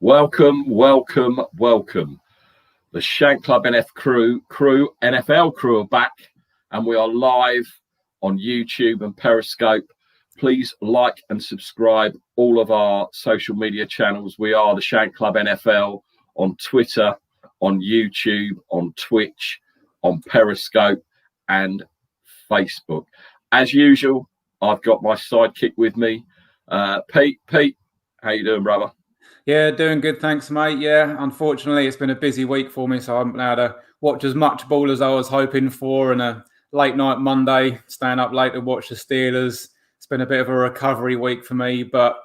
Welcome. The Shank Club NFL crew are back, and we are live on YouTube and Periscope. Please like and subscribe all of our social media channels. We are the Shank Club NFL on Twitter, on YouTube, on Twitch, on Periscope, and Facebook. As usual, I've got my sidekick with me, Pete. Pete, how you doing, brother? Yeah, doing good, thanks, mate. Yeah, unfortunately, it's been a busy week for me, so I haven't been able to watch as much ball as I was hoping for. And a late night Monday, staying up late to watch the Steelers. It's been a bit of a recovery week for me, but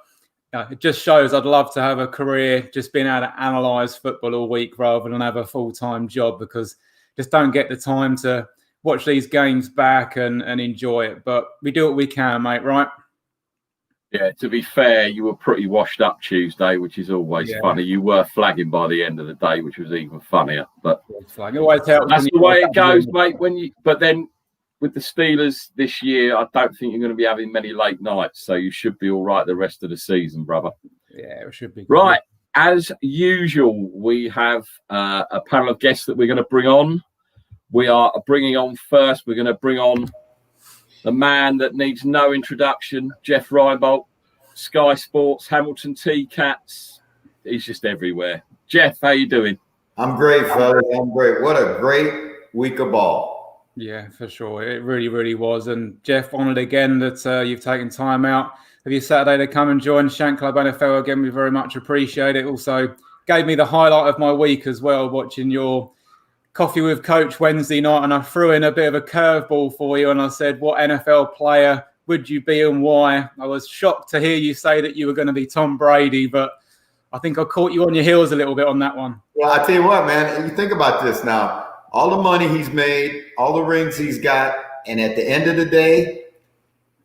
it just shows I'd love to have a career just being able to analyse football all week rather than have a full-time job, because just don't get the time to watch these games back and enjoy it. But we do what we can, mate, right? Yeah, to be fair, you were pretty washed up Tuesday, which is always funny. You were flagging by the end of the day, which was even funnier. But it always helps. That's the way it goes, mate. But then with the Steelers this year, I don't think you're going to be having many late nights, so you should be all right the rest of the season, brother. Yeah, it should be good. Right. As usual, we have a panel of guests that we're going to bring on. We are bringing on first. We're going to bring on the man that needs no introduction, Jeff Reinbold, Sky Sports, Hamilton T-Cats. He's just everywhere. Jeff, how you doing? I'm great, fellas. I'm great. What a great week of ball. Yeah, for sure. It really, really was. And Jeff, honoured again that you've taken time out of your Saturday to come and join Shank Club NFL again. We very much appreciate it. Also gave me the highlight of my week as well, watching your Coffee with Coach Wednesday night, and I threw in a bit of a curveball for you, and I said, what NFL player would you be and why? I was shocked to hear you say that you were going to be Tom Brady, but I think I caught you on your heels a little bit on that one. Well, I tell you what, man, you think about this now. All the money he's made, all the rings he's got, and at the end of the day,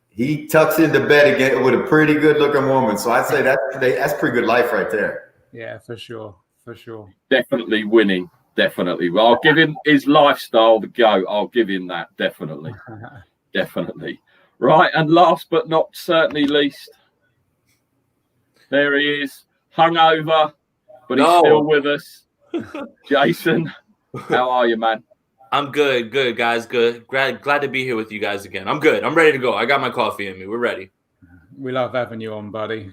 he tucks into bed again with a pretty good-looking woman. So I'd say that's pretty good life right there. Yeah, for sure. Definitely winning. Definitely. Well, I'll give him his lifestyle the go. I'll give him that. Definitely. Right. And last but not certainly least, there he is, hungover, but he's still with us. Jason, how are you, man? I'm good, guys. Good. Glad to be here with you guys again. I'm good. I'm ready to go. I got my coffee in me. We're ready. We love having you on, buddy.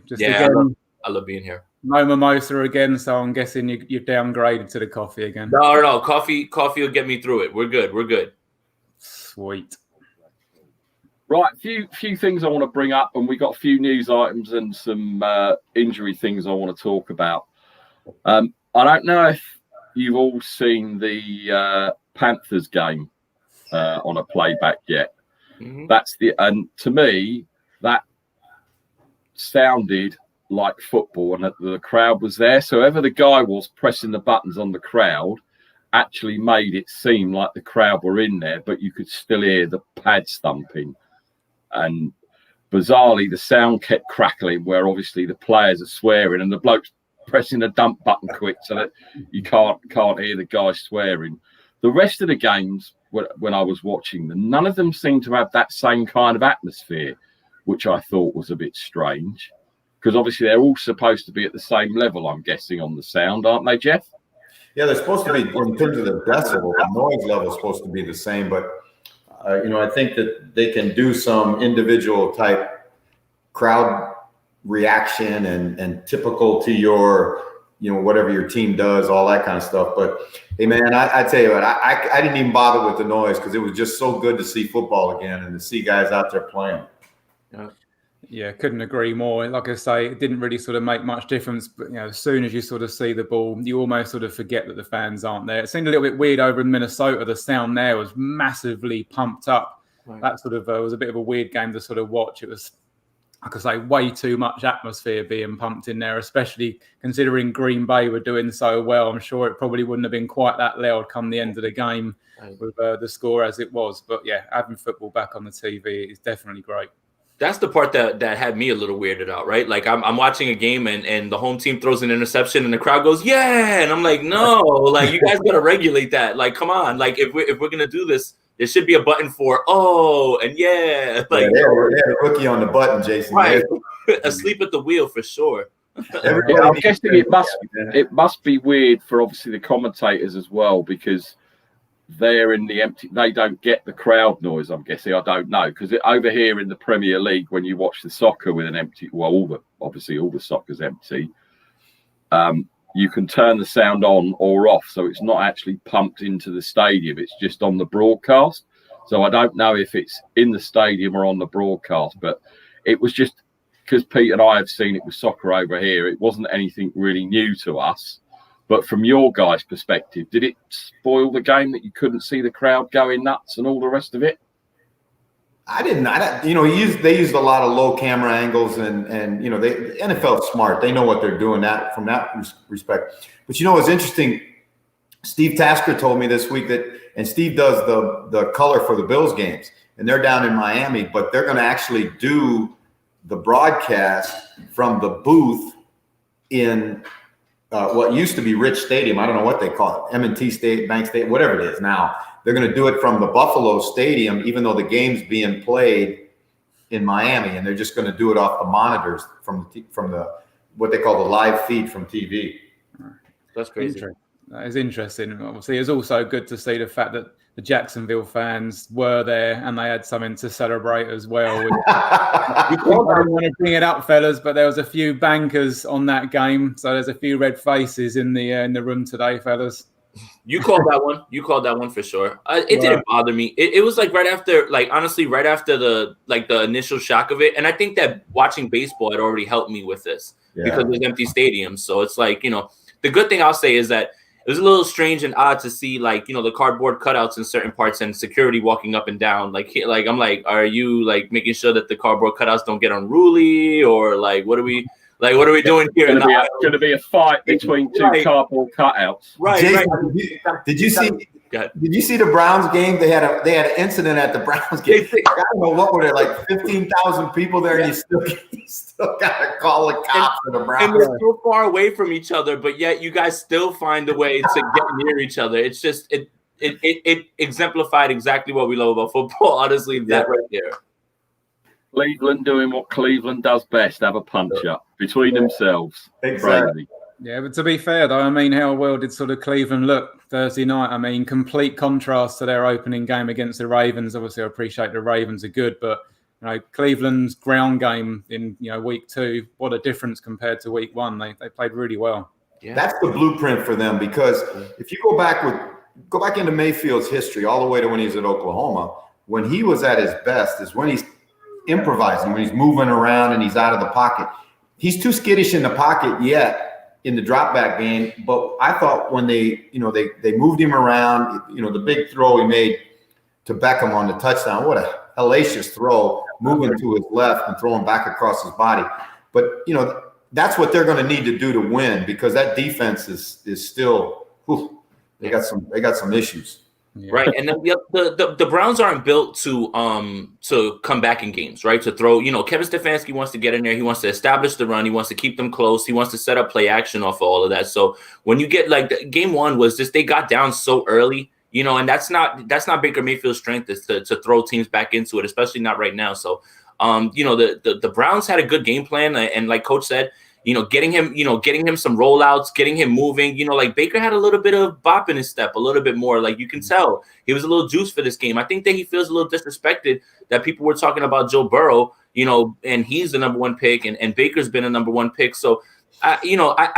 I love being here. No mimosa again, so I'm guessing you're downgraded to the coffee again. No. Coffee will get me through it. We're good. Sweet. Right, few things I want to bring up, and we got a few news items and some injury things I want to talk about. I don't know if you've all seen the Panthers game on a playback yet. Mm-hmm. And to me, that sounded like football, and the crowd was there. So whoever the guy was pressing the buttons on the crowd actually made it seem like the crowd were in there, but you could still hear the pads thumping. And bizarrely, the sound kept crackling, where obviously the players are swearing and the bloke's pressing the dump button quick so that you can't hear the guy swearing. The rest of the games, when I was watching them, none of them seemed to have that same kind of atmosphere, which I thought was a bit strange. Because obviously they're all supposed to be at the same level, I'm guessing, on the sound, aren't they, Jeff? Yeah, they're supposed to be, in terms of the decibel, the noise level is supposed to be the same. But, I think that they can do some individual type crowd reaction and typical to your, whatever your team does, all that kind of stuff. But, hey, man, I tell you what, I didn't even bother with the noise because it was just so good to see football again and to see guys out there playing. Yeah, couldn't agree more. Like I say, it didn't really sort of make much difference. But, as soon as you sort of see the ball, you almost sort of forget that the fans aren't there. It seemed a little bit weird over in Minnesota. The sound there was massively pumped up. Right. That sort of was a bit of a weird game to sort of watch. It was, like I say, way too much atmosphere being pumped in there, especially considering Green Bay were doing so well. I'm sure it probably wouldn't have been quite that loud come the end of the game with the score as it was. But, yeah, having football back on the TV is definitely great. That's the part that had me a little weirded out, right? Like I'm watching a game and the home team throws an interception and the crowd goes, yeah. And I'm like, no, like you guys got to regulate that. Like, come on. Like if we're going to do this, there should be a button for, oh, and yeah. Like, they had a rookie on the button, Jason. Right. Asleep at the wheel for sure. I'm guessing it must be weird for obviously the commentators as well, because they're in the empty. They don't get the crowd noise. I'm guessing. I don't know, because over here in the Premier League, when you watch the soccer with an empty, well, obviously all the soccer's empty. You can turn the sound on or off, so it's not actually pumped into the stadium. It's just on the broadcast. So I don't know if it's in the stadium or on the broadcast, but it was just because Pete and I have seen it with soccer over here. It wasn't anything really new to us. But from your guys' perspective, did it spoil the game that you couldn't see the crowd going nuts and all the rest of it? I didn't. They used a lot of low camera angles, and the NFL's smart. They know what they're doing from that respect. But it's interesting. Steve Tasker told me this week and Steve does the color for the Bills games, and they're down in Miami, but they're going to actually do the broadcast from the booth in what used to be Rich Stadium. I don't know what they call it, M&T State, Bank State, whatever it is now. They're going to do it from the Buffalo Stadium, even though the game's being played in Miami, and they're just going to do it off the monitors from the what they call the live feed from TV. That's crazy. That is interesting. Obviously, it's also good to see the fact that the Jacksonville fans were there and they had something to celebrate as well. I didn't want to bring it up, fellas, but there was a few bankers on that game, so there's a few red faces in the room today, fellas. You called that one. You called that one for sure. It didn't bother me. It was like right after the initial shock of it. And I think that watching baseball had already helped me with this because it was empty stadiums. So it's like, the good thing I'll say is that it was a little strange and odd to see the cardboard cutouts in certain parts and security walking up and down. I'm like, are you making sure that the cardboard cutouts don't get unruly, or what are we? What are we doing here? It's going to be a fight between two cardboard cutouts. Right. Jason, Did you see the Browns game? They had an incident at the Browns game. I don't know what were there, 15,000 people there, and you still got to call the cops for the Browns. And we're so far away from each other, but yet you guys still find a way to get near each other. It's just it exemplified exactly what we love about football. Honestly, that right there. Cleveland doing what Cleveland does best, have a punch-up between themselves. Exactly. Yeah, but to be fair, though, how well did sort of Cleveland look Thursday night? Complete contrast to their opening game against the Ravens. Obviously, I appreciate the Ravens are good, but Cleveland's ground game in week 2, what a difference compared to week 1. They played really well. Yeah. That's the blueprint for them, because if you go back into Mayfield's history all the way to when he was at Oklahoma, when he was at his best is when he's improvising, when he's moving around and he's out of the pocket. He's too skittish in the pocket yet in the drop back game, but I thought when they moved him around, the big throw he made to Beckham on the touchdown, what a hellacious throw, moving to his left and throwing back across his body. But that's what they're going to need to do to win, because that defense is still they got some issues. Yeah. Right, and then the Browns aren't built to come back in games, right? To throw, Kevin Stefanski wants to get in there. He wants to establish the run. He wants to keep them close. He wants to set up play action off of all of that. So when you get game 1 was just they got down so early, and that's not Baker Mayfield's strength, is to throw teams back into it, especially not right now. So the Browns had a good game plan, and like Coach said, getting him some rollouts, getting him moving. Baker had a little bit of bop in his step, a little bit more. You can tell he was a little juiced for this game. I think that he feels a little disrespected that people were talking about Joe Burrow, and he's the number 1 pick, and Baker's been a number 1 pick. So, I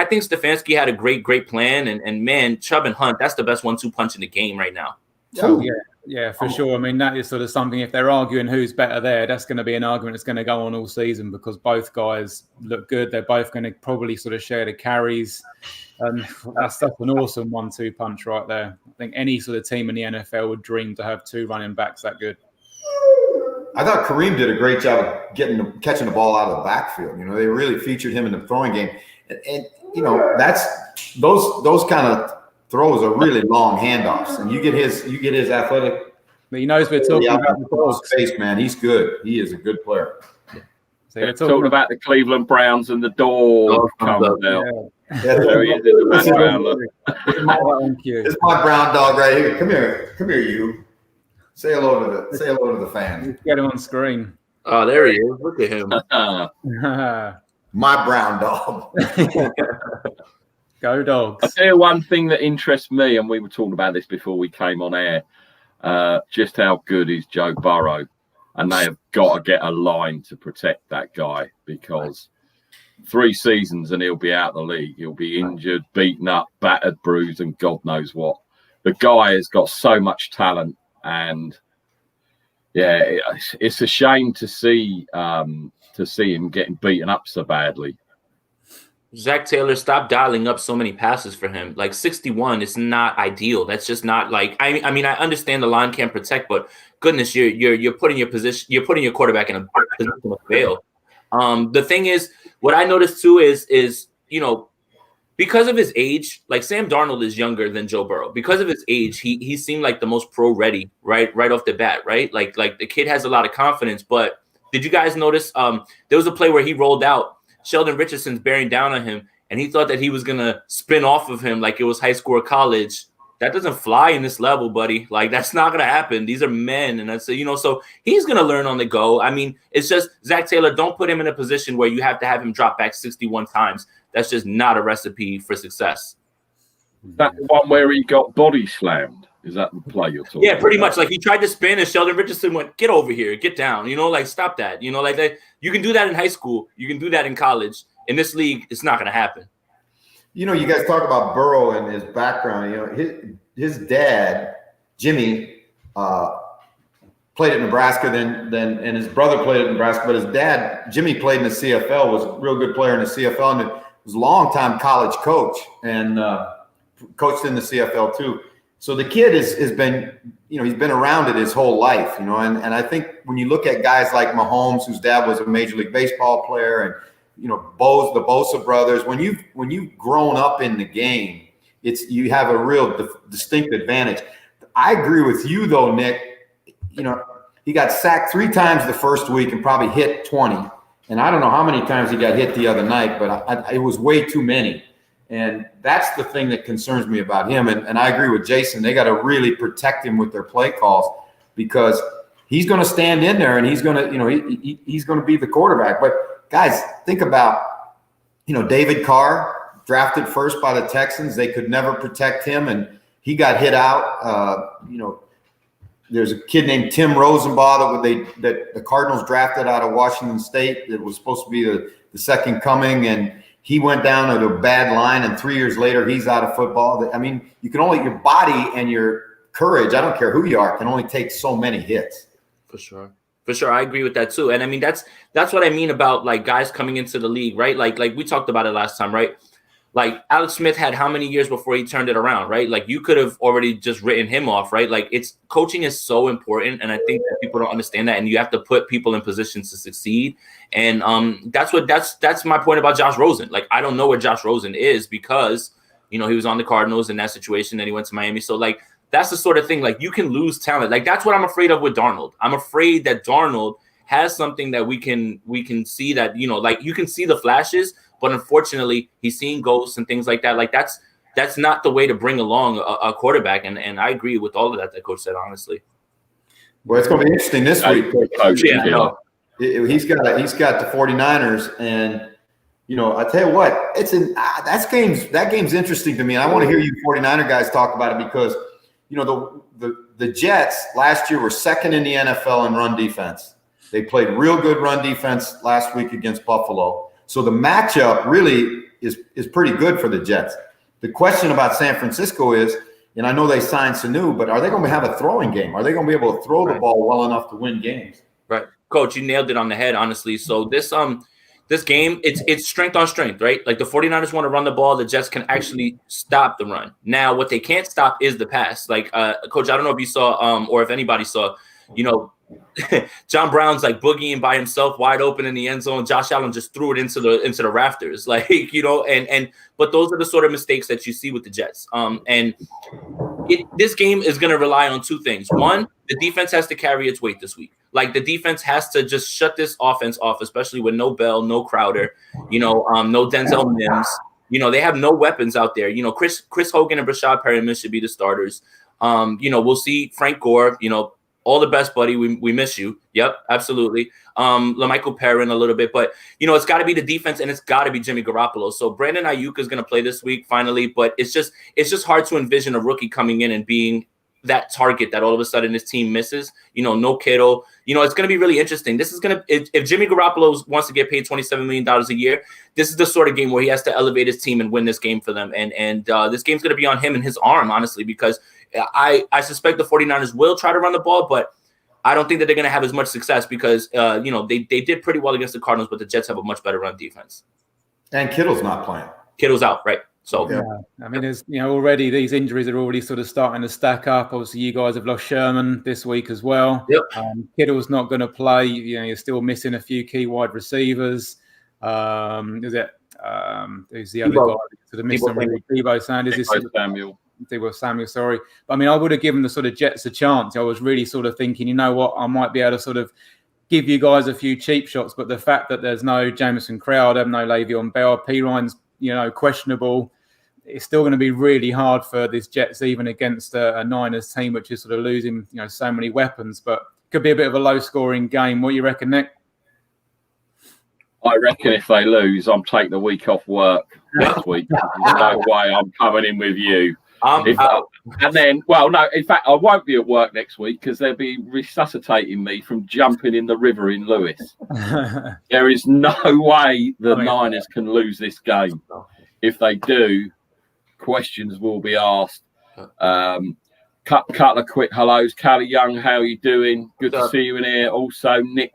think Stefanski had a great plan, and man, Chubb and Hunt, that's the best 1-2 punch in the game right now. Oh, yeah, for sure. That is sort of something, if they're arguing who's better there, that's going to be an argument that's going to go on all season, because both guys look good. They're both going to probably sort of share the carries. That's an awesome 1-2 punch right there. I think any sort of team in the NFL would dream to have 2 running backs that good. I thought Kareem did a great job of catching the ball out of the backfield. They really featured him in the throwing game. And that's those kind of throws are really long handoffs, and you get his athletic. But he knows we're talking about the space, man. He's good. He is a good player. So you're talking about the Cleveland Browns and the door coming out. Yeah. There he is in the background. Look. It's my brown dog right here. Come here, you. Say hello to the fans. Get him on screen. Oh, there he is. Look at him. My brown dog. Go Dogs. I tell you one thing that interests me, and we were talking about this before we came on air, just how good is Joe Burrow. And they have got to get a line to protect that guy, because 3 seasons and he'll be out of the league. He'll be injured, beaten up, battered, bruised, and God knows what. The guy has got so much talent, and yeah, it's a shame to see him getting beaten up so badly. Zach Taylor, stop dialing up so many passes for him. Like 61 is not ideal. That's just not like. I mean, I understand the line can't protect, but goodness, you're putting your quarterback in a position to fail. The thing is, what I noticed too is because of his age, like Sam Darnold is younger than Joe Burrow. Because of his age, he seemed like the most pro ready right off the bat, right? Like the kid has a lot of confidence. But did you guys notice? There was a play where he rolled out. Sheldon Richardson's bearing down on him, and he thought that he was going to spin off of him like it was high school or college. That doesn't fly in this level, buddy. Like, that's not going to happen. These are men, and that's, so he's going to learn on the go. I mean, it's just Zach Taylor, don't put him in a position where you have to have him drop back 61 times. That's just not a recipe for success. That one where he got body slammed. Is that the play you're talking about? Yeah, pretty much. Like, he tried to spin, and Sheldon Richardson went, get over here, get down. Like, stop that. Like that. You can do that in high school. You can do that in college. In this league, it's not going to happen. You guys talk about Burrow and his background. His dad, Jimmy, played at Nebraska, and his brother played at Nebraska. But his dad, Jimmy, played in the CFL, was a real good player in the CFL, and was a long-time college coach, and coached in the CFL too. So the kid has been, he's been around it his whole life, and I think when you look at guys like Mahomes, whose dad was a Major League Baseball player, and the Bosa brothers, when you've grown up in the game, you have a real distinct advantage. I agree with you though, Nick. He got sacked 3 times the first week and probably hit 20, and I don't know how many times he got hit the other night, but it was way too many. And that's the thing that concerns me about him. And I agree with Jason. They got to really protect him with their play calls, because he's going to stand in there and he's going to, he's going to be the quarterback. But guys, think about, David Carr, drafted first by the Texans. They could never protect him, and he got hit out. There's a kid named Tim Rosenbaugh that the Cardinals drafted out of Washington State that was supposed to be the second coming, and he went down to a bad line, and 3 years later, he's out of football. I mean, your body and your courage, I don't care who you are, can only take so many hits. For sure. I agree with that too. And I mean, that's what I mean about like guys coming into the league, right? Like we talked about it last time, right? Like Alex Smith had how many years before he turned it around, right? Like you could have already just written him off, right? Like coaching is so important. And I think that people don't understand that. And you have to put people in positions to succeed. And that's my point about Josh Rosen. Like, I don't know where Josh Rosen is, because, he was on the Cardinals in that situation, and he went to Miami. So like, that's the sort of thing, like you can lose talent. Like that's what I'm afraid of with Darnold. I'm afraid that Darnold has something that we can see that, like you can see the flashes, but unfortunately he's seeing ghosts and things like that. Like that's not the way to bring along a quarterback. And I agree with all of that coach said, honestly. Well, it's going to be interesting this week. Yeah, he's got the 49ers, and I tell you what, that game's interesting to me. And I want to hear you 49er guys talk about it, because the Jets last year were second in the NFL in run defense. They played real good run defense last week against Buffalo. So the matchup really is pretty good for the Jets. The question about San Francisco is, and I know they signed Sanu, but are they going to have a throwing game? Are they going to be able to throw the ball well enough to win games? Right. Coach, you nailed it on the head, honestly. So this game, it's strength on strength, right? Like the 49ers want to run the ball. The Jets can actually stop the run. Now, what they can't stop is the pass. Like, Coach, I don't know if you saw or if anybody saw, John Brown's like boogieing by himself wide open in the end zone. Josh Allen just threw it into the rafters, like, but those are the sort of mistakes that you see with the Jets. This game is going to rely on 2 things. One, the defense has to carry its weight this week. Like the defense has to just shut this offense off, especially with no Bell, no Crowder, no Denzel Mims. They have no weapons out there. Chris Hogan and Rashad Perriman should be the starters. We'll see Frank Gore, all the best, buddy. We miss you. Yep, absolutely. LaMichael Perrin a little bit, but it's got to be the defense and it's got to be Jimmy Garoppolo. So Brandon Ayuk is going to play this week finally, but it's just hard to envision a rookie coming in and being that target that all of a sudden this team misses. No Kittle. It's going to be really interesting. This is going to, if Jimmy Garoppolo wants to get paid $27 million a year, this is the sort of game where he has to elevate his team and win this game for them. And this game's going to be on him and his arm, honestly, because I suspect the 49ers will try to run the ball, but I don't think that they're going to have as much success because, they did pretty well against the Cardinals, but the Jets have a much better run defense. And Kittle's not playing. Kittle's out, right? So, yeah. I mean, there's, already these injuries are already sort of starting to stack up. Obviously, you guys have lost Sherman this week as well. Yep. Kittle's not going to play. You're still missing a few key wide receivers. Who's the other guy? Sort of missing Deebo Sanders. Deebo Samuel, sorry. But I mean, I would have given the sort of Jets a chance. I was really sort of thinking, you know what, I might be able to sort of give you guys a few cheap shots. But the fact that there's no Jamison Crowder, no Le'Veon Bell, Perine's, questionable, it's still going to be really hard for this Jets, even against a Niners team, which is sort of losing, so many weapons. But could be a bit of a low-scoring game. What do you reckon, Nick? I reckon if they lose, I'm taking the week off work next week. There's no way I'm coming in with you. In fact, I won't be at work next week because they'll be resuscitating me from jumping in the river in Lewis. There is no way the Niners can lose this game. If they do, questions will be asked. Couple of quick hellos. Callie Young, how are you doing? Good to see you in here. Also, Nick,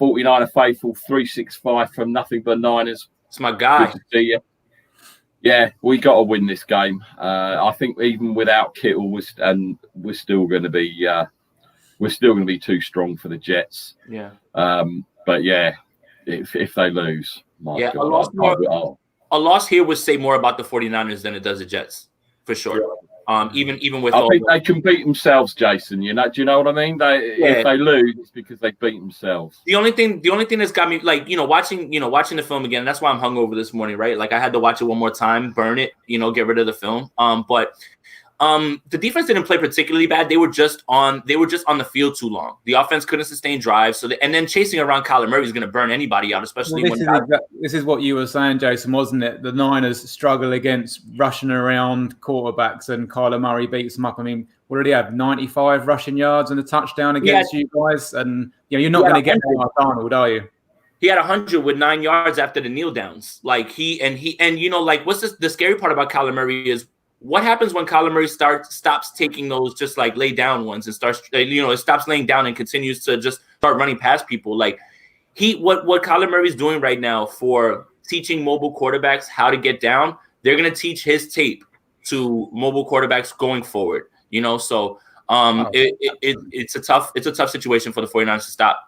49er Faithful, 365 from Nothing But Niners. It's my guy. Good to see you. Yeah, we got to win this game. I think even without Kittle, we're still going to be too strong for the Jets. Yeah. But yeah, if they lose, my God, a loss here would say more about the 49ers than it does the Jets, for sure. Even with I think they can beat themselves, Jason. Do you know what I mean? If they lose, it's because they beat themselves. The only thing that's got me watching the film again. That's why I'm hungover this morning, right? Like I had to watch it one more time, burn it, get rid of the film. But the defense didn't play particularly bad. They were just on the field too long. The offense couldn't sustain drives. And then chasing around Kyler Murray is going to burn anybody out, especially this is what you were saying, Jason, wasn't it? The Niners struggle against rushing around quarterbacks, and Kyler Murray beats them up. I mean, what did he have? 95 rushing yards and a touchdown against you guys, and you're not going to get like Arnold, are you? He had 100 with 9 yards after the kneel downs. Like what's the scary part about Kyler Murray is, what happens when Kyler Murray stops taking those just like lay down ones and starts, it stops laying down and continues to just start running past people. Like what Kyler Murray's doing right now for teaching mobile quarterbacks how to get down, they're going to teach his tape to mobile quarterbacks going forward, So it's a tough situation for the 49ers to stop.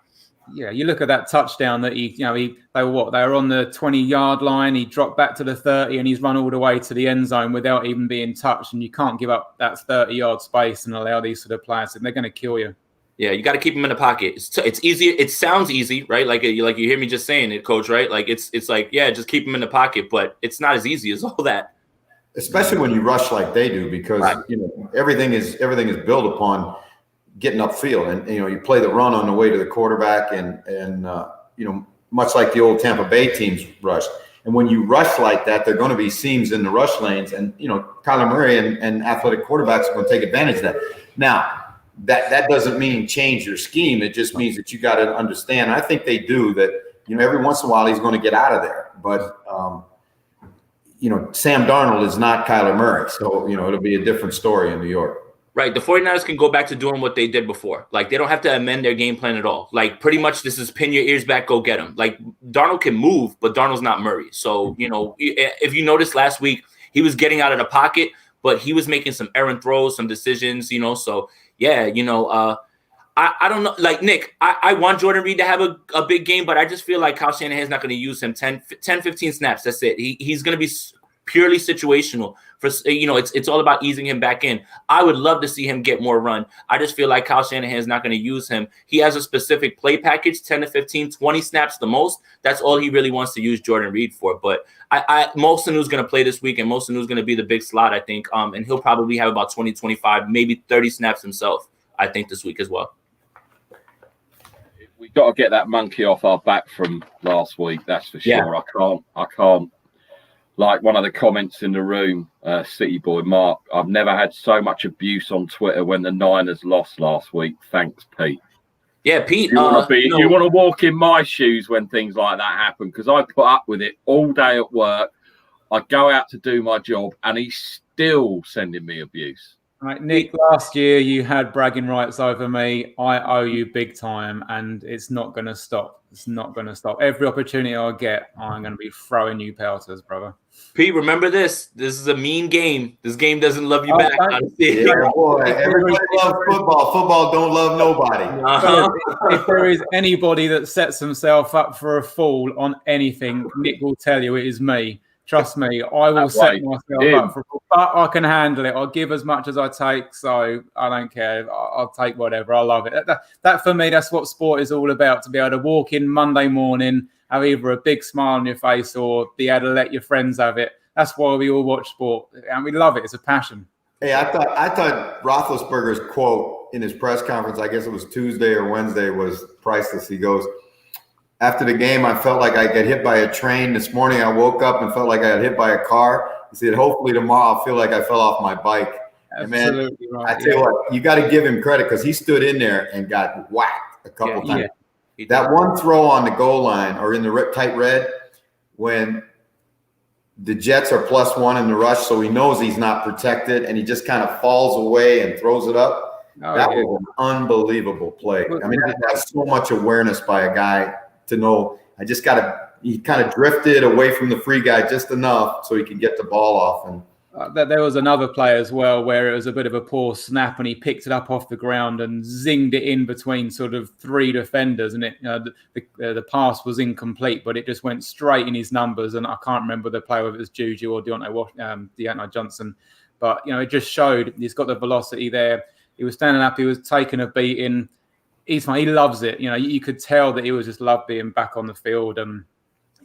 Yeah, you look at that touchdown that they were on the 20-yard line. He dropped back to the 30 and he's run all the way to the end zone without even being touched. And you can't give up that 30-yard space and allow these sort of players, and they're going to kill you. Yeah, you got to keep them in the pocket. It's easy. It sounds easy, right? Like you hear me just saying it, Coach, right? Like it's like, yeah, just keep them in the pocket, but it's not as easy as all that. Especially when you rush like they do, because everything is built upon getting upfield, and you play the run on the way to the quarterback, and much like the old Tampa Bay teams rush. And when you rush like that, there are going to be seams in the rush lanes, and Kyler Murray and athletic quarterbacks are going to take advantage of that. Now, that doesn't mean change your scheme. It just means that you got to understand. I think they do that. Every once in a while he's going to get out of there, but Sam Darnold is not Kyler Murray, so it'll be a different story in New York. Right. The 49ers can go back to doing what they did before. Like, they don't have to amend their game plan at all. Like, pretty much this is pin your ears back, go get him. Like, Darnold can move, but Darnold's not Murray. So, if you noticed last week, he was getting out of the pocket, but he was making some errant throws, some decisions, So, yeah, I don't know. Like, Nick, I want Jordan Reed to have a big game, but I just feel like Kyle Shanahan's not going to use him 10, 15 snaps. That's it. He's going to be purely situational. It's all about easing him back in. I would love to see him get more run. I just feel like Kyle Shanahan is not going to use him. He has a specific play package, 10 to 15, 20 snaps the most. That's all he really wants to use Jordan Reed for. But Molson, who's going to play this week, and Molson, who's going to be the big slot, I think. And he'll probably have about 20, 25, maybe 30 snaps himself, I think, this week as well. we got to get that monkey off our back from last week. That's for sure. I can't. Like one of the comments in the room, City Boy Mark, I've never had so much abuse on Twitter when the Niners lost last week. Thanks, Pete. Yeah, Pete. You want to walk in my shoes when things like that happen, because I put up with it all day at work. I go out to do my job, and he's still sending me abuse. Right, Nick, last year you had bragging rights over me. I owe you big time, and it's not going to stop. It's not going to stop. Every opportunity I get, I'm going to be throwing you pelters, brother. Pete, remember this. This is a mean game. This game doesn't love you back. Yeah, boy. Everybody loves football. Football don't love nobody. If there is anybody that sets himself up for a fall on anything, Nick will tell you it is me. Trust me, I will set myself up for a fall, but I can handle it. I'll give as much as I take, so I don't care. I'll take whatever. I love it. That for me, that's what sport is all about, to be able to walk in Monday morning, have either a big smile on your face or be able to let your friends have it. That's why we all watch sport, and we love it. It's a passion. Hey, I thought Roethlisberger's quote in his press conference, I guess it was Tuesday or Wednesday, was priceless. He goes, "After the game, I felt like I got hit by a train. This morning, I woke up and felt like I got hit by a car." He said, "Hopefully tomorrow, I'll feel like I fell off my bike." Absolutely, and man, right. I tell you what, you got to give him credit, because he stood in there and got whacked a couple times. Yeah. That one throw on the goal line or in the tight red, when the Jets are +1 in the rush, so he knows he's not protected, and he just kind of falls away and throws it up. That was an unbelievable play. I mean, that's so much awareness by a guy to know he kind of drifted away from the free guy just enough so he could get the ball off. And there was another play as well where it was a bit of a poor snap, and he picked it up off the ground and zinged it in between sort of three defenders, and the pass was incomplete, but it just went straight in his numbers. And I can't remember the play, whether it was Juju or Deontay Johnson, but it just showed he's got the velocity there. He was standing up, he was taking a beating. He loves it. You could tell that he was just loved being back on the field. And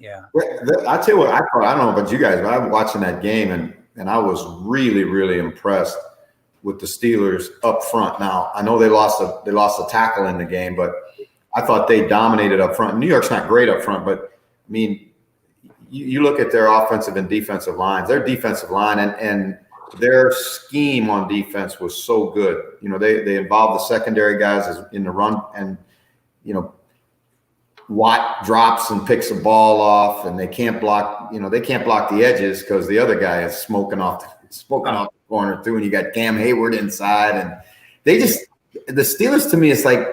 I tell you what, I don't know about you guys, but I was watching that game, and I was really, really impressed with the Steelers up front. Now, I know they lost a tackle in the game, but I thought they dominated up front. New York's not great up front, but I mean, you look at their offensive and defensive lines. Their defensive line and their scheme on defense was so good. They involved the secondary guys in the run, and Watt drops and picks a ball off, and they can't block. They can't block the edges because the other guy is smoking off the corner too. And you got Cam Hayward inside, and the Steelers, to me, it's like,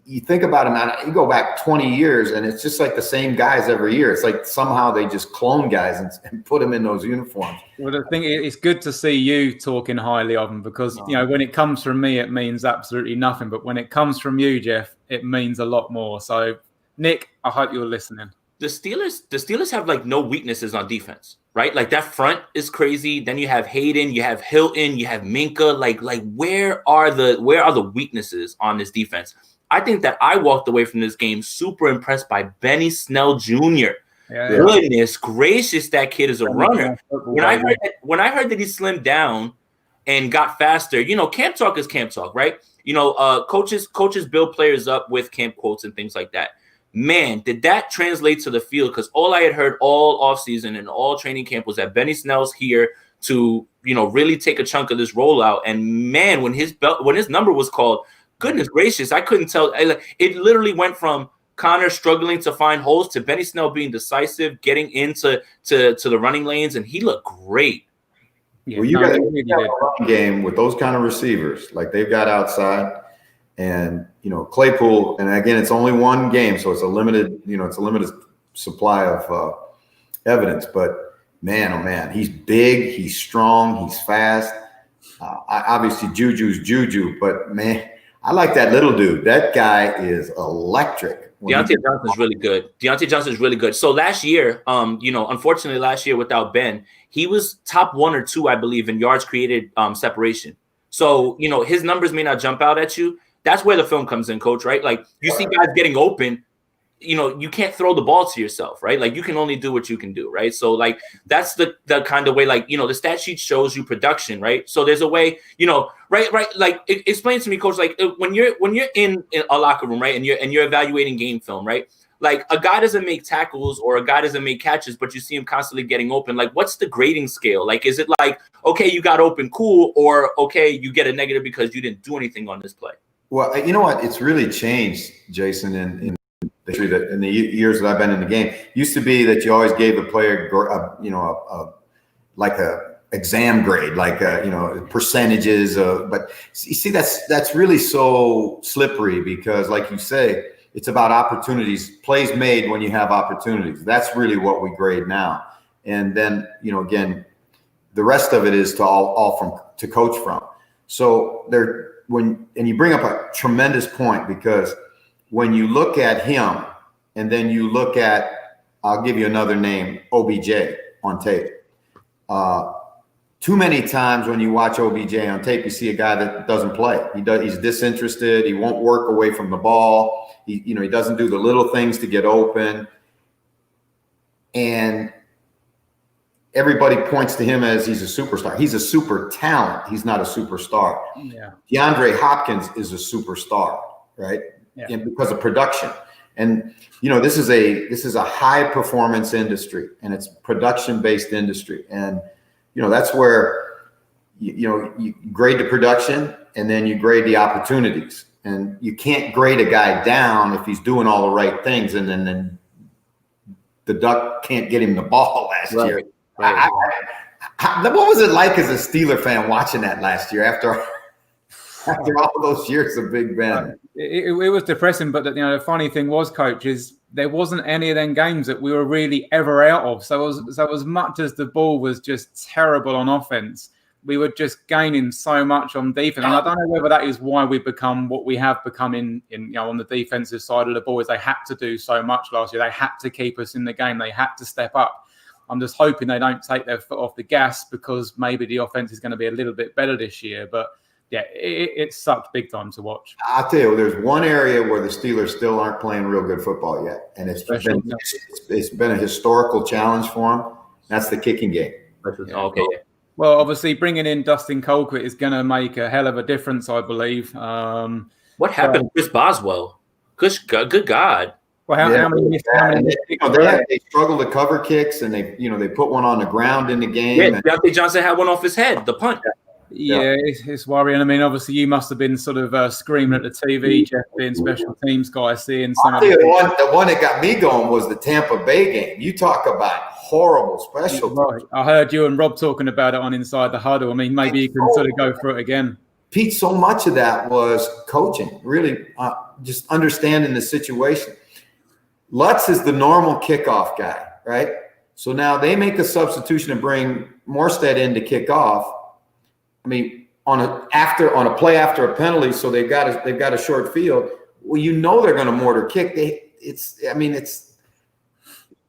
you think about them, man, you go back 20 years, and it's just like the same guys every year. It's like somehow they just clone guys and put them in those uniforms. Well, the thing is, it's good to see you talking highly of them, because when it comes from me, it means absolutely nothing. But when it comes from you, Jeff, it means a lot more. So, Nick, I hope you're listening. The Steelers have like no weaknesses on defense, right? Like that front is crazy. Then you have Hayden, you have Hilton, you have Minka. Like where are the weaknesses on this defense? I think that I walked away from this game super impressed by Benny Snell Jr. Yeah. Goodness gracious, that kid is a runner. When I heard that he slimmed down and got faster, camp talk is camp talk, right? Coaches build players up with camp quotes and things like that. Man, did that translate to the field? Because all I had heard all offseason and all training camp was that Benny Snell's here to, really take a chunk of this rollout. And man, when his number was called, goodness gracious, I couldn't tell. It literally went from Connor struggling to find holes to Benny Snell being decisive, getting into the running lanes, and he looked great. Yeah, well, you got a running game with those kind of receivers like they've got outside, and Claypool. And again, it's only one game, so it's a limited supply of evidence. But man, oh man, he's big, he's strong, he's fast. Obviously, Juju's Juju, but man, I like that little dude. That guy is electric. Deontay Johnson's really good. So last year, unfortunately last year without Ben, he was top 1 or 2, I believe, in yards created separation. So, his numbers may not jump out at you. That's where the film comes in, coach, right? Like you see guys getting open, you can't throw the ball to yourself, right? Like you can only do what you can do, right? So like that's the kind of way, like, the stat sheet shows you production, right? So there's a way, Right. Like, explain to me, Coach. Like, when you're in a locker room, right, and you're evaluating game film, right? Like, a guy doesn't make tackles or a guy doesn't make catches, but you see him constantly getting open. Like, what's the grading scale? Like, is it like, okay, you got open, cool, or okay, you get a negative because you didn't do anything on this play? Well, you know what? It's really changed, Jason, in the years that I've been in the game. It used to be that you always gave a player, like a exam grade, like percentages. But you see, that's really so slippery because, like you say, it's about opportunities, plays made when you have opportunities. That's really what we grade now. And then, again, the rest of it is to coach from. So and you bring up a tremendous point, because when you look at him and then you look at, I'll give you another name, OBJ on tape. Too many times when you watch OBJ on tape, you see a guy that doesn't play. He's disinterested. He won't work away from the ball. He doesn't do the little things to get open. And everybody points to him as he's a superstar. He's a super talent. He's not a superstar. Yeah. DeAndre Hopkins is a superstar, right? Yeah. And because of production. And this is a high performance industry, and it's production based industry. And that's where you grade the production and then you grade the opportunities. And you can't grade a guy down if he's doing all the right things, and then the Duck can't get him the ball last year. Right. What was it like as a Steeler fan watching that last year after all those years of Big Ben? It was depressing, but the funny thing was, Coach, is there wasn't any of them games that we were really ever out of. So as much as the ball was just terrible on offense, we were just gaining so much on defense. And I don't know whether that is why we become what we have become in on the defensive side of the ball, is they had to do so much last year. They had to keep us in the game. They had to step up. I'm just hoping they don't take their foot off the gas, because maybe the offense is going to be a little bit better this year. But yeah, it sucked big time to watch. I'll tell you, there's one area where the Steelers still aren't playing real good football yet, and it's been a historical challenge for them. That's the kicking game. Yeah. Okay. Well, obviously, bringing in Dustin Colquitt is going to make a hell of a difference, I believe. What happened to Chris Boswell? Good God. Well, how many they struggle to cover kicks, and they put one on the ground in the game. Yeah, Deontay Johnson had one off his head, the punt. Yeah, it's worrying. I mean, obviously, you must have been sort of screaming at the TV, Jeff, being special teams guy, seeing some of the one that got me going was the Tampa Bay game. You talk about horrible special teams. Right. I heard you and Rob talking about it on Inside the Huddle. I mean, maybe you can sort of go through it again. Pete, so much of that was coaching, really just understanding the situation. Lutz is the normal kickoff guy, right? So now they make a substitution and bring Morstead in to kick off. I mean, on a play after a penalty, so they've got a short field. Well, they're going to mortar kick. It's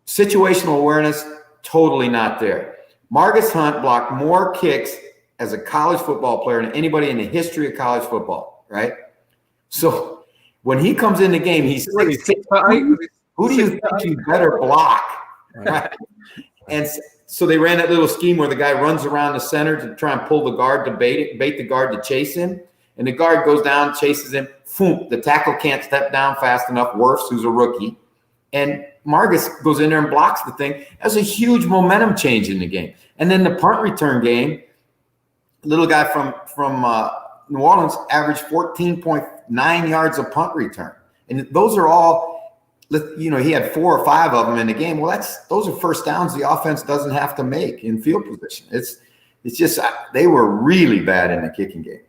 situational awareness, totally not there. Margus Hunt blocked more kicks as a college football player than anybody in the history of college football, right? So when he comes in the game, he's 6'8". Who do you think you better block? Right? And so they ran that little scheme where the guy runs around the center to try and pull the guard to bait the guard to chase him. And the guard goes down, chases him. Boom, the tackle can't step down fast enough. Wirfs, who's a rookie. And Margus goes in there and blocks the thing. That's a huge momentum change in the game. And then the punt return game, little guy from New Orleans averaged 14.9 yards of punt return. And those are all, he had 4 or 5 of them in the game. Well, those are first downs the offense doesn't have to make in field position. It's just they were really bad in the kicking game.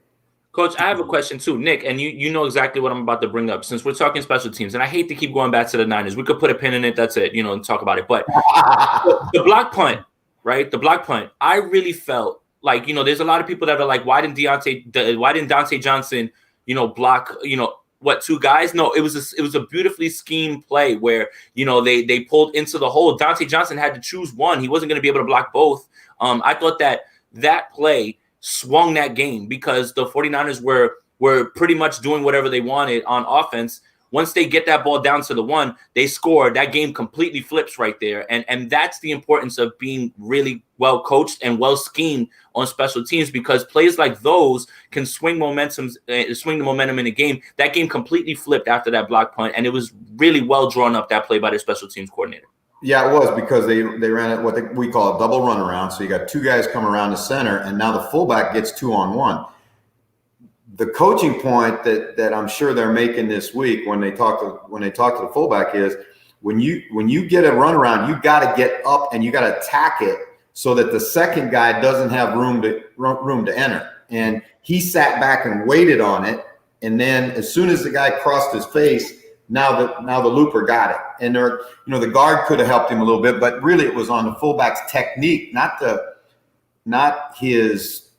Coach, I have a question too, Nick, and you know exactly what I'm about to bring up. Since we're talking special teams, and I hate to keep going back to the Niners, we could put a pin in it. That's it, and talk about it. But the block punt, right? The block punt. I really felt like there's a lot of people that are like, why didn't Dante Johnson, block, 2 guys? No, it was a beautifully schemed play where they pulled into the hole. Dante Johnson had to choose one. He wasn't going to be able to block both. I thought that play swung that game because the 49ers were pretty much doing whatever they wanted on offense. once they get that ball down to the 1, they score. That game completely flips right there. And that's the importance of being really well coached and well schemed on special teams, because plays like those can swing the momentum in a game. That game completely flipped after that block punt, and it was really well drawn up, that play by the special teams coordinator. Yeah, it was, because they ran it what we call a double run around. So you got 2 guys come around the center, and now the fullback gets 2-on-1. The coaching point that I'm sure they're making this week when they talk to the fullback is when you get a run around, you got to get up and you got to attack it so that the second guy doesn't have room to enter. And he sat back and waited on it, and then as soon as the guy crossed his face, now the looper got it. And the guard could have helped him a little bit, but really it was on the fullback's technique, not his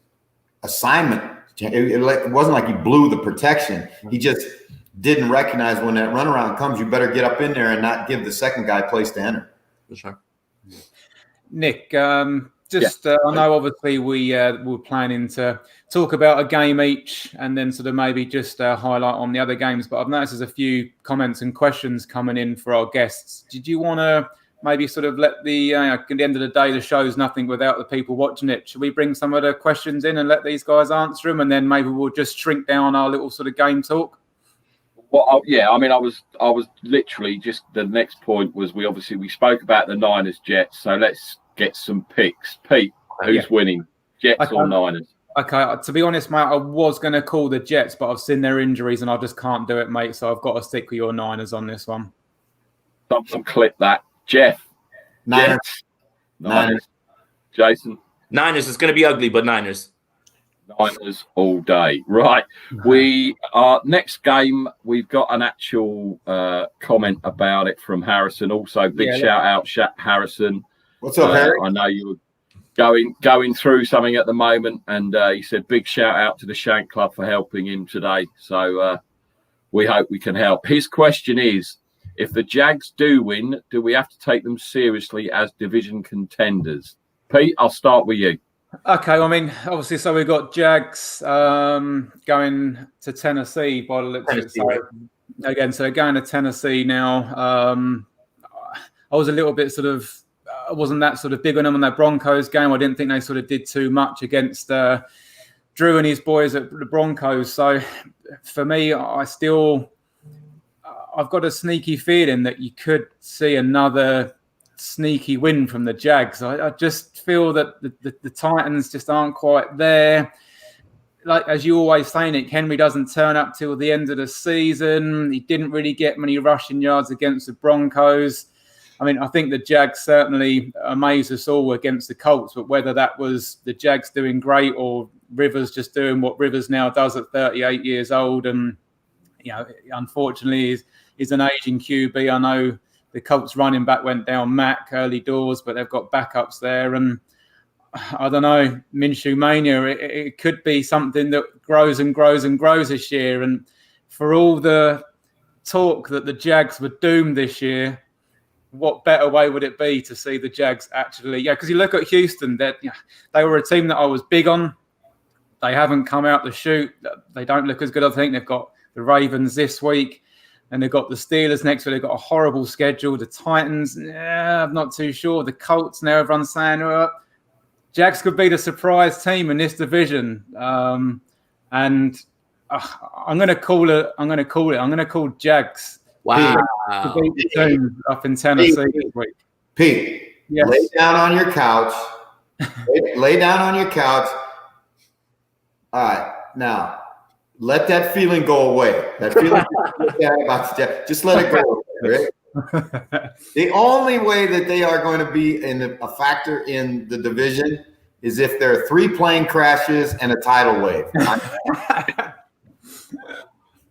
assignment. It wasn't like he blew the protection. He just didn't recognize when that runaround comes, you better get up in there and not give the second guy a place to enter. For sure. Nick, I know obviously we're planning to talk about a game each and then sort of maybe just highlight on the other games, but I've noticed there's a few comments and questions coming in for our guests. Did you want to maybe sort of let at the end of the day, the show's nothing without the people watching it? Should we bring some of the questions in and let these guys answer them, and then maybe we'll just shrink down our little sort of game talk? Well, I was literally just, the next point was we spoke about the Niners Jets, so let's get some picks. Pete, who's winning, Jets or Niners? Okay, to be honest, mate, I was going to call the Jets, but I've seen their injuries and I just can't do it, mate. So I've got to stick with your Niners on this one. Someone clip that. Jeff. Niners. Jason. Niners. It's going to be ugly, but Niners. Niners all day. Right. We are next game. We've got an actual comment about it from Harrison. Also, big shout out, Harrison. What's up, Harry? I know you were going through something at the moment, and he said big shout out to the Shank Club for helping him today. So we hope we can help. His question is, if the Jags do win, do we have to take them seriously as division contenders? Pete, I'll start with you. Okay, I mean, obviously, so we've got Jags going to Tennessee by the looks of it. So, again, so they're going to Tennessee now. I was a little bit sort of, I wasn't that sort of big on them on that Broncos game. I didn't think they sort of did too much against Drew and his boys at the Broncos. So for me, I've got a sneaky feeling that you could see another sneaky win from the Jags. I just feel that the Titans just aren't quite there. Like, as you always say, Nick, Henry doesn't turn up till the end of the season. He didn't really get many rushing yards against the Broncos. I mean, I think the Jags certainly amazed us all against the Colts, but whether that was the Jags doing great or Rivers just doing what Rivers now does at 38 years old, and unfortunately is an aging QB. I know the Colts running back went down Mac early doors, but they've got backups there. And I don't know, Minshew Mania, it could be something that grows and grows and grows this year. And for all the talk that the Jags were doomed this year, what better way would it be to see the Jags actually? Yeah, because you look at Houston, they were a team that I was big on. They haven't come out the chute. They don't look as good. I think they've got the Ravens this week, and they've got the Steelers next week. They've got a horrible schedule. The Titans, I'm not too sure. The Colts, now everyone's saying, Jags could be the surprise team in this division. And I'm going to call it. I'm going to call Jags. Wow. To beat the team up in Tennessee this week. Pete, yes. Lay down on your couch. Lay down on your couch. All right, now let that feeling go away. That feeling about just let it go. Right? The only way that they are going to be a factor in the division is if there are 3 plane crashes and a tidal wave.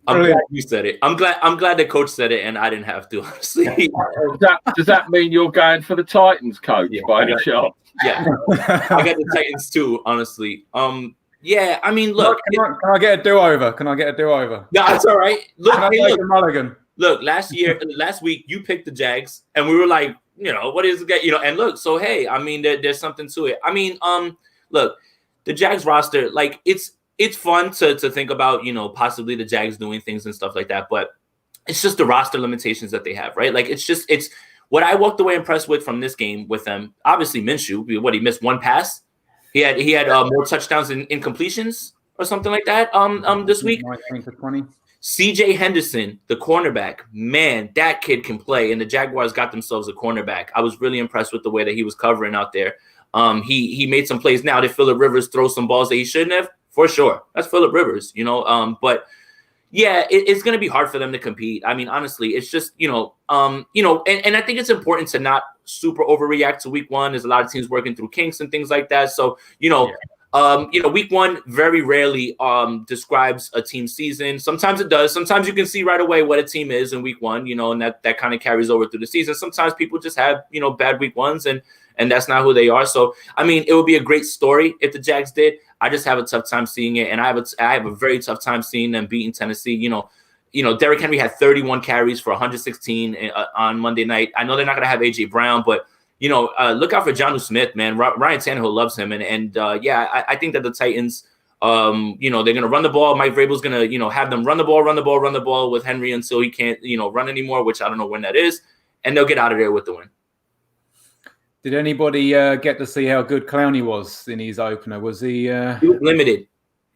I'm glad you said it. I'm glad the coach said it, and I didn't have to. Honestly, does that mean you're going for the Titans, coach? By any chance? Yeah, I got the Titans too. Honestly, yeah. I mean, look. Can I get a do-over? Can I get a do-over? No, it's all right. Look, a mulligan? Look, last week you picked the Jags, and we were like, what is it? And look, so hey, I mean, there's something to it. I mean, look, the Jags roster, like it's fun to think about, possibly the Jags doing things and stuff like that. But it's just the roster limitations that they have, right? Like it's what I walked away impressed with from this game with them. Obviously, Minshew, he missed one pass. He had more touchdowns and incompletions or something like that. This week. 19 to 20. CJ Henderson, the cornerback, man, that kid can play. And the Jaguars got themselves a cornerback. I was really impressed with the way that he was covering out there. He made some plays. Now, did Phillip Rivers throw some balls that he shouldn't have? For sure. That's Phillip Rivers, but yeah, it's going to be hard for them to compete. I mean, honestly, it's just, and I think it's important to not super overreact to week one. There's a lot of teams working through kinks and things like that. So, week one very rarely describes a team's season. Sometimes it does. Sometimes you can see right away what a team is in week one, and that kind of carries over through the season. Sometimes people just have, bad week ones and that's not who they are. So, I mean, it would be a great story if the Jags did. I just have a tough time seeing it, and I have a very tough time seeing them beating Tennessee. Derrick Henry had 31 carries for 116 on Monday night. I know they're not going to have AJ Brown, but look out for Jonnu Smith, man. Ryan Tannehill loves him, and I think that the Titans, they're going to run the ball. Mike Vrabel's going to have them run the ball with Henry until he can't run anymore, which I don't know when that is, and they'll get out of there with the win. Did anybody get to see how good Clowney was in his opener? Was he limited?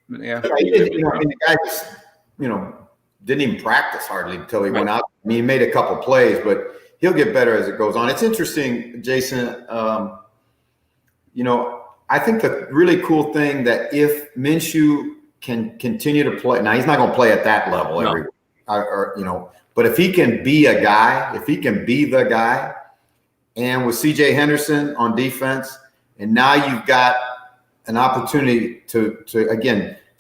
Yeah. The guy just, didn't even practice hardly until he went out. I mean, he made a couple plays, but he'll get better as it goes on. It's interesting, Jason. I think the really cool thing that if Minshew can continue to play, now he's not going to play at that level every week, but if he can be a guy, if he can be the guy, and with CJ Henderson on defense, and now you've got an opportunity to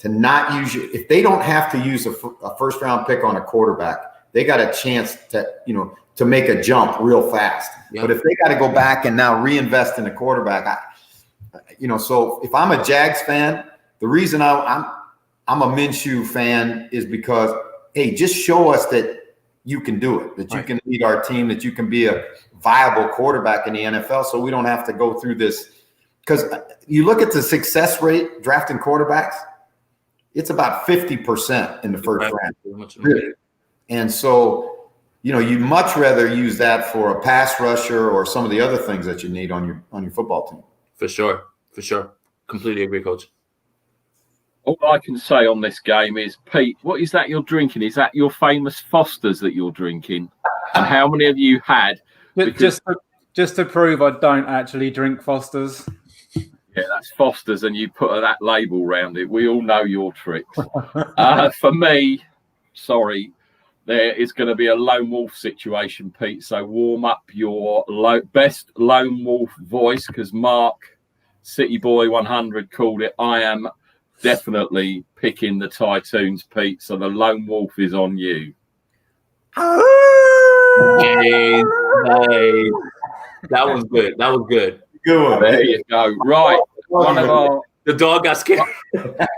not use if they don't have to use a first round pick on a quarterback, they got a chance to make a jump real fast. Yeah. But if they got to go back and now reinvest in a quarterback, so if I'm a Jags fan, the reason I'm a Minshew fan is because, hey, just show us that you can do it, that you can lead our team, that you can be a viable quarterback in the NFL, so we don't have to go through this. Because you look at the success rate drafting quarterbacks, it's about 50% in the first round. Really. And so, you'd much rather use that for a pass rusher or some of the other things that you need on your football team. For sure. Completely agree, Coach. All I can say on this game is, Pete, what is that you're drinking? Is that your famous Foster's that you're drinking? And how many of you had? Just to prove I don't actually drink Foster's. Yeah, that's Foster's, and you put that label around it. We all know your tricks. For me, sorry, there is going to be a lone wolf situation, Pete. So warm up your best lone wolf voice, because Mark, City Boy 100, called it. I am definitely picking the Tytoons, Pete. So the lone wolf is on you. Hey. That was good. Good one. There you go. Right. The dog got scared.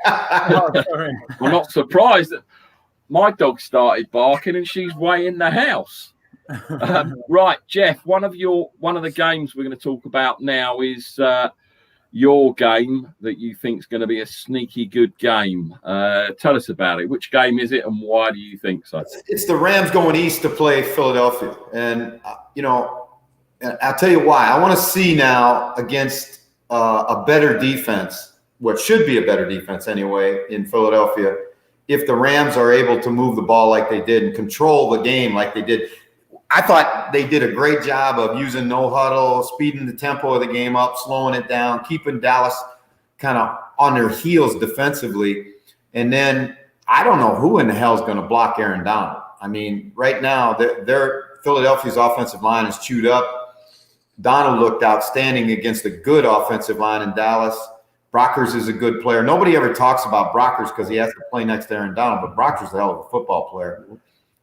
I'm not surprised that my dog started barking and she's way in the house. Right, Jeff, one of the games we're going to talk about now is your game that you think is going to be a sneaky good game. Tell us about it. Which game is it, and why do you think so? It's the Rams going east to play Philadelphia, and I'll tell you why. I want to see now against a better defense, what should be a better defense anyway, in Philadelphia, if the Rams are able to move the ball like they did and control the game like they did. I thought they did a great job of using no huddle, speeding the tempo of the game up, slowing it down, keeping Dallas kind of on their heels defensively. And then I don't know who in the hell is going to block Aaron Donald. I mean, right now, their Philadelphia's offensive line is chewed up. Donald looked outstanding against a good offensive line in Dallas. Brockers is a good player. Nobody ever talks about Brockers because he has to play next to Aaron Donald, but Brockers is a hell of a football player.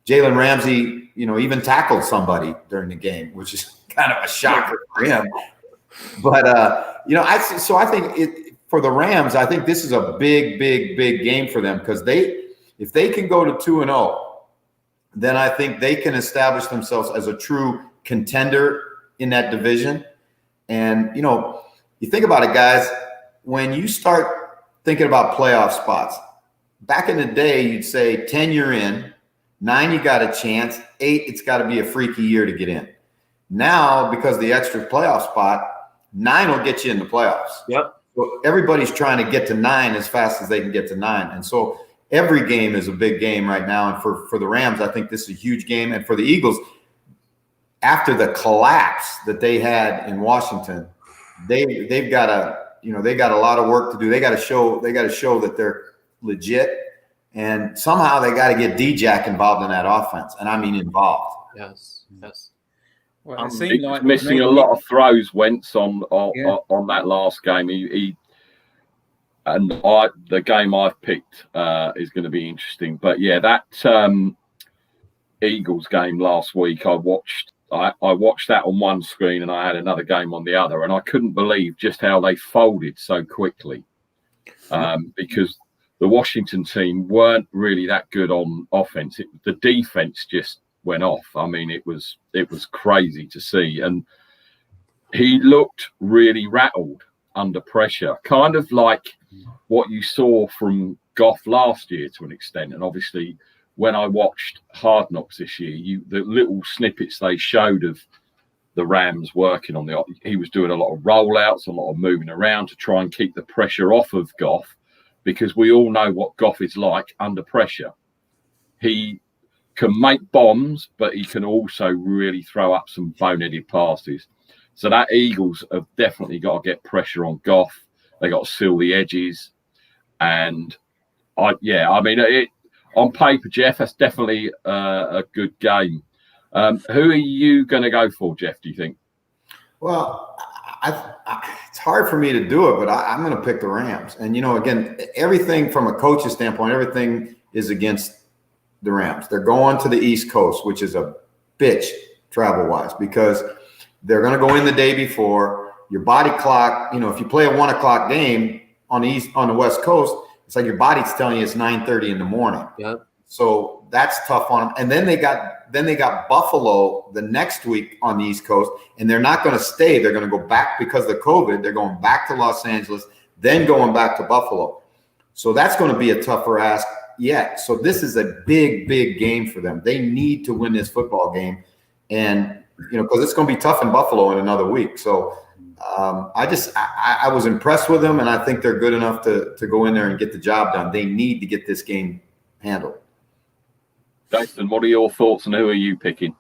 Jalen Ramsey, even tackled somebody during the game, which is kind of a shocker for him. But, I think for the Rams, I think this is a big, big, big game for them because if they can go to 2-0, then I think they can establish themselves as a true contender in that division. And, you think about it, guys, when you start thinking about playoff spots, back in the day, you'd say 10 you're in, 9, you got a chance. 8, it's got to be a freaky year to get in. Now, because of the extra playoff spot, 9 will get you in the playoffs. Yep. So everybody's trying to get to 9 as fast as they can get to 9. And so every game is a big game right now. And for the Rams, I think this is a huge game. And for the Eagles, after the collapse that they had in Washington, they've got they got a lot of work to do. They got to show that they're legit. And somehow they got to get D-Jack involved in that offense. And I mean involved. Yes. Well, He was missing a lot of throws, Wentz, on that last game. The game I've picked is going to be interesting. But yeah, that Eagles game last week, I watched that on one screen and I had another game on the other, and I couldn't believe just how they folded so quickly because the Washington team weren't really that good on offense. The defense just went off. I mean, it was crazy to see, and he looked really rattled under pressure, kind of like what you saw from Goff last year to an extent. And obviously, when I watched Hard Knocks this year, the little snippets they showed of the Rams working on he was doing a lot of rollouts, a lot of moving around to try and keep the pressure off of Goff, because we all know what Goff is like under pressure. He can make bombs, but he can also really throw up some boneheaded passes. So that Eagles have definitely got to get pressure on Goff. They got to seal the edges. And on paper, Jeff, that's definitely a good game. Who are you going to go for, Jeff, do you think? Well, it's hard for me to do it, but I'm going to pick the Rams. And, again, everything from a coach's standpoint, everything is against the Rams. They're going to the East Coast, which is a bitch travel-wise, because they're going to go in the day before. Your body clock, if you play a 1 o'clock game on the West Coast, it's like your body's telling you it's 9:30 in the morning. Yep. So that's tough on them. And then they got Buffalo the next week on the East Coast, and they're not going to stay. They're going to go back because of the COVID. They're going back to Los Angeles, then going back to Buffalo. So that's going to be a tougher ask yet. So this is a big, big game for them. They need to win this football game, and because it's going to be tough in Buffalo in another week. So I was impressed with them, and I think they're good enough to go in there and get the job done. They need to get this game handled. Jason, what are your thoughts, and who are you picking?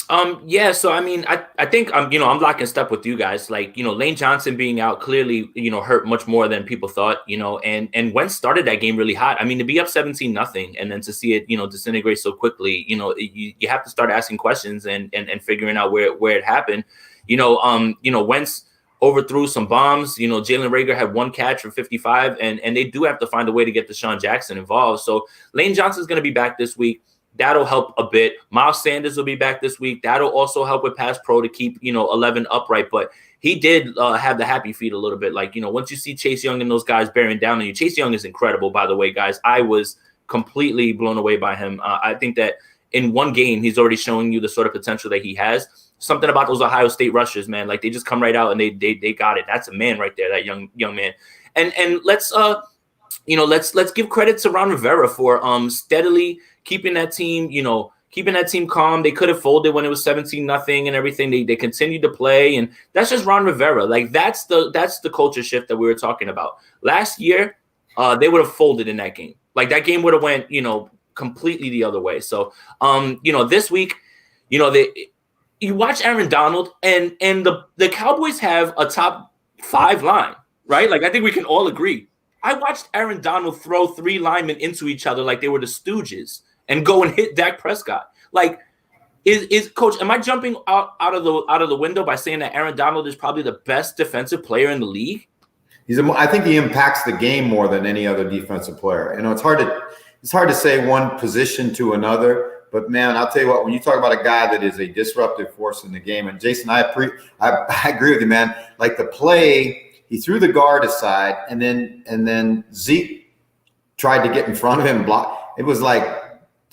So I mean, I think I'm lock in step with you guys. Like, Lane Johnson being out clearly, hurt much more than people thought, and Wentz started that game really hot. I mean, to be up 17-0 and then to see it, disintegrate so quickly, you have to start asking questions and figuring out where it happened. Wentz overthrew some bombs. Jalen Reagor had 1 catch for 55, and they do have to find a way to get Deshaun Jackson involved. So Lane Johnson's going to be back this week. That'll help a bit. Miles Sanders will be back this week. That'll also help with pass pro to keep, 11 upright. But he did have the happy feet a little bit. Like, once you see Chase Young and those guys bearing down on you, Chase Young is incredible, by the way, guys. I was completely blown away by him. I think that in one game, he's already showing you the sort of potential that he has. Something about those Ohio State rushers, man. Like, they just come right out and they got it. That's a man right there, that young man. And let's give credit to Ron Rivera for steadily keeping that team calm. They could have folded when it was 17-0 and everything. They continued to play, and that's just Ron Rivera. Like, that's the culture shift that we were talking about. Last year, they would have folded in that game. Like, that game would have went, completely the other way. So, this week, you watch Aaron Donald, and the Cowboys have a top 5 line, right? Like, I think we can all agree. I watched Aaron Donald throw 3 linemen into each other like they were the Stooges and go and hit Dak Prescott. Like, is Coach, am I jumping out of the window by saying that Aaron Donald is probably the best defensive player in the league? I think he impacts the game more than any other defensive player. It's hard to say one position to another, but man, I'll tell you what, when you talk about a guy that is a disruptive force in the game, and Jason, I agree with you, man. Like, the play, he threw the guard aside, and then Zeke tried to get in front of him, block. It was like,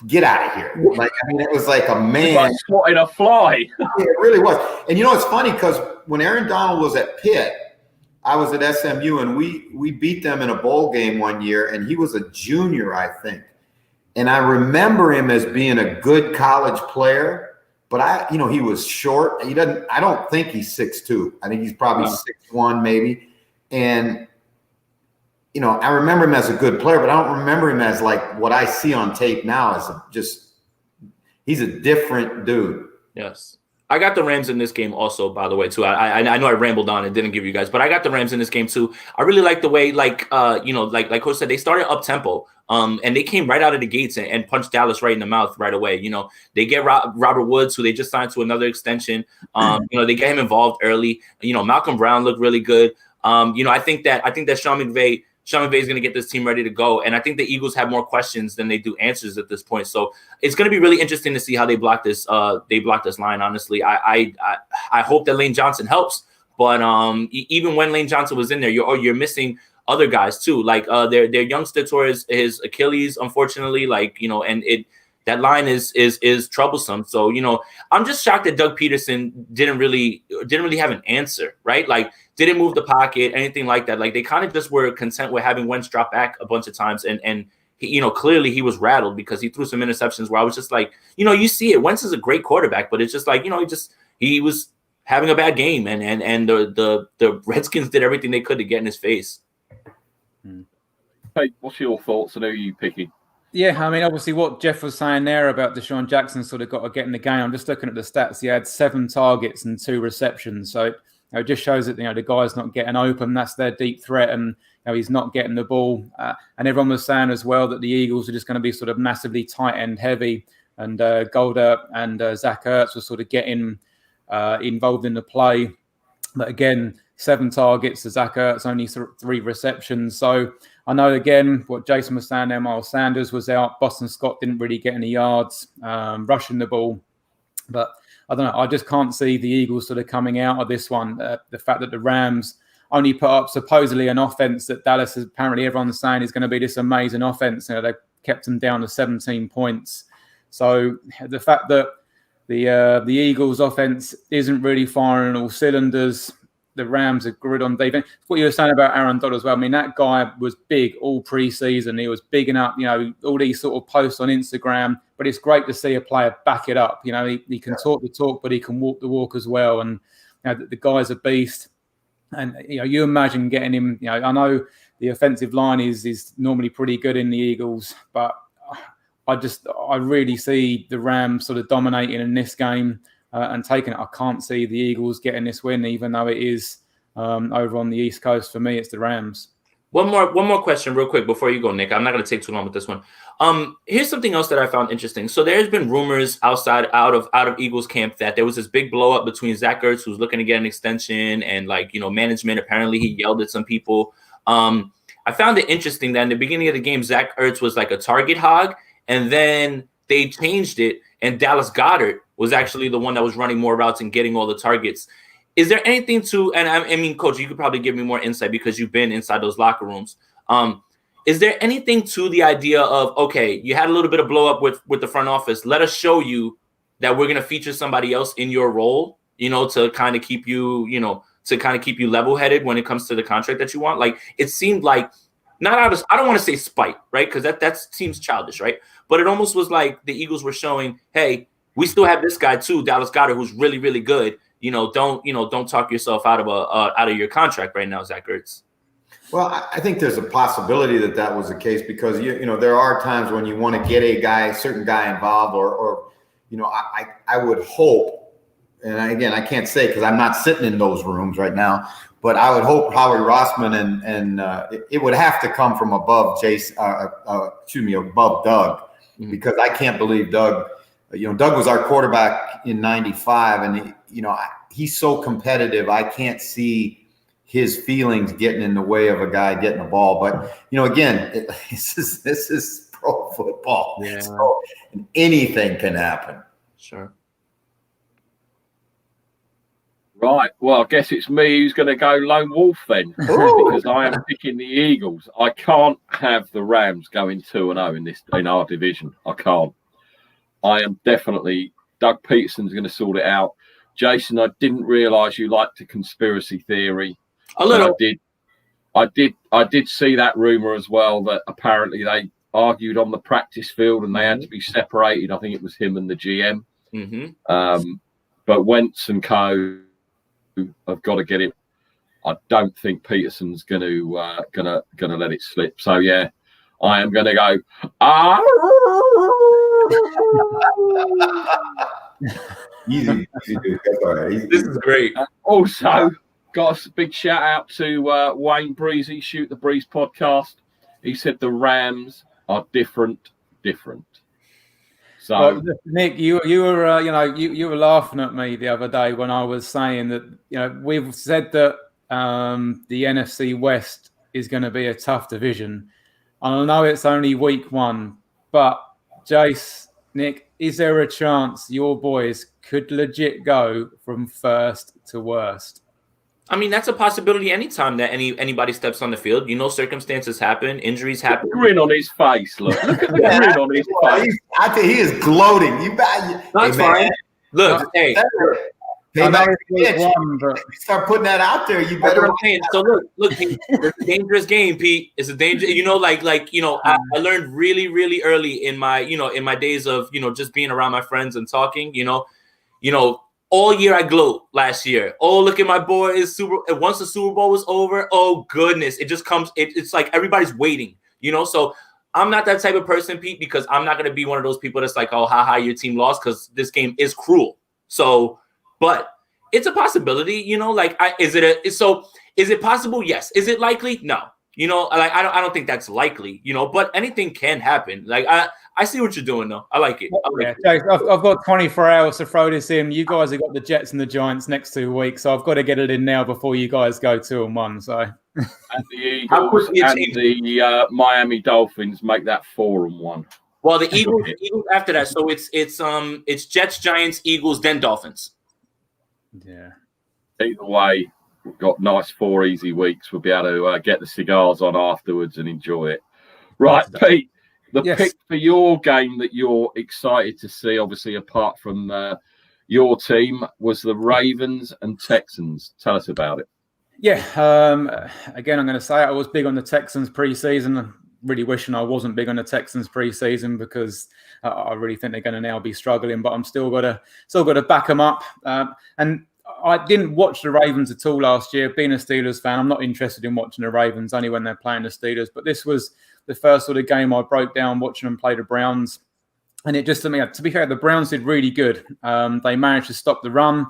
get out of here. Like, I mean, it was like a man. Like swatting a fly. It really was. And it's funny, because when Aaron Donald was at Pitt, I was at SMU, and we beat them in a bowl game one year, and he was a junior, I think. And I remember him as being a good college player, but he was short. I don't think he's 6'2". I think he's probably 6'1", maybe. And, I remember him as a good player, but I don't remember him as like what I see on tape now as he's a different dude. Yes. I got the Rams in this game also, by the way, too. I know I rambled on and didn't give you guys, but I got the Rams in this game too. I really like the way, like Coach said, they started up tempo, and they came right out of the gates and punched Dallas right in the mouth right away. They get Robert Woods, who they just signed to another extension. They get him involved early. Malcolm Brown looked really good. I think that Sean McVay is going to get this team ready to go. And I think the Eagles have more questions than they do answers at this point. So it's going to be really interesting to see how they block this line. Honestly, I hope that Lane Johnson helps. But even when Lane Johnson was in there, you're missing other guys too. Like their youngster tore his Achilles, unfortunately. That line is troublesome. So, I'm just shocked that Doug Peterson didn't really have an answer, right? Like, didn't move the pocket, anything like that. Like, they kind of just were content with having Wentz drop back a bunch of times. And he, clearly he was rattled because he threw some interceptions where I was just like, you see it. Wentz is a great quarterback, but it's just like, he was having a bad game. And the Redskins did everything they could to get in his face. Hey, what's your thoughts and who are you picking? Yeah, I mean, obviously what Jeff was saying there about Deshaun Jackson sort of got to get in the game. I'm just looking at the stats. He had 7 targets and 2 receptions. So it just shows that, the guy's not getting open. That's their deep threat. And, he's not getting the ball. And everyone was saying as well that the Eagles are just going to be sort of massively tight end heavy. And Golder and Zach Ertz were sort of getting involved in the play. But again, 7 targets to Zach Ertz, only 3 receptions. So I know, again, what Jason was saying there, Miles Sanders was out. Boston Scott didn't really get any yards rushing the ball. But I don't know. I just can't see the Eagles sort of coming out of this one. The fact that the Rams only put up supposedly an offense that Dallas, apparently everyone's saying, is going to be this amazing offense. They kept them down to 17 points. So the fact that the Eagles offense isn't really firing on all cylinders, the Rams are good on defense. What you were saying about Aaron Donald as well. I mean, that guy was big all preseason. He was bigging up, all these sort of posts on Instagram. But it's great to see a player back it up. He can talk the talk, but he can walk the walk as well. And the guy's a beast. And you imagine getting him. I know the offensive line is normally pretty good in the Eagles, but I really see the Rams sort of dominating in this game. And taking it. I can't see the Eagles getting this win, even though it is over on the East Coast. For me, it's the Rams. One more question real quick before you go, Nick. I'm not going to take too long with this one. Here's something else that I found interesting. So there's been rumors out of Eagles camp that there was this big blow up between Zach Ertz, who's looking to get an extension, and management. Apparently he yelled at some people. I found it interesting that in the beginning of the game, Zach Ertz was like a target hog, and then they changed it, and Dallas Goedert was actually the one that was running more routes and getting all the targets. Is there anything to, and I mean, Coach, you could probably give me more insight because you've been inside those locker rooms. Is there anything to the idea of, okay, you had a little bit of blow up with the front office. Let us show you that we're going to feature somebody else in your role, to kind of keep you, level headed when it comes to the contract that you want. Like, it seemed like not out of, I don't want to say spite, right? Because that seems childish, right? But it almost was like the Eagles were showing, hey, we still have this guy too, Dallas Goedert, who's really, really good. Don't talk yourself out of your contract right now, Zach Ertz. Well, I think there's a possibility that was the case because there are times when you want to get a certain guy involved, or I would hope, and again I can't say because I'm not sitting in those rooms right now, but I would hope Howie Rossman and it would have to come from above above Doug, because I can't believe Doug. Doug was our quarterback in '95, and he's so competitive. I can't see his feelings getting in the way of a guy getting a ball. But again, this is pro football, so anything can happen. Sure. Right. Well, I guess it's me who's going to go lone wolf then, because I am picking the Eagles. I can't have the Rams going 2-0 in our division. I can't. I am definitely, Doug Peterson's going to sort it out. Jason, I didn't realise you liked the conspiracy theory. A little. I did see that rumor as well that apparently argued on the practice field, and they had to be separated. I think it was him and the GM. But Wentz and co have got to get it. I don't think Peterson's going to let it slip. So yeah, I am going to go. Easy, dude. That's all right. This is great. Also, got a big shout out to Wayne Breezy, Shoot the Breeze podcast. He said the Rams are different. So, well, Nick, you were you were laughing at me the other day when I was saying that we've said that the NFC West is going to be a tough division. And I know it's only week 1, but Jace, Nick, is there a chance your boys could legit go from first to worst? I mean, that's a possibility anytime that anybody steps on the field. Circumstances happen, injuries happen. Grin on his face. Look at the grin on his face. I tell you, he is gloating. That's fine. Look, hey. Start putting that out there. You better. So look, Pete, it's a dangerous game, Pete. It's a danger. I learned really, really early in my days of just being around my friends and talking. All year I gloat last year. Oh, look at my boys. Once the Super Bowl was over, oh goodness, it just comes. It's like everybody's waiting. So I'm not that type of person, Pete, because I'm not going to be one of those people that's like, oh, haha, your team lost, because this game is cruel. So, but it's a possibility. Is it possible? Yes. Is it likely? No. I don't think that's likely. But anything can happen. I see what you're doing, though. I like it. I've got 24 hours to throw this in. You guys have got the Jets and the Giants next 2 weeks, so I've got to get it in now before you guys go 2-1. So, and the Eagles and the Miami Dolphins make that 4-1. Well, the Eagles after that. So it's Jets, Giants, Eagles, then Dolphins. Yeah. Either way, we've got nice 4 easy weeks. We'll be able to get the cigars on afterwards and enjoy it. Right, Pete. The pick for your game that you're excited to see, obviously, apart from your team, was the Ravens and Texans. Tell us about it. Yeah. Again, I'm going to say I was big on the Texans preseason. I'm really wishing I wasn't big on the Texans preseason because I really think they're going to now be struggling. But I'm still got to back them up. And I didn't watch the Ravens at all last year. Being a Steelers fan, I'm not interested in watching the Ravens only when they're playing the Steelers. But this was the first sort of game I broke down watching them play the Browns. And it just, to be fair, the Browns did really good. They managed to stop the run.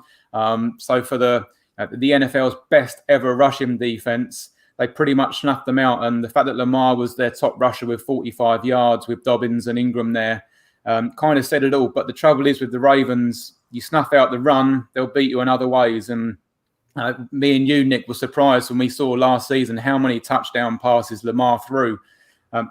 So for the NFL's best ever rushing defense, they pretty much snuffed them out. And the fact that Lamar was their top rusher with 45 yards with Dobbins and Ingram there kind of said it all. But the trouble is with the Ravens, you snuff out the run, they'll beat you in other ways. And me and you, Nick, were surprised when we saw last season how many touchdown passes Lamar threw.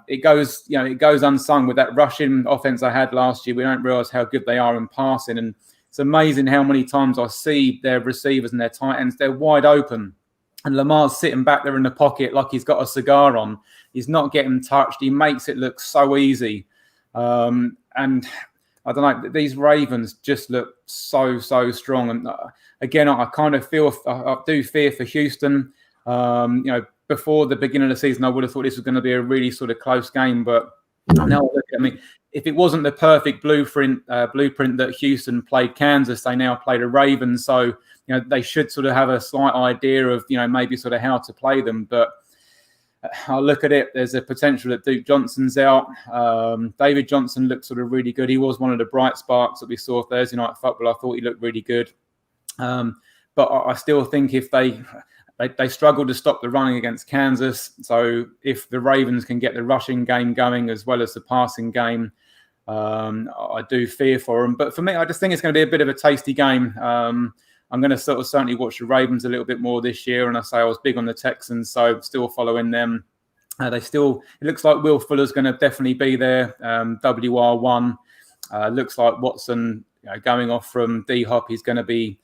It goes unsung with that rushing offense they had last year. We don't realize how good they are in passing. And it's amazing how many times I see their receivers and their tight ends, they're wide open. And Lamar's sitting back there in the pocket like he's got a cigar on. He's not getting touched. He makes it look so easy. And I don't know, these Ravens just look so strong. And again, I kind of I do fear for Houston. Before the beginning of the season, I would have thought this was going to be a really sort of close game. But now, if it wasn't the perfect blueprint that Houston played Kansas, they now play the Ravens. So, they should sort of have a slight idea of, maybe sort of how to play them. But I look at it, there's a potential that Duke Johnson's out. David Johnson looked sort of really good. He was one of the bright sparks that we saw Thursday night football. I thought he looked really good. But I still think if they struggled to stop the running against Kansas. So if the Ravens can get the rushing game going as well as the passing game, I do fear for them. But for me, I just think it's going to be a bit of a tasty game. I'm going to certainly watch the Ravens a little bit more this year. And I was big on the Texans, so still following them. It looks like Will Fuller's going to definitely be there. WR1. Looks like Watson going off from D-Hop. He's going to be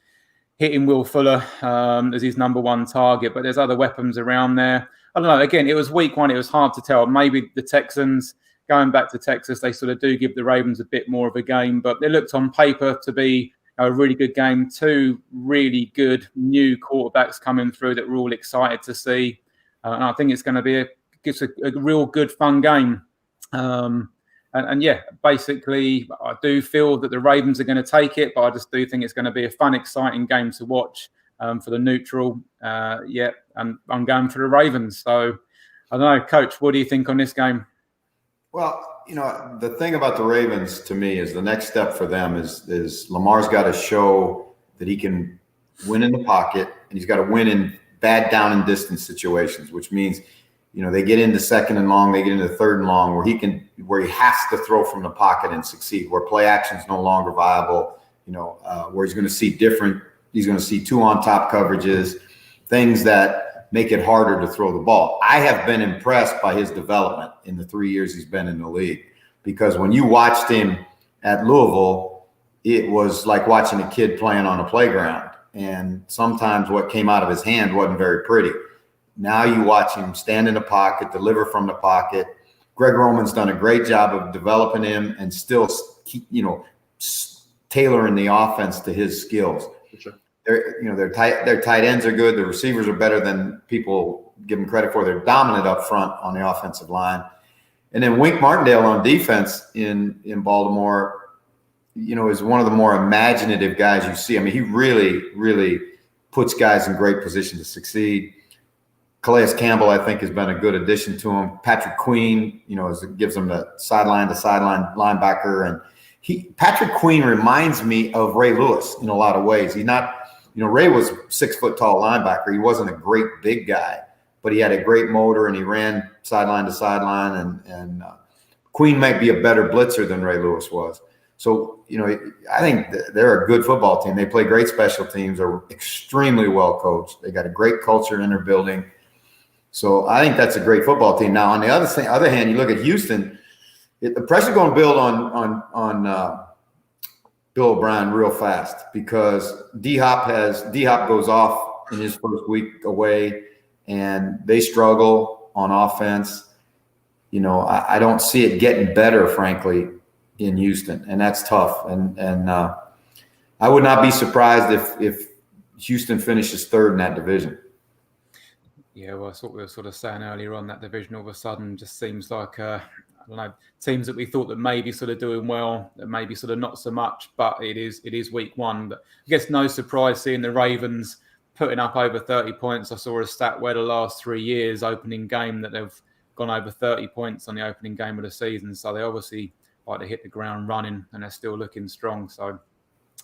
hitting Will Fuller as his number one target, but there's other weapons around there. I don't know. Again, it was week 1. It was hard to tell. Maybe the Texans, going back to Texas, they sort of do give the Ravens a bit more of a game, but they looked on paper to be a really good game. 2 really good new quarterbacks coming through that we're all excited to see. And I think it's going to be a real good, fun game. And yeah, basically, I do feel that the Ravens are going to take it, but I just do think it's going to be a fun, exciting game to watch for the neutral. Yeah, and I'm going for the Ravens. So I don't know, Coach, what do you think on this game? Well, the thing about the Ravens to me is the next step for them is Lamar's got to show that he can win in the pocket, and he's got to win in bad down and distance situations, which means they get into second and long, they get into third and long, where he has to throw from the pocket and succeed, where play action is no longer viable, where he's going to see he's going to see 2 on top coverages, things that make it harder to throw the ball. I have been impressed by his development in the 3 years he's been in the league, because when you watched him at Louisville, it was like watching a kid playing on a playground. And sometimes what came out of his hand wasn't very pretty. Now you watch him stand in the pocket, deliver from the pocket. Greg Roman's done a great job of developing him and still keep, tailoring the offense to his skills. Sure. Their tight ends are good. The receivers are better than people give them credit for. They're dominant up front on the offensive line. And then Wink Martindale on defense in Baltimore, is one of the more imaginative guys you see. I mean, he really, really puts guys in great position to succeed. Calais Campbell, I think, has been a good addition to him. Patrick Queen, gives him the sideline to sideline linebacker. And Patrick Queen reminds me of Ray Lewis in a lot of ways. He's not, Ray was 6 foot tall linebacker. He wasn't a great big guy, but he had a great motor and he ran sideline to sideline. And Queen might be a better blitzer than Ray Lewis was. So, I think they're a good football team. They play great special teams. They're extremely well coached. They got a great culture in their building. So I think that's a great football team. Now, on the other hand, you look at Houston, the pressure's going to build on Bill O'Brien real fast, because D-Hop goes off in his first week away, and they struggle on offense. I don't see it getting better, frankly, in Houston, and that's tough. And I would not be surprised if Houston finishes third in that division. Yeah, well, that's what we were sort of saying earlier on. That division all of a sudden just seems like, I don't know, teams that we thought that maybe sort of doing well, that maybe sort of not so much, but it is week 1. But I guess no surprise seeing the Ravens putting up over 30 points. I saw a stat where the last 3 years opening game that they've gone over 30 points on the opening game of the season. So they obviously like to hit the ground running, and they're still looking strong. So,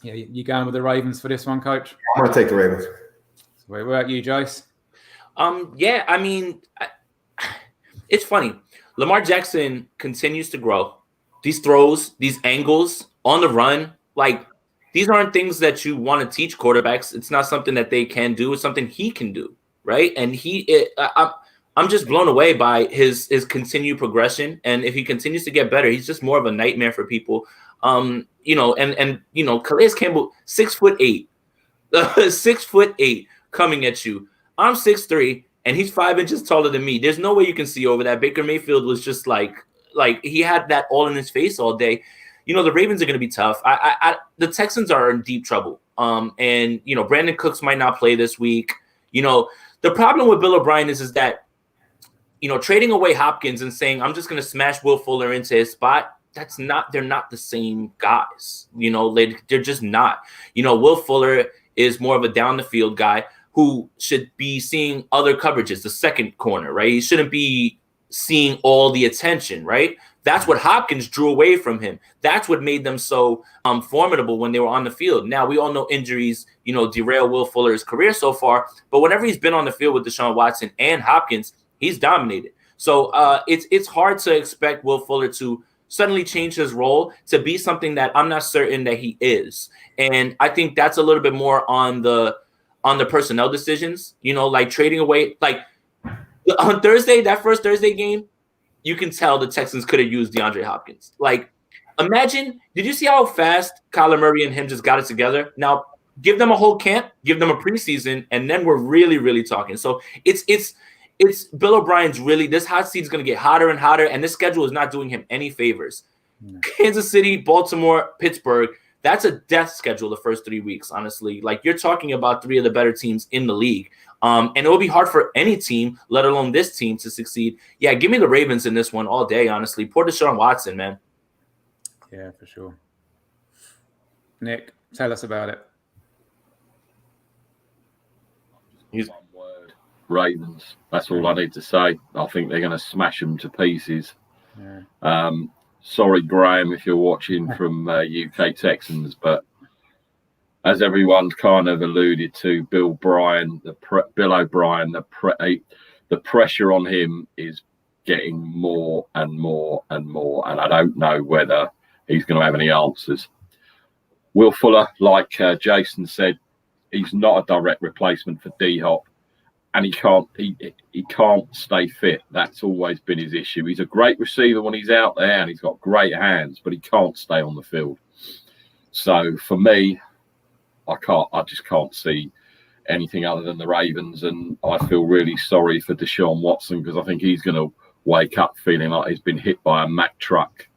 yeah, you going with the Ravens for this one, Coach? I'm going to take the Ravens. So where about you, Jace? Yeah, I mean, it's funny. Lamar Jackson continues to grow. These throws, these angles on the run, like, these aren't things that you want to teach quarterbacks. It's not something that they can do. It's something he can do, right? And I'm just blown away by his continued progression. And if he continues to get better, he's just more of a nightmare for people. Calais Campbell, 6'8", 6'8", coming at you. I'm 6'3", and he's 5 inches taller than me. There's no way you can see over that. Baker Mayfield was just like he had that all in his face all day. The Ravens are going to be tough. The Texans are in deep trouble. And Brandon Cooks might not play this week. The problem with Bill O'Brien is that, trading away Hopkins and saying, I'm just going to smash Will Fuller into his spot. They're not the same guys. They're just not. Will Fuller is more of a down the field guy who should be seeing other coverages, the second corner, right? He shouldn't be seeing all the attention, right? That's what Hopkins drew away from him. That's what made them so formidable when they were on the field. Now, we all know injuries, derail Will Fuller's career so far, but whenever he's been on the field with Deshaun Watson and Hopkins, he's dominated. So it's hard to expect Will Fuller to suddenly change his role to be something that I'm not certain that he is. And I think that's a little bit more on the personnel decisions, like trading away, like on Thursday, that first Thursday game, you can tell the Texans could have used DeAndre Hopkins. Like, imagine, did you see how fast Kyler Murray and him just got it together? Now, give them a whole camp, give them a preseason, and then we're really, really talking. So it's Bill O'Brien's really, this hot seat is going to get hotter and hotter, and this schedule is not doing him any favors. Yeah. Kansas City, Baltimore, Pittsburgh, that's a death schedule the first 3 weeks, honestly. Like, you're talking about 3 of the better teams in the league. And it will be hard for any team, let alone this team, to succeed. Yeah, give me the Ravens in this one all day, honestly. Poor Deshaun Watson, man. Yeah, for sure. Nick, tell us about it. One word. Ravens. That's all I need to say. I think they're going to smash them to pieces. Yeah. Sorry, Graham, if you're watching from UK Texans, but as everyone's kind of alluded to, Bill O'Brien, the pressure on him is getting more and more and more, and I don't know whether he's going to have any answers. Will Fuller, like Jason said, he's not a direct replacement for D-Hop, and he can't stay fit. That's always been his issue. He's a great receiver when he's out there, and he's got great hands, but he can't stay on the field. So for me, I just can't see anything other than the Ravens, and I feel really sorry for Deshaun Watson because I think he's going to wake up feeling like he's been hit by a Mack truck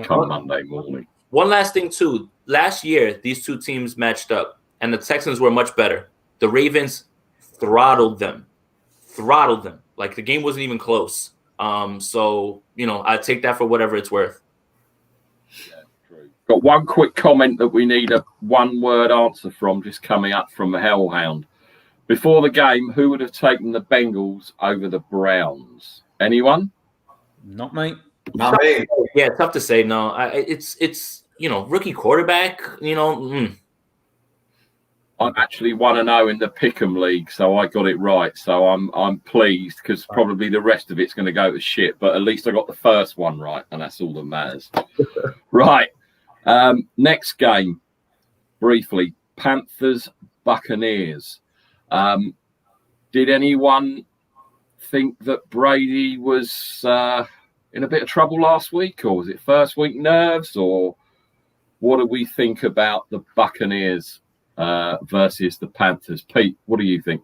come Monday morning. One last thing too. Last year, these two teams matched up, and the Texans were much better. The Ravens throttled them. Like the game wasn't even close. So I take that for whatever it's worth. Got one quick comment that we need a one-word answer from, just coming up from the Hellhound. Before the game, who would have taken the Bengals over the Browns? Anyone? Not me. Not me. Yeah, tough to say. No, it's rookie quarterback. I'm actually 1-0 in the Pick'em League, so I got it right. So I'm pleased because probably the rest of it's going to go to shit. But at least I got the first one right, and that's all that matters. Right. Next game, briefly, Panthers Buccaneers. Did anyone think that Brady was in a bit of trouble last week, or was it first week nerves, or what do we think about the Buccaneers versus the Panthers? Pete, what do you think?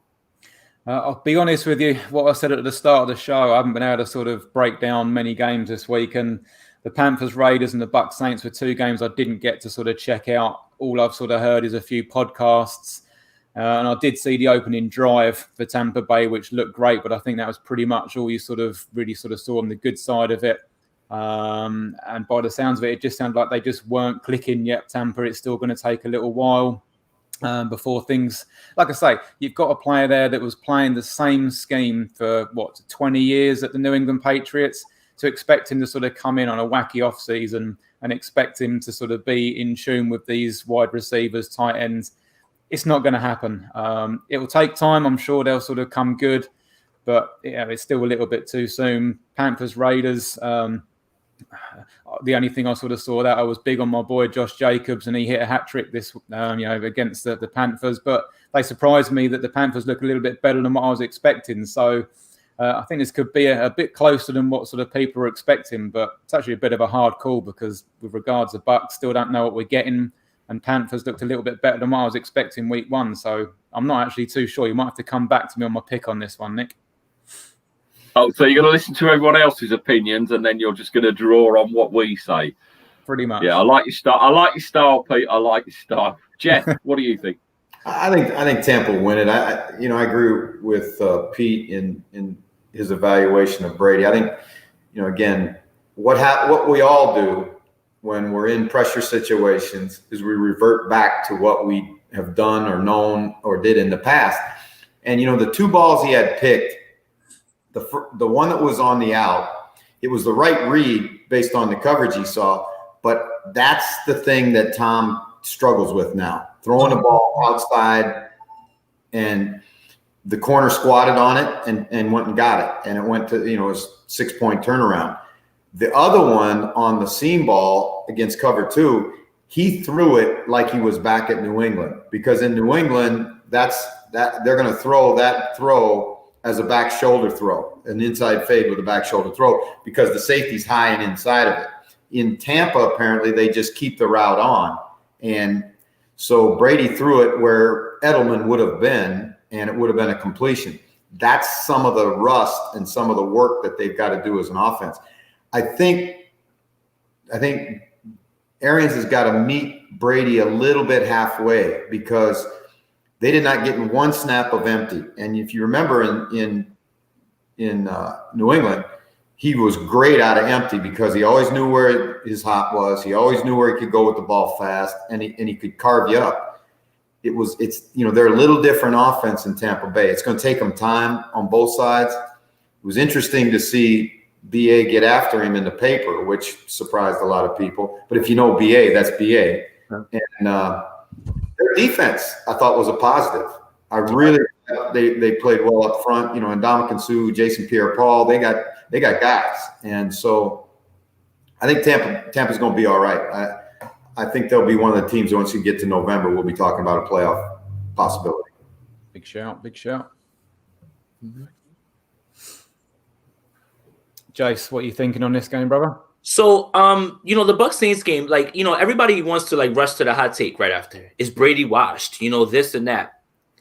I'll be honest with you. What I said at the start of the show, I haven't been able to sort of break down many games this week, and the Panthers Raiders and the Bucs Saints were two games I didn't get to sort of check out. All I've sort of heard is a few podcasts. And I did see the opening drive for Tampa Bay, which looked great, but I think that was pretty much all you really saw on the good side of it. And by the sounds of it, it just sounded like they just weren't clicking yet. Tampa, it's still going to take a little while before things, like I say, you've got a player there that was playing the same scheme for 20 years at the New England Patriots. To expect him to sort of come in on a wacky off season and expect him to sort of be in tune with these wide receivers, tight ends, it's not going to happen. It will take time. I'm sure they'll sort of come good, but it's still a little bit too soon. Panthers, Raiders. The only thing I sort of saw that I was big on my boy Josh Jacobs, and he hit a hat trick this, against the Panthers. But they surprised me that the Panthers look a little bit better than what I was expecting. So I think this could be a bit closer than what sort of people are expecting, but it's actually a bit of a hard call because with regards to Bucs, still don't know what we're getting. And Panthers looked a little bit better than what I was expecting week one. So I'm not actually too sure. You might have to come back to me on my pick on this one, Nick. Oh, so you're going to listen to everyone else's opinions and then you're just going to draw on what we say? Pretty much. Yeah, I like your style, Pete. I like your style. Jeff, what do you think? I think Tampa will win it. I agree with Pete in his evaluation of Brady. I think, again, what we all do when we're in pressure situations is we revert back to what we have done or known or did in the past. And, the two balls he had picked, the one that was on the out, it was the right read based on the coverage he saw. But that's the thing that Tom struggles with now, throwing the ball outside, and the corner squatted on it and went and got it. And it went to, it was 6-point turnaround. The other one on the seam ball against cover two, he threw it like he was back at New England, because in New England, they're going to throw that throw as a back shoulder throw, an inside fade with a back shoulder throw, because the safety's high and inside of it. In Tampa, apparently, they just keep the route on. And so Brady threw it where Edelman would have been, and it would have been a completion. That's some of the rust and some of the work that they've got to do as an offense. I think Arians has got to meet Brady a little bit halfway, because They did not get in one snap of empty. And if you remember in New England, he was great out of empty because he always knew where his hot was. He always knew where he could go with the ball fast, and he could carve you up. They're a little different offense in Tampa Bay. It's going to take them time on both sides. It was interesting to see BA get after him in the paper, which surprised a lot of people. But if you know BA, that's BA. And their defense, I thought, was a positive. I really they played well up front. And Ndamukong Suh, Jason Pierre-Paul, they got guys, and so I think Tampa's going to be all right. I think they'll be one of the teams once you get to November, we'll be talking about a playoff possibility. Big shout. Mm-hmm. Jace, what are you thinking on this game, brother? So, the Bucks Saints game, everybody wants to rush to the hot take right after. Is Brady washed? This and that.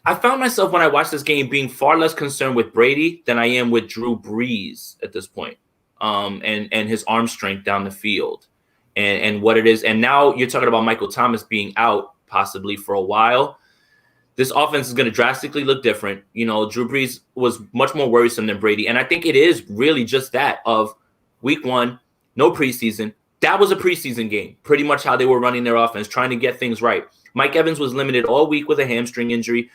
I found myself when I watched this game being far less concerned with Brady than I am with Drew Brees at this point, and his arm strength down the field, and what it is. And now you're talking about Michael Thomas being out possibly for a while. This offense is going to drastically look different. Drew Brees was much more worrisome than Brady. And I think it is really just that of week one, no preseason. That was a preseason game, pretty much how they were running their offense, trying to get things right. Mike Evans was limited all week with a hamstring injury.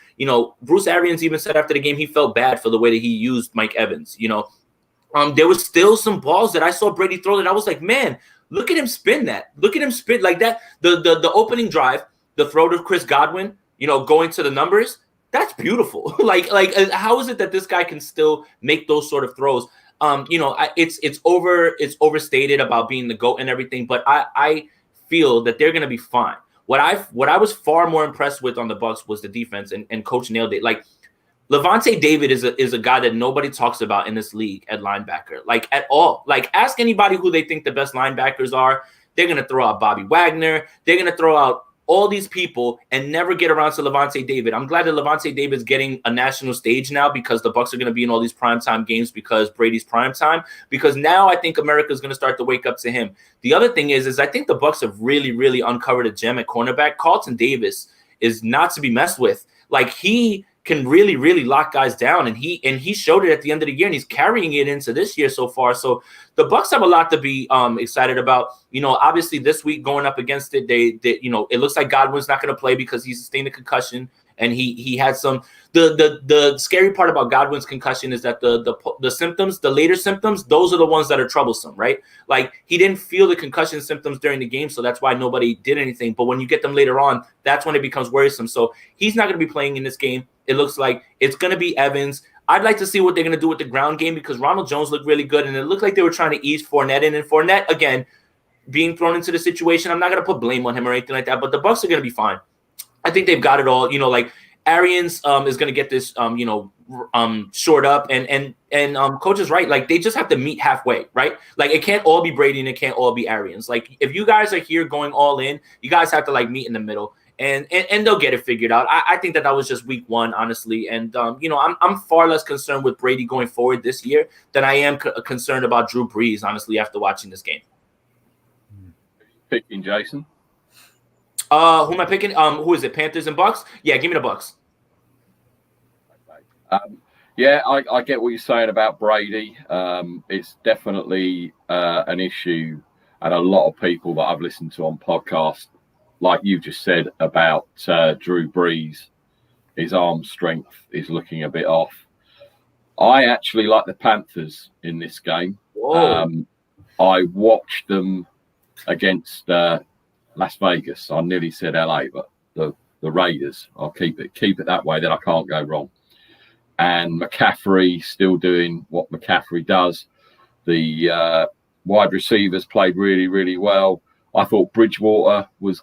Bruce Arians even said after the game he felt bad for the way that he used Mike Evans. There was still some balls that I saw Brady throw that I was like, man, look at him spin that. Look at him spin like that. The opening drive, the throw to Chris Godwin, going to the numbers, that's beautiful. How is it that this guy can still make those sort of throws? It's overstated about being the GOAT and everything, but I feel that they're going to be fine. What I was far more impressed with on the Bucs was the defense, and Coach nailed it. Levante David is a guy that nobody talks about in this league at linebacker, at all. Ask anybody who they think the best linebackers are. They're going to throw out Bobby Wagner. They're going to throw out all these people and never get around to Levante David. I'm glad that Levante David's getting a national stage now because the Bucs are going to be in all these primetime games because Brady's primetime. Because now I think America's going to start to wake up to him. The other thing is I think the Bucs have really, really uncovered a gem at cornerback. Carlton Davis is not to be messed with. He can really, really lock guys down, and he showed it at the end of the year, and he's carrying it into this year so far. So the Bucs have a lot to be excited about. Obviously this week going up against it, they it looks like Godwin's not going to play because he sustained a concussion, and he had some. The scary part about Godwin's concussion is that the symptoms, the later symptoms, those are the ones that are troublesome, right? He didn't feel the concussion symptoms during the game, so that's why nobody did anything. But when you get them later on, that's when it becomes worrisome. So he's not going to be playing in this game. It looks like it's going to be Evans. I'd like to see what they're going to do with the ground game because Ronald Jones looked really good, and it looked like they were trying to ease Fournette in. And Fournette, again, being thrown into the situation, I'm not going to put blame on him or anything like that, but the Bucs are going to be fine. I think they've got it all. Arians is going to get this, shored up, and Coach is right. They just have to meet halfway, right? It can't all be Brady and it can't all be Arians. If you guys are here going all in, you guys have to meet in the middle, and they'll get it figured out. I think that was just week one, honestly, and I'm far less concerned with Brady going forward this year than I am concerned about Drew Brees, honestly, after watching this game. Picking Jason. Who am I picking? Who is it? Panthers and Bucks? Yeah, give me the Bucks. I get what you're saying about Brady. It's definitely an issue, and a lot of people that I've listened to on podcasts, like you just said about Drew Brees, his arm strength is looking a bit off. I actually like the Panthers in this game. I watched them against Las Vegas. I nearly said LA, but the Raiders. I'll keep it that way. Then I can't go wrong. And McCaffrey still doing what McCaffrey does. The wide receivers played really, really well. I thought Bridgewater was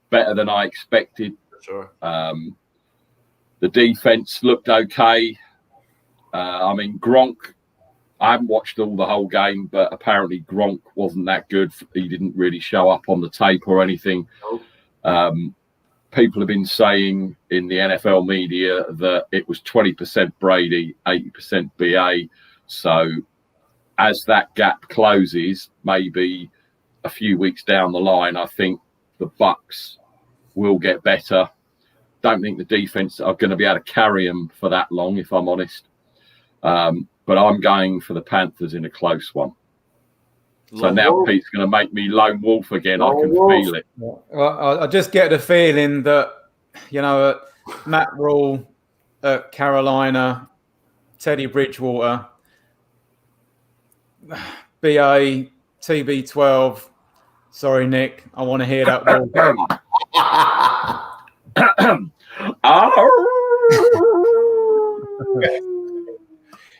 better than I expected. Sure. The defense looked okay. Gronk. I haven't watched the whole game, but apparently Gronk wasn't that good. He didn't really show up on the tape or anything. Nope. People have been saying in the NFL media that it was 20% Brady, 80% BA. So as that gap closes, maybe a few weeks down the line, I think the Bucs will get better. don't think the defense are going to be able to carry them for that long, if I'm honest. But I'm going for the Panthers in a close one. So now Pete's going to make me lone wolf again. I can feel it. Well, I just get the feeling that, Matt Rule at Carolina, Teddy Bridgewater, BA, TB12. Sorry, Nick. I want to hear that ball go.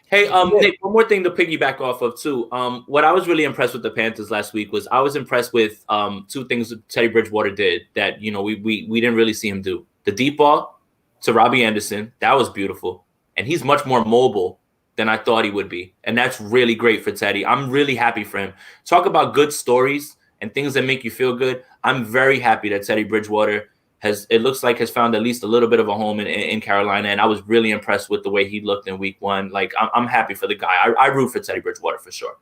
Hey, Nick, one more thing to piggyback off of too. What I was really impressed with the Panthers last week was I was impressed with two things that Teddy Bridgewater did that we didn't really see him do. The deep ball to Robbie Anderson, that was beautiful, and he's much more mobile than I thought he would be, and that's really great for Teddy. I'm really happy for him. Talk about good stories and things that make you feel good. I'm very happy that Teddy Bridgewater has found at least a little bit of a home in Carolina, and I was really impressed with the way he looked in week 1. Like, I'm happy for the guy. I root for Teddy Bridgewater for sure.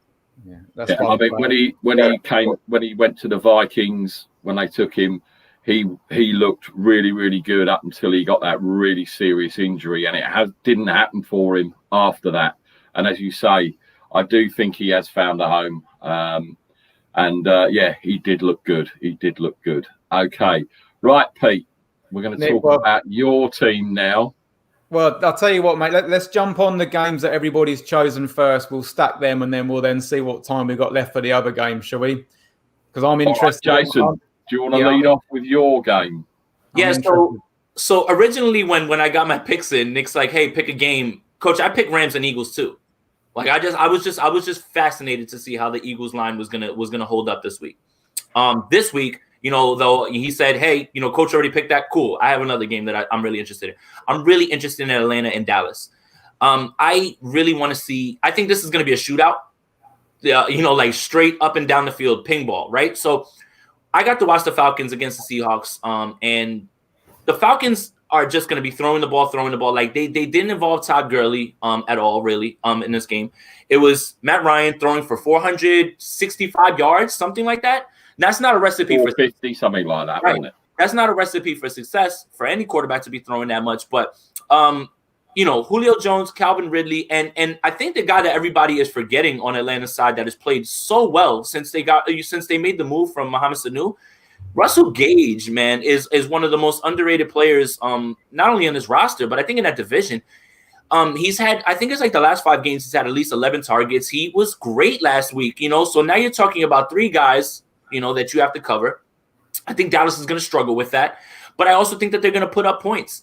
Yeah, that's I mean, when he went to the Vikings, when they took him, he looked really, really good up until he got that really serious injury, and it didn't happen for him after that. And as you say, I do think he has found a home. He did look good. Okay. Right, Pete, we're going to talk about your team now. Well, I'll tell you what, mate. Let's jump on the games that everybody's chosen first. We'll stack them, and then we'll see what time we've got left for the other game, shall we? Because I'm interested. Right, Jason, do you want to lead off with your game? Yeah, so originally when I got my picks in, Nick's like, hey, pick a game. Coach, I picked Rams and Eagles too. Like I was just fascinated to see how the Eagles line was gonna hold up this week. This week, though he said, hey, coach already picked that. Cool. I have another game that I'm really interested in. I'm really interested in Atlanta and Dallas. I really want to see, I think this is going to be a shootout, like straight up and down the field, ping ball, right? So I got to watch the Falcons against the Seahawks. And the Falcons are just going to be throwing the ball. Like they didn't involve Todd Gurley at all, really, in this game. It was Matt Ryan throwing for 465 yards, something like that. That's not a recipe for 50, something like that, right. Wasn't it? That's not a recipe for success for any quarterback to be throwing that much. But Julio Jones, Calvin Ridley, and I think the guy that everybody is forgetting on Atlanta's side that has played so well since they made the move from Mohamed Sanu, Russell Gage, man, is one of the most underrated players, not only on this roster, but I think in that division. He's had, I think it's like the last 5 games, he's had at least 11 targets. He was great last week, so now you're talking about 3 guys, that you have to cover. I think Dallas is going to struggle with that, but I also think that they're going to put up points.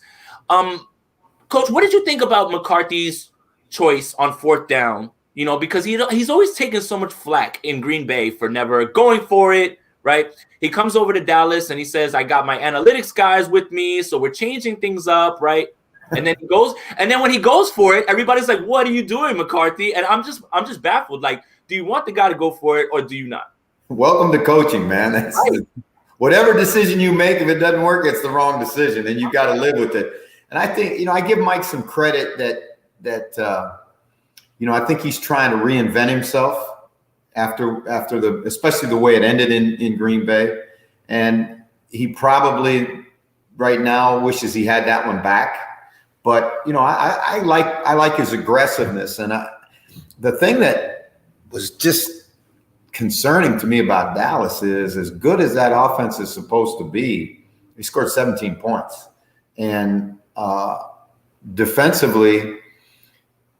Coach, what did you think about McCarthy's choice on 4th down? Because he's always taken so much flack in Green Bay for never going for it, right? He comes over to Dallas and he says, I got my analytics guys with me, so we're changing things up, right? And then when he goes for it, everybody's like, what are you doing, McCarthy? And I'm just baffled. Like, do you want the guy to go for it or do you not? Welcome to coaching, man. That's whatever decision you make, if it doesn't work, it's the wrong decision, and you got to live with it. And I think, I give Mike some credit that I think he's trying to reinvent himself after especially the way it ended in Green Bay, and he probably right now wishes he had that one back. But I like his aggressiveness, and the thing that was just concerning to me about Dallas is, as good as that offense is supposed to be, he scored 17 points. And defensively,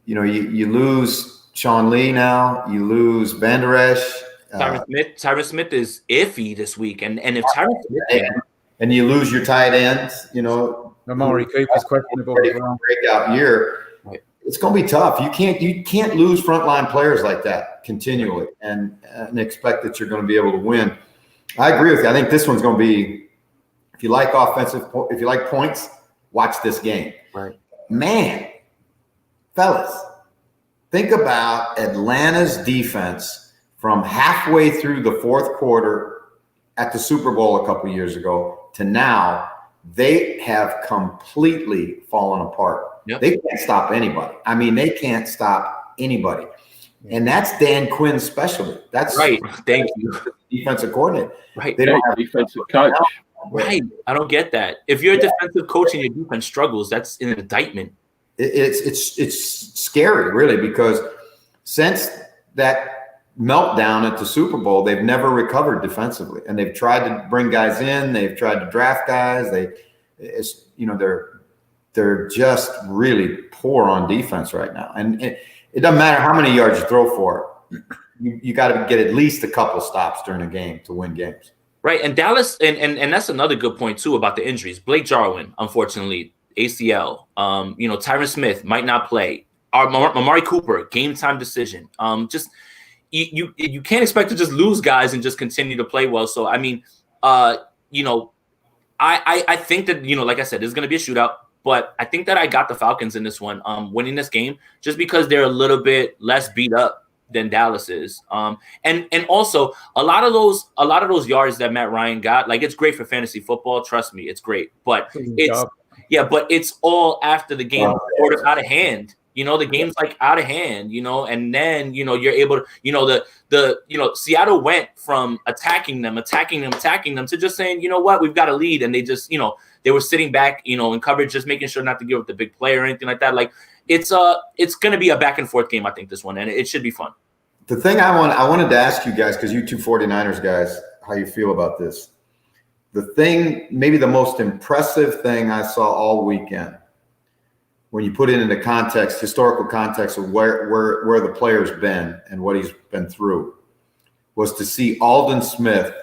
you lose Sean Lee now, you lose Van Der Esch. Tyron Smith is iffy this week. And if Tyron Smith and you lose your tight ends, Amari Cooper's questionable breakout year. Right. It's going to be tough. You can't lose frontline players like that continually and expect that you're going to be able to win. I agree with you. I think this one's going to be, if you like points, watch this game. Right. Man, fellas, think about Atlanta's defense from halfway through the 4th quarter at the Super Bowl a couple years ago to now. They have completely fallen apart. Yep. They can't stop anybody. I mean, they can't stop anybody. And that's Dan Quinn's specialty. That's right. Thank you. Defensive coordinator. Right. They don't have defensive coach. Right. I don't get that. If you're a defensive coach and your defense struggles, that's an indictment. It's scary, really, because since that meltdown at the Super Bowl, they've never recovered defensively, and they've tried to bring guys in, they've tried to draft guys. They're just really poor on defense right now, and it doesn't matter how many yards you throw for it. You got to get at least a couple stops during a game to win games. Right, and Dallas, and that's another good point too about the injuries. Blake Jarwin, unfortunately, ACL. Tyron Smith might not play. Amari Cooper, game time decision. You can't expect to just lose guys and just continue to play well. So I mean, I think that like I said, there's going to be a shootout, but I think that I got the Falcons in this one, winning this game just because they're a little bit less beat up than Dallas is. And also a lot of those yards that Matt Ryan got, like, it's great for fantasy football. Trust me, it's great. But it's all after the game sort of out of hand. The game's like out of hand, and then, you're able to, Seattle went from attacking them to just saying, you know what, we've got a lead. And they just, they were sitting back, in coverage, just making sure not to give up the big play or anything like that. Like, it's going to be a back and forth game, I think, this one, and it should be fun. The thing I wanted to ask you guys, because you two 49ers guys, how you feel about this. The thing, maybe the most impressive thing I saw all weekend, when you put it into context, historical context of where the player's been and what he's been through, was to see Aldon Smith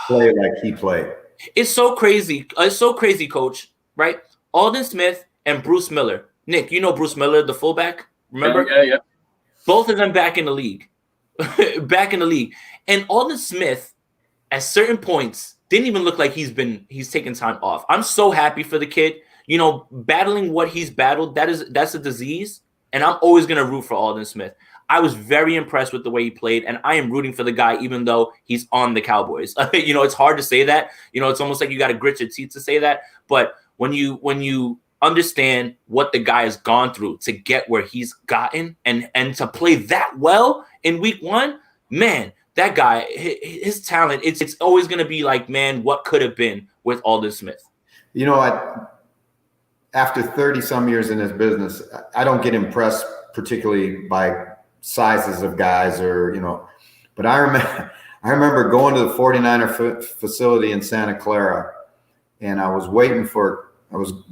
play like he played. It's so crazy. It's so crazy, Coach, right? Aldon Smith and Bruce Miller. Nick, Bruce Miller, the fullback? Remember? Yeah. Both of them back in the league. And Aldon Smith, at certain points, didn't even look like he's taken time off. I'm so happy for the kid. Battling what he's battled, that's a disease. And I'm always going to root for Aldon Smith. I was very impressed with the way he played, and I am rooting for the guy, even though he's on the Cowboys. It's hard to say that. It's almost like you got to grit your teeth to say that. But when you understand what the guy has gone through to get where he's gotten and to play that well in week 1, man, that guy, his talent, it's always going to be like, man, what could have been with Aldon Smith? After 30 some years in this business, I don't get impressed particularly by sizes of guys but I remember going to the 49er facility in Santa Clara, and I was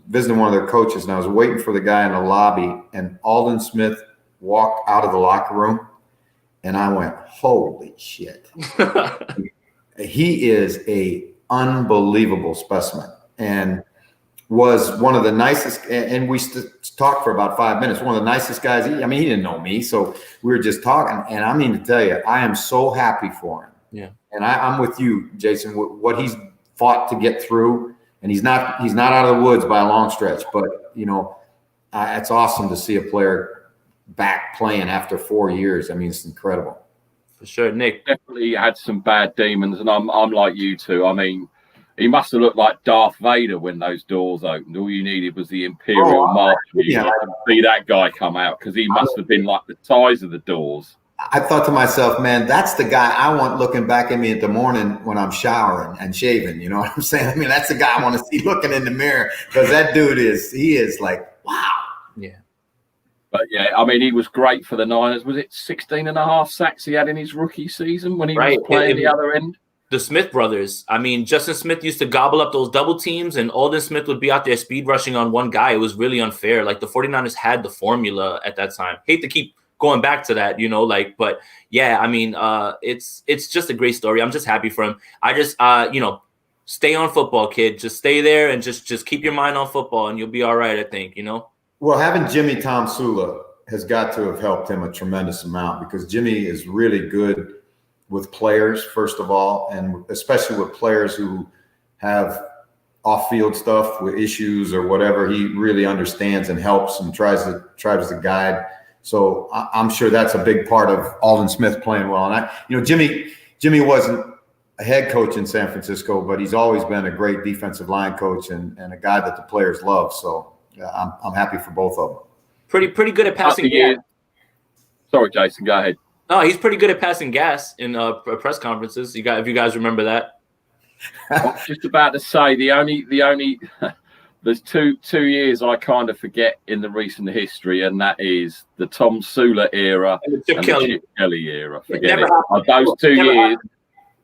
visiting one of their coaches, and I was waiting for the guy in the lobby, and Aldon Smith walked out of the locker room, and I went, holy shit. He is a unbelievable specimen, and was one of the nicest, and we talked for about 5 minutes, one of the nicest guys. He didn't know me, so we were just talking, and I mean to tell you, I am so happy for him. Yeah. And I'm with you, Jason, what he's fought to get through. And he's not out of the woods by a long stretch, but it's awesome to see a player back playing after 4 years. It's incredible. For sure, Nick definitely had some bad demons, and I'm like you two. He must have looked like Darth Vader when those doors opened. All you needed was the Imperial March. You to see that guy come out, because he must have been like the size of the doors. I thought to myself, man, that's the guy I want looking back at me in the morning when I'm showering and shaving. You know what I'm saying? That's the guy I want to see looking in the mirror, because that dude is like, wow. Yeah. But yeah, he was great for the Niners. Was it 16 and a half sacks he had in his rookie season when he was playing the other end? The Smith brothers. Justin Smith used to gobble up those double teams, and Aldon Smith would be out there speed rushing on one guy. It was really unfair. Like, the 49ers had the formula at that time. Hate to keep going back to that, but yeah, it's just a great story. I'm just happy for him. I just, stay on football, kid. Just stay there and just keep your mind on football, and you'll be all right, I think, Well, having Jimmy Tomsula has got to have helped him a tremendous amount, because Jimmy is really good with players, first of all, and especially with players who have off-field stuff with issues or whatever. He really understands and helps and tries to guide. So I'm sure that's a big part of Aldon Smith playing well. And Jimmy wasn't a head coach in San Francisco, but he's always been a great defensive line coach and a guy that the players love. So I'm happy for both of them. Pretty good at passing gas. Sorry, Jason, go ahead. No, he's pretty good at passing gas in press conferences. If you guys remember that. I was just about to say the only there's two years I kind of forget in the recent history, and that is the Tom Sula era And the Chip and Kelly. the Chip Kelly era. Forget never it. happened. Those 2 Never years. happened.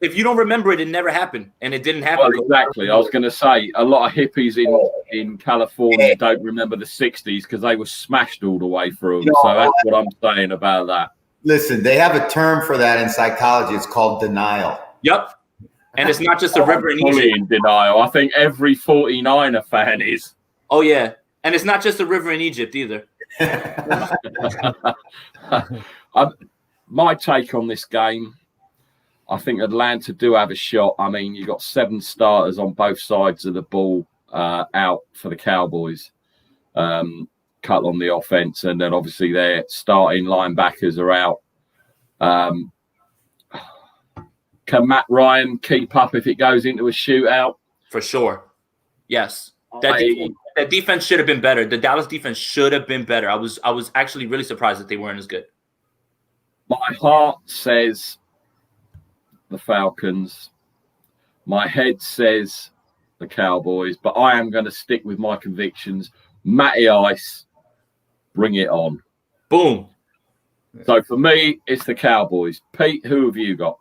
If you don't remember it, it never happened, and it didn't happen. Well, exactly. I was going to say a lot of hippies in California don't remember the 60s because they were smashed all the way through. So that's what I'm saying about that. Listen, they have a term for that in psychology. It's called denial. Yep. And it's not just a river in Fully Egypt. in denial. I think every 49er fan is. Oh, yeah. And it's not just a river in Egypt either. My take on this game, I think Atlanta do have a shot. I mean, you got 7 starters on both sides of the ball out for the Cowboys, cut on the offense, and then obviously their starting linebackers are out. Can Matt Ryan keep up if it goes into a shootout? For sure. Yes. That defense should have been better. The Dallas defense should have been better. I was actually really surprised that they weren't as good. My heart says the Falcons. My head says the Cowboys, but I am going to stick with my convictions. Matty Ice, bring it on. Boom. So for me, it's the Cowboys. Pete, who have you got?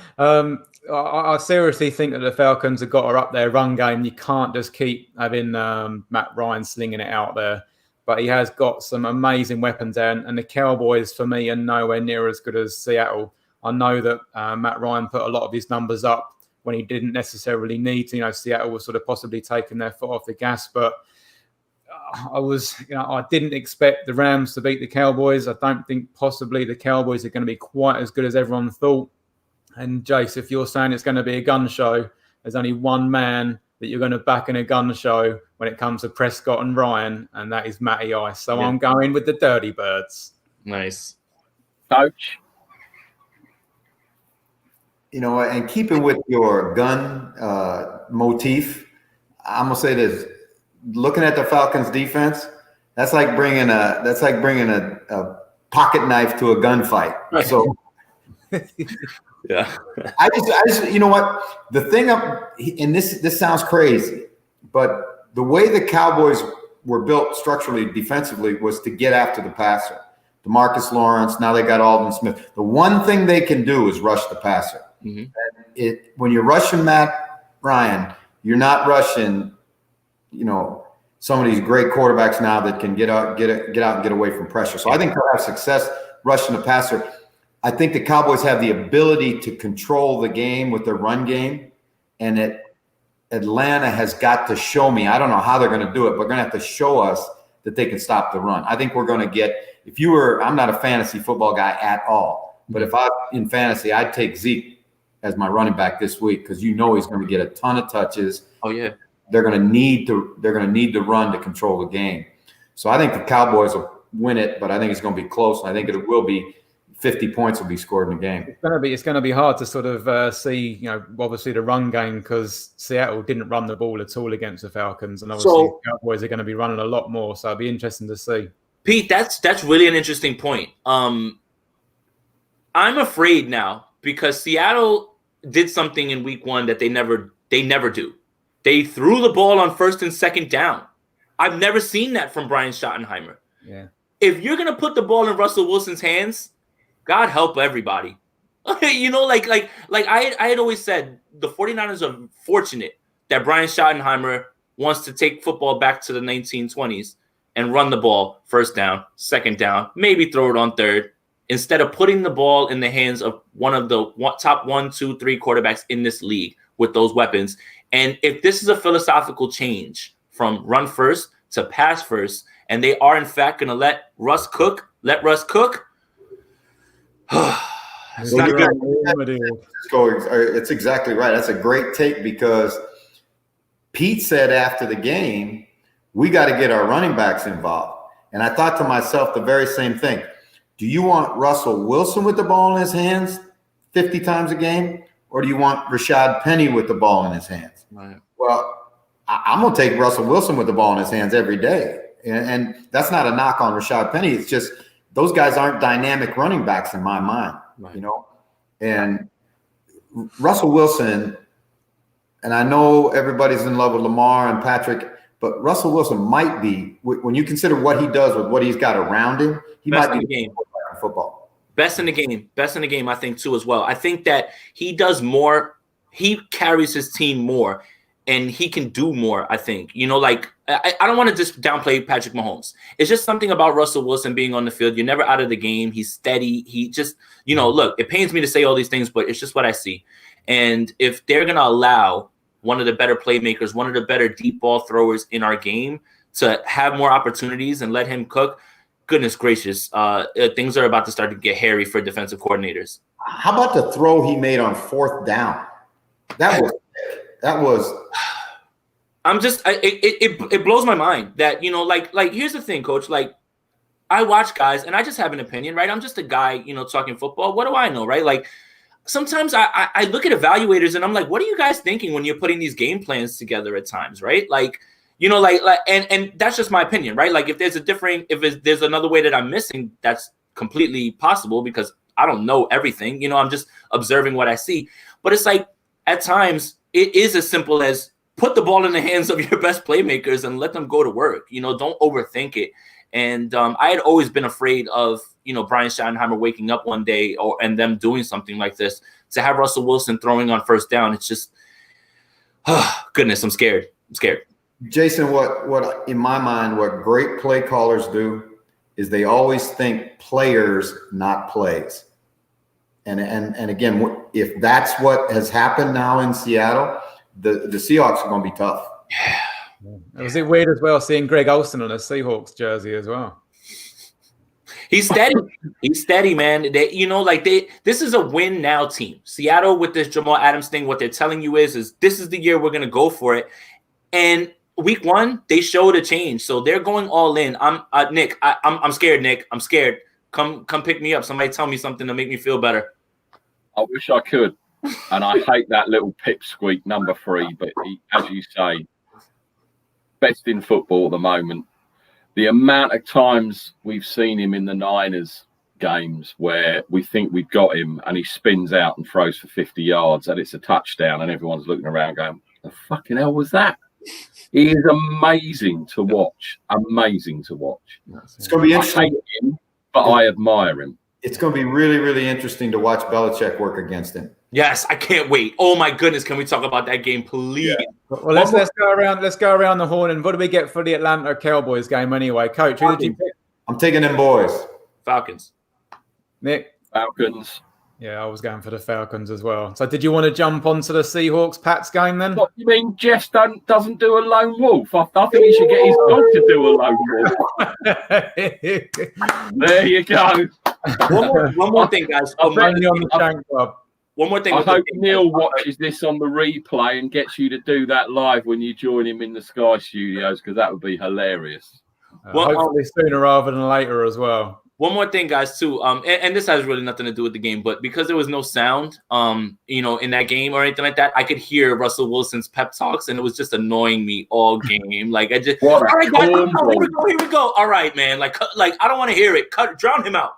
I seriously think that the Falcons have got her up their run game. You can't just keep having Matt Ryan slinging it out there. But he has got some amazing weapons there. And the Cowboys, for me, are nowhere near as good as Seattle. I know that Matt Ryan put a lot of his numbers up when he didn't necessarily need to. You know, Seattle was sort of possibly taking their foot off the gas. But I didn't expect the Rams to beat the Cowboys. I don't think possibly the Cowboys are going to be quite as good as everyone thought. And Jace, if you're saying it's going to be a gun show, there's only one man that you're going to back in a gun show when it comes to Prescott and Ryan, and that is Matty Ice. So I'm going with the Dirty Birds. Nice. Coach? You know, and keeping with your gun motif, I'm gonna say this: looking at the Falcons' defense, that's like bringing a pocket knife to a gunfight. Right. So. Yeah. I just, you know what? The thing and this sounds crazy, but the way the Cowboys were built structurally, defensively, was to get after the passer. DeMarcus Lawrence, now they got Aldon Smith. The one thing they can do is rush the passer. Mm-hmm. When you're rushing Matt Ryan, you're not rushing, some of these great quarterbacks now that can get out and get away from pressure. So I think they'll have success rushing the passer. I think the Cowboys have the ability to control the game with their run game, and Atlanta has got to show me. I don't know how they're going to do it, but they're going to have to show us that they can stop the run. I think we're going to get. I'm not a fantasy football guy at all, but if I'm in fantasy, I'd take Zeke as my running back this week because he's going to get a ton of touches. Oh yeah, they're going to need to run to control the game. So I think the Cowboys will win it, but I think it's going to be close, and I think it will be. 50 points will be scored in the game. It's going to be hard to sort of see, obviously the run game because Seattle didn't run the ball at all against the Falcons, and obviously the Cowboys are going to be running a lot more. So it'll be interesting to see. Pete, that's really an interesting point. I'm afraid now because Seattle did something in week 1 that they never do. They threw the ball on 1st and 2nd down. I've never seen that from Brian Schottenheimer. Yeah. If you're going to put the ball in Russell Wilson's hands, God help everybody. I had always said the 49ers are fortunate that Brian Schottenheimer wants to take football back to the 1920s and run the ball 1st down, 2nd down, maybe throw it on 3rd, instead of putting the ball in the hands of one of the top 1, 2, 3 quarterbacks in this league with those weapons. And if this is a philosophical change from run first to pass first, and they are in fact going to let Russ cook, it's exactly right. That's a great take because Pete said after the game, we got to get our running backs involved. And I thought to myself the very same thing. Do you want Russell Wilson with the ball in his hands 50 times a game? Or do you want Rashad Penny with the ball in his hands? Right. Well, I'm going to take Russell Wilson with the ball in his hands every day. And that's not a knock on Rashad Penny. It's just those guys aren't dynamic running backs in my mind, right. And Russell Wilson and I know everybody's in love with Lamar and Patrick, but Russell Wilson might be, when you consider what he does with what he's got around him, he Best might in be the game. in football. Best in the game, I think, too, as well. I think that he does more. He carries his team more, and he can do more, I think. You know, like, I don't want to just downplay Patrick Mahomes. It's just something about Russell Wilson being on the field. You're never out of the game. He's steady. He just, you know, look, it pains me to say all these things, but it's just what I see. And if they're going to allow one of the better playmakers, one of the better deep ball throwers in our game to have more opportunities and let him cook, goodness gracious, things are about to start to get hairy for defensive coordinators. How about the throw he made on 4th down? That was. I'm just, it blows my mind that, you know, like here's the thing, Coach. Like, I watch guys, and I just have an opinion, right? I'm just a guy, you know, talking football. What do I know, right? Like, sometimes I look at evaluators and I'm like, what are you guys thinking when you're putting these game plans together at times, right? Like, you know, and that's just my opinion, right? Like, if there's another way that I'm missing, that's completely possible because I don't know everything. You know, I'm just observing what I see. But it's like, at times, it is as simple as put the ball in the hands of your best playmakers and let them go to work. You know, don't overthink it. And I had always been afraid of, you know, Brian Schottenheimer waking up one day and them doing something like this. To have Russell Wilson throwing on 1st down, it's just, goodness, I'm scared. Jason, what in my mind, what great play callers do is they always think players, not plays. And again, if that's what has happened now in Seattle, the Seahawks are going to be tough. Yeah. Was it weird as well seeing Greg Olsen on a Seahawks jersey as well? He's steady. He's steady, man. This is a win now team. Seattle with this Jamal Adams thing, what they're telling you is this is the year we're going to go for it. And week 1, they showed a change. So they're going all in. Nick, I'm scared, Nick. I'm scared. Come pick me up. Somebody tell me something to make me feel better. I wish I could. And I hate that little pipsqueak number 3, but as you say, best in football at the moment. The amount of times we've seen him in the Niners games where we think we've got him and he spins out and throws for 50 yards and it's a touchdown and everyone's looking around going, the fucking hell was that? He is amazing to watch. Amazing to watch. It's going to be interesting. I hate him, but I admire him. It's going to be really, really interesting to watch Belichick work against him. Yes, I can't wait. Oh my goodness, can we talk about that game, please? Yeah. Well, let's go around. Let's go around the horn. And what do we get for the Atlanta Cowboys game anyway, Coach? Who did you pick? I'm taking them boys. Falcons. Nick. Falcons. Yeah, I was going for the Falcons as well. So, did you want to jump onto the Seahawks-Pats game then? What you mean? Jeff doesn't do a lone wolf. I think he should get his dog to do a lone wolf. There you go. One more thing, guys. On the Shank Club. One more thing. I hope Neil watches this on the replay and gets you to do that live when you join him in the Sky Studios, because that would be hilarious. Hopefully sooner rather than later as well. One more thing, guys, too. And this has really nothing to do with the game, but because there was no sound, in that game or anything like that, I could hear Russell Wilson's pep talks, and it was just annoying me all game. Like, I just, all right, guys, here we go. All right, man. Like I don't want to hear it. Drown him out.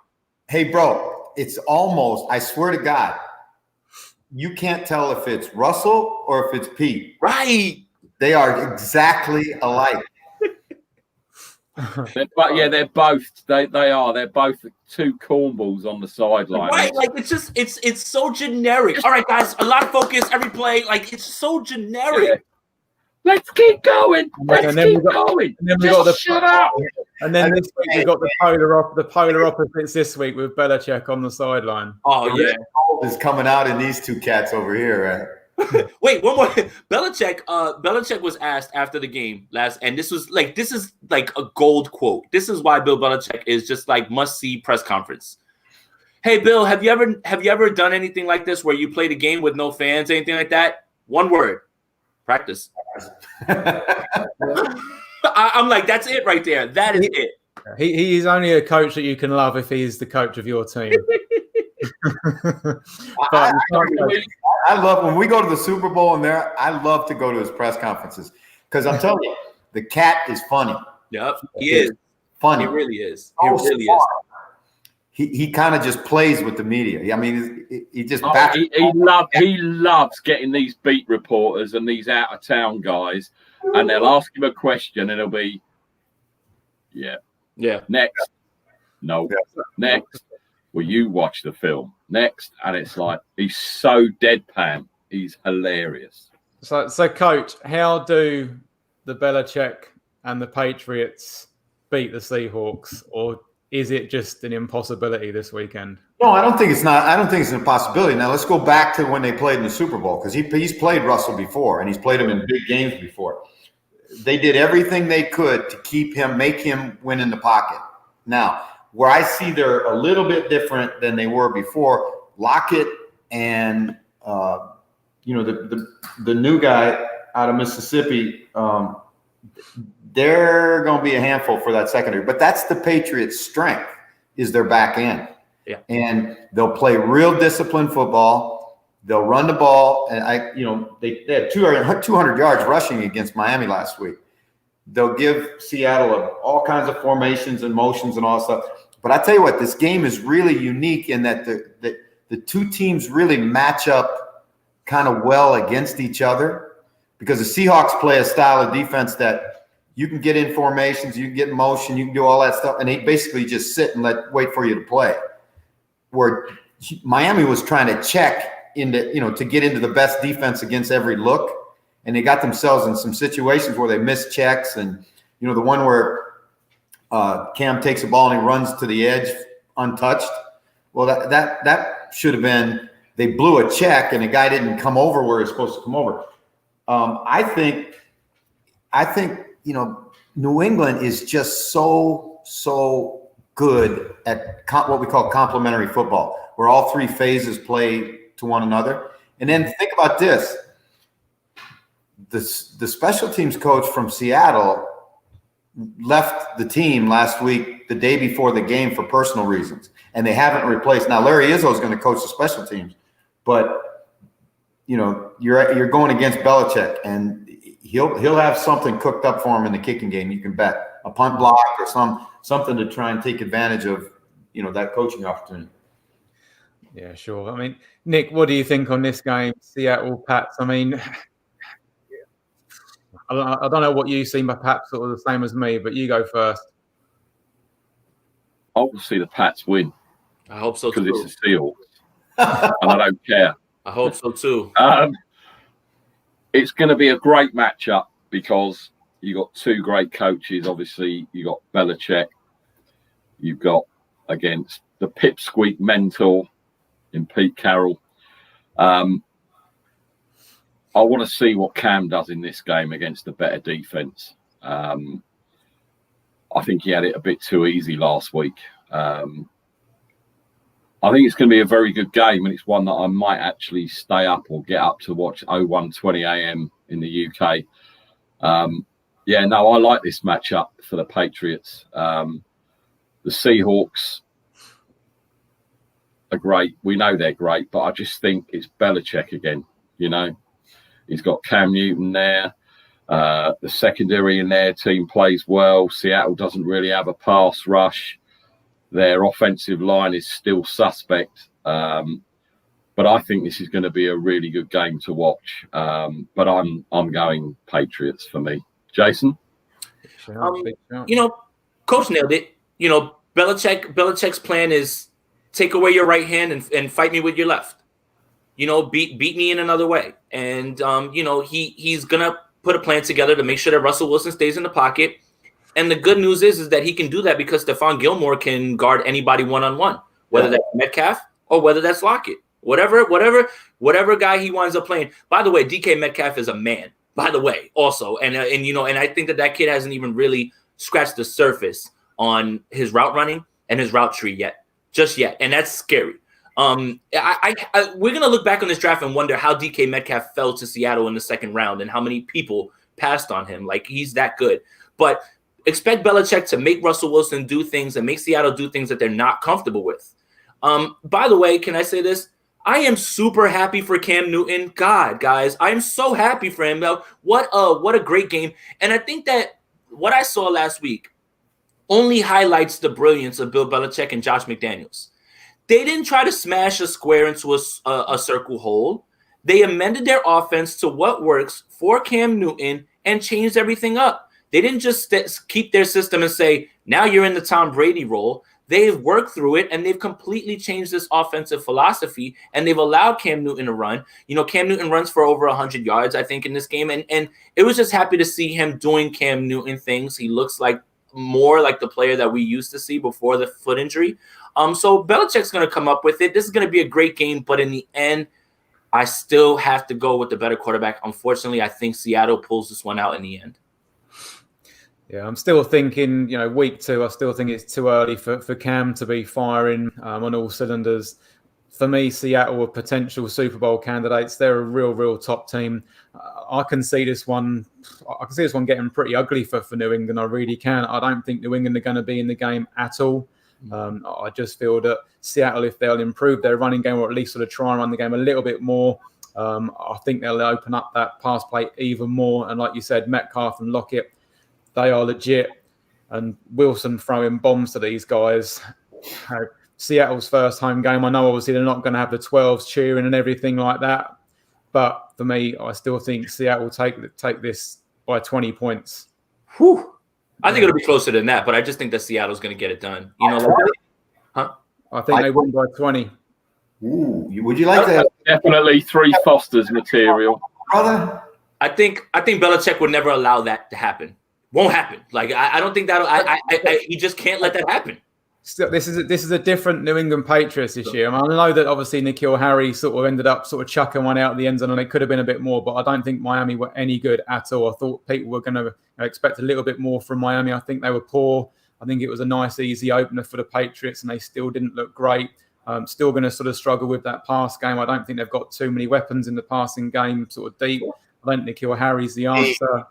Hey, bro, it's almost, I swear to God, you can't tell if it's Russell or if it's Pete. Right. They are exactly alike. They're both. They are. They're both 2 cornballs on the sideline. Right. Like, it's so generic. All right, guys, a lot of focus every play. Like, it's so generic. Yeah. Let's keep going. Let's keep going. And then we got the shut up. And then this week we got the polar opposites this week with Belichick on the sideline. Oh yeah, is coming out in these 2 cats over here, right? Wait, one more. Belichick was asked after the game and this is like a gold quote. This is why Bill Belichick is just like must see press conference. Hey Bill, have you ever done anything like this where you played a game with no fans, anything like that? One word: practice. I'm like, that's it right there. That is it. He's only a coach that you can love if he's the coach of your team. I love when we go to the Super Bowl and I love to go to his press conferences because I'm telling you, the cat is funny. Yep, he is funny. He really is. He really is. he kind of just plays with the media. I mean, he just he loves getting these beat reporters and these out of town guys, and they'll ask him a question, and it'll be, yeah, next, no, next. Will you watch the film next? And it's like he's so deadpan. He's hilarious. So, Coach, how do the Belichick and the Patriots beat the Seahawks, or is it just an impossibility this weekend? No, I don't think it's not. I don't think it's an impossibility. Now let's go back to when they played in the Super Bowl, because he's played Russell before, and he's played him in big games before. They did everything they could to make him win in the pocket. Now, where I see they're a little bit different than they were before, Lockett and the new guy out of Mississippi, they're going to be a handful for that secondary. But that's the Patriots' strength, is their back end. Yeah. And they'll play real disciplined football. They'll run the ball. And they had 200 yards rushing against Miami last week. They'll give Seattle all kinds of formations and motions and all that stuff. But I tell you what, this game is really unique in that the two teams really match up kind of well against each other, because the Seahawks play a style of defense that you can get in formations, you can get in motion, you can do all that stuff, and they basically just sit and wait for you to play. Where Miami was trying to check to get into the best defense against every look, and they got themselves in some situations where they missed checks, and the one where Cam takes the ball and he runs to the edge untouched. Well, that should have been, they blew a check and the guy didn't come over where he's supposed to come over. I think New England is just so good at what we call complementary football, where all three phases play to one another. And then think about this: the special teams coach from Seattle left the team last week, the day before the game, for personal reasons, and they haven't replaced. Now Larry Izzo is going to coach the special teams, but you're going against Belichick, and he'll have something cooked up for him in the kicking game. You can bet a punt block or something to try and take advantage of that coaching opportunity. Yeah, sure. I mean, Nick, what do you think on this game, Seattle Pats? I mean, I don't know what you see, but perhaps sort of the same as me, but you go first. I will see the Pats win. I hope so, because it's the Seahawks, and I don't care. I hope so too. It's going to be a great matchup because you got two great coaches. Obviously, you got Belichick. You've got against the pipsqueak mentor in Pete Carroll. I want to see what Cam does in this game against a better defense. I think he had it a bit too easy last week. I think it's going to be a very good game, and it's one that I might actually stay up or get up to watch 01:20 a.m. in the UK. I like this matchup for the Patriots. The Seahawks are great. We know they're great, but I just think it's Belichick again, He's got Cam Newton there. The secondary in their team plays well. Seattle doesn't really have a pass rush. Their offensive line is still suspect. But I think this is going to be a really good game to watch. But I'm going Patriots for me. Jason? Coach nailed it. Belichick's plan is take away your right hand and fight me with your left. Beat me in another way. And, he's going to put a plan together to make sure that Russell Wilson stays in the pocket. And the good news is that he can do that because Stephon Gilmore can guard anybody one-on-one, whether that's Metcalf or whether that's Lockett. Whatever guy he winds up playing. By the way, DK Metcalf is a man, by the way, also. And I think that kid hasn't even really scratched the surface on his route running and his route tree just yet. And that's scary. We're going to look back on this draft and wonder how DK Metcalf fell to Seattle in the second round and how many people passed on him. Like, he's that good. But expect Belichick to make Russell Wilson do things and make Seattle do things that they're not comfortable with. By the way, can I say this? I am super happy for Cam Newton. God, guys, I'm so happy for him. What a great game. And I think that what I saw last week only highlights the brilliance of Bill Belichick and Josh McDaniels. They didn't try to smash a square into a circle hole. They amended their offense to what works for Cam Newton and changed everything up. They didn't just keep their system and say, now you're in the Tom Brady role. They've worked through it, and they've completely changed this offensive philosophy, and they've allowed Cam Newton to run. Cam Newton runs for over 100 yards, I think, in this game, and it was just happy to see him doing Cam Newton things. He looks like more like the player that we used to see before the foot injury. So Belichick's going to come up with it. This is going to be a great game, but in the end, I still have to go with the better quarterback. Unfortunately, I think Seattle pulls this one out in the end. Yeah, I'm still thinking, week 2, I still think it's too early for Cam to be firing on all cylinders. For me, Seattle are potential Super Bowl candidates. They're a real top team. I can see this one getting pretty ugly for New England. I really can. I don't think New England are going to be in the game at all. I just feel that Seattle, if they'll improve their running game or at least sort of try and run the game a little bit more, I think they'll open up that pass play even more. And like you said, Metcalf and Lockett, they are legit. And Wilson throwing bombs to these guys. Seattle's first home game. I know obviously they're not going to have the 12s cheering and everything like that. But for me, I still think Seattle will take this by 20 points. Whew. I think it'll be closer than that, but I just think that Seattle's going to get it done. I think they win by 20. Ooh, would you like that? Definitely 3 Fosters material, brother. I think Belichick would never allow that to happen. Won't happen. Like I don't think that. He just can't let that happen. Still, this is a different New England Patriots this year. I know that obviously N'Keal Harry sort of ended up sort of chucking one out at the end zone, and it could have been a bit more, but I don't think Miami were any good at all. I thought people were going to expect a little bit more from Miami. I think they were poor. I think it was a nice, easy opener for the Patriots, and they still didn't look great. Still going to sort of struggle with that pass game. I don't think they've got too many weapons in the passing game, sort of deep. I don't think N'Keal Harry's the answer.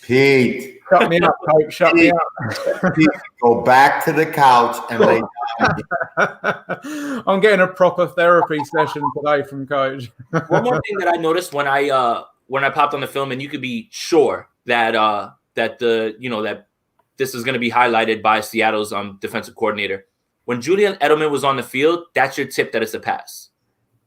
Pete. Shut me up, coach. Shut me up. Pete, go back to the couch and lay down. I'm getting a proper therapy session today from coach. One more thing that I noticed when I popped on the film, and you could be sure that that this is going to be highlighted by Seattle's defensive coordinator. When Julian Edelman was on the field, that's your tip that it's a pass.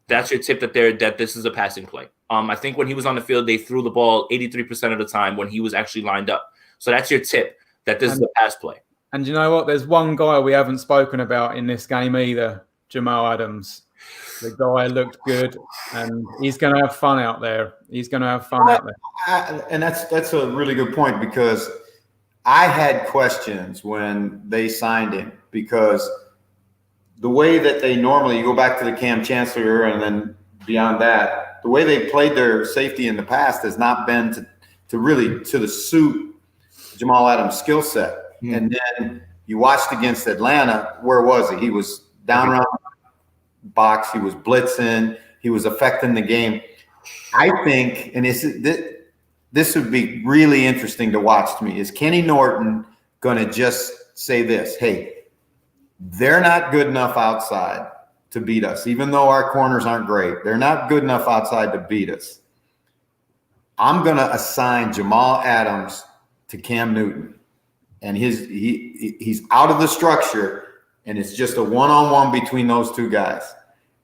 That's your tip that this is a passing play. I think when he was on the field, they threw the ball 83% of the time when he was actually lined up. So that's your tip that this is a pass play. And you know what? There's one guy we haven't spoken about in this game either, Jamal Adams. The guy looked good, and he's going to have fun out there. And that's a really good point, because I had questions when they signed him, because the way that they normally, you go back to the Cam Chancellor and then beyond that, the way they played their safety in the past has not been to really to the suit Jamal Adams' skill set. Mm-hmm. And then you watched against Atlanta, where was he? He was down around the box, he was blitzing, he was affecting the game. I think, and this would be really interesting to watch to me, is Kenny Norton going to just say this: hey, they're not good enough outside to beat us, even though our corners aren't great. They're not good enough outside to beat us. I'm going to assign Jamal Adams to Cam Newton, and he's out of the structure, and it's just a one-on-one between those two guys,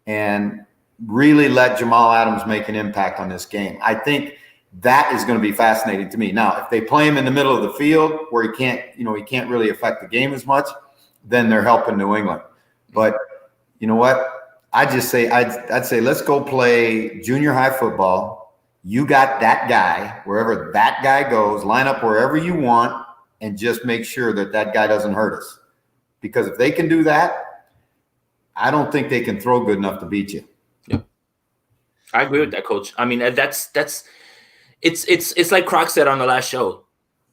and really let Jamal Adams make an impact on this game. I think that is going to be fascinating to me. Now, if they play him in the middle of the field where he can't really affect the game as much, then they're helping New England. But you know what? I'd say let's go play junior high football. You got that guy, wherever that guy goes, line up wherever you want, and just make sure that guy doesn't hurt us. Because if they can do that, I don't think they can throw good enough to beat you. Yeah, I agree with that, Coach. I mean, it's like Croc said on the last show.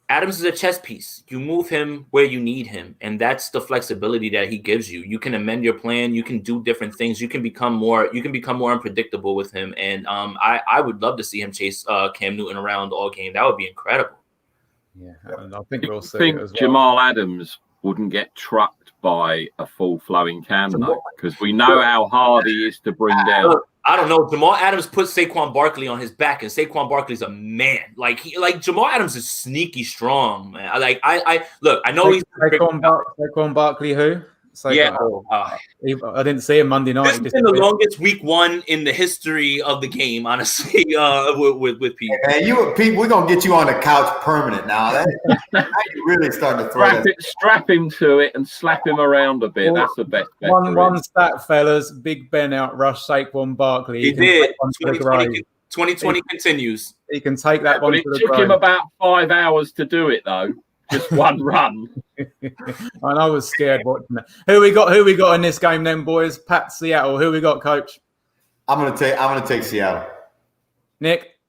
Adams is a chess piece. You move him where you need him, and that's the flexibility that he gives you. You can amend your plan. You can do different things. You can become more unpredictable with him. And I would love to see him chase Cam Newton around all game. That would be incredible. Yeah, and I think we'll see. I think Jamal Adams wouldn't get trucked by a full flowing Cam, though, because we know how hard he is to bring down. I don't know. Jamal Adams put Saquon Barkley on his back, and Saquon Barkley's a man. Like Jamal Adams is sneaky strong, man. I look. I know he's Saquon Barkley. Who? Saquon. I didn't see him Monday night. This has been the longest week 1 in the history of the game, honestly. With Pete. Man, Pete, we're gonna get you on the couch permanent now. Now you really starting to throw strap him to it and slap him around a bit. That's the best. One stat, fellas. Big Ben outrushed Saquon Barkley. He did. 2020 continues. He can take that one. But it took him about 5 hours to do it, though. Just one run. And I was scared watching that. Who we got in this game then, boys? Pat, Seattle. Who we got, Coach? I'm gonna take Seattle. Nick?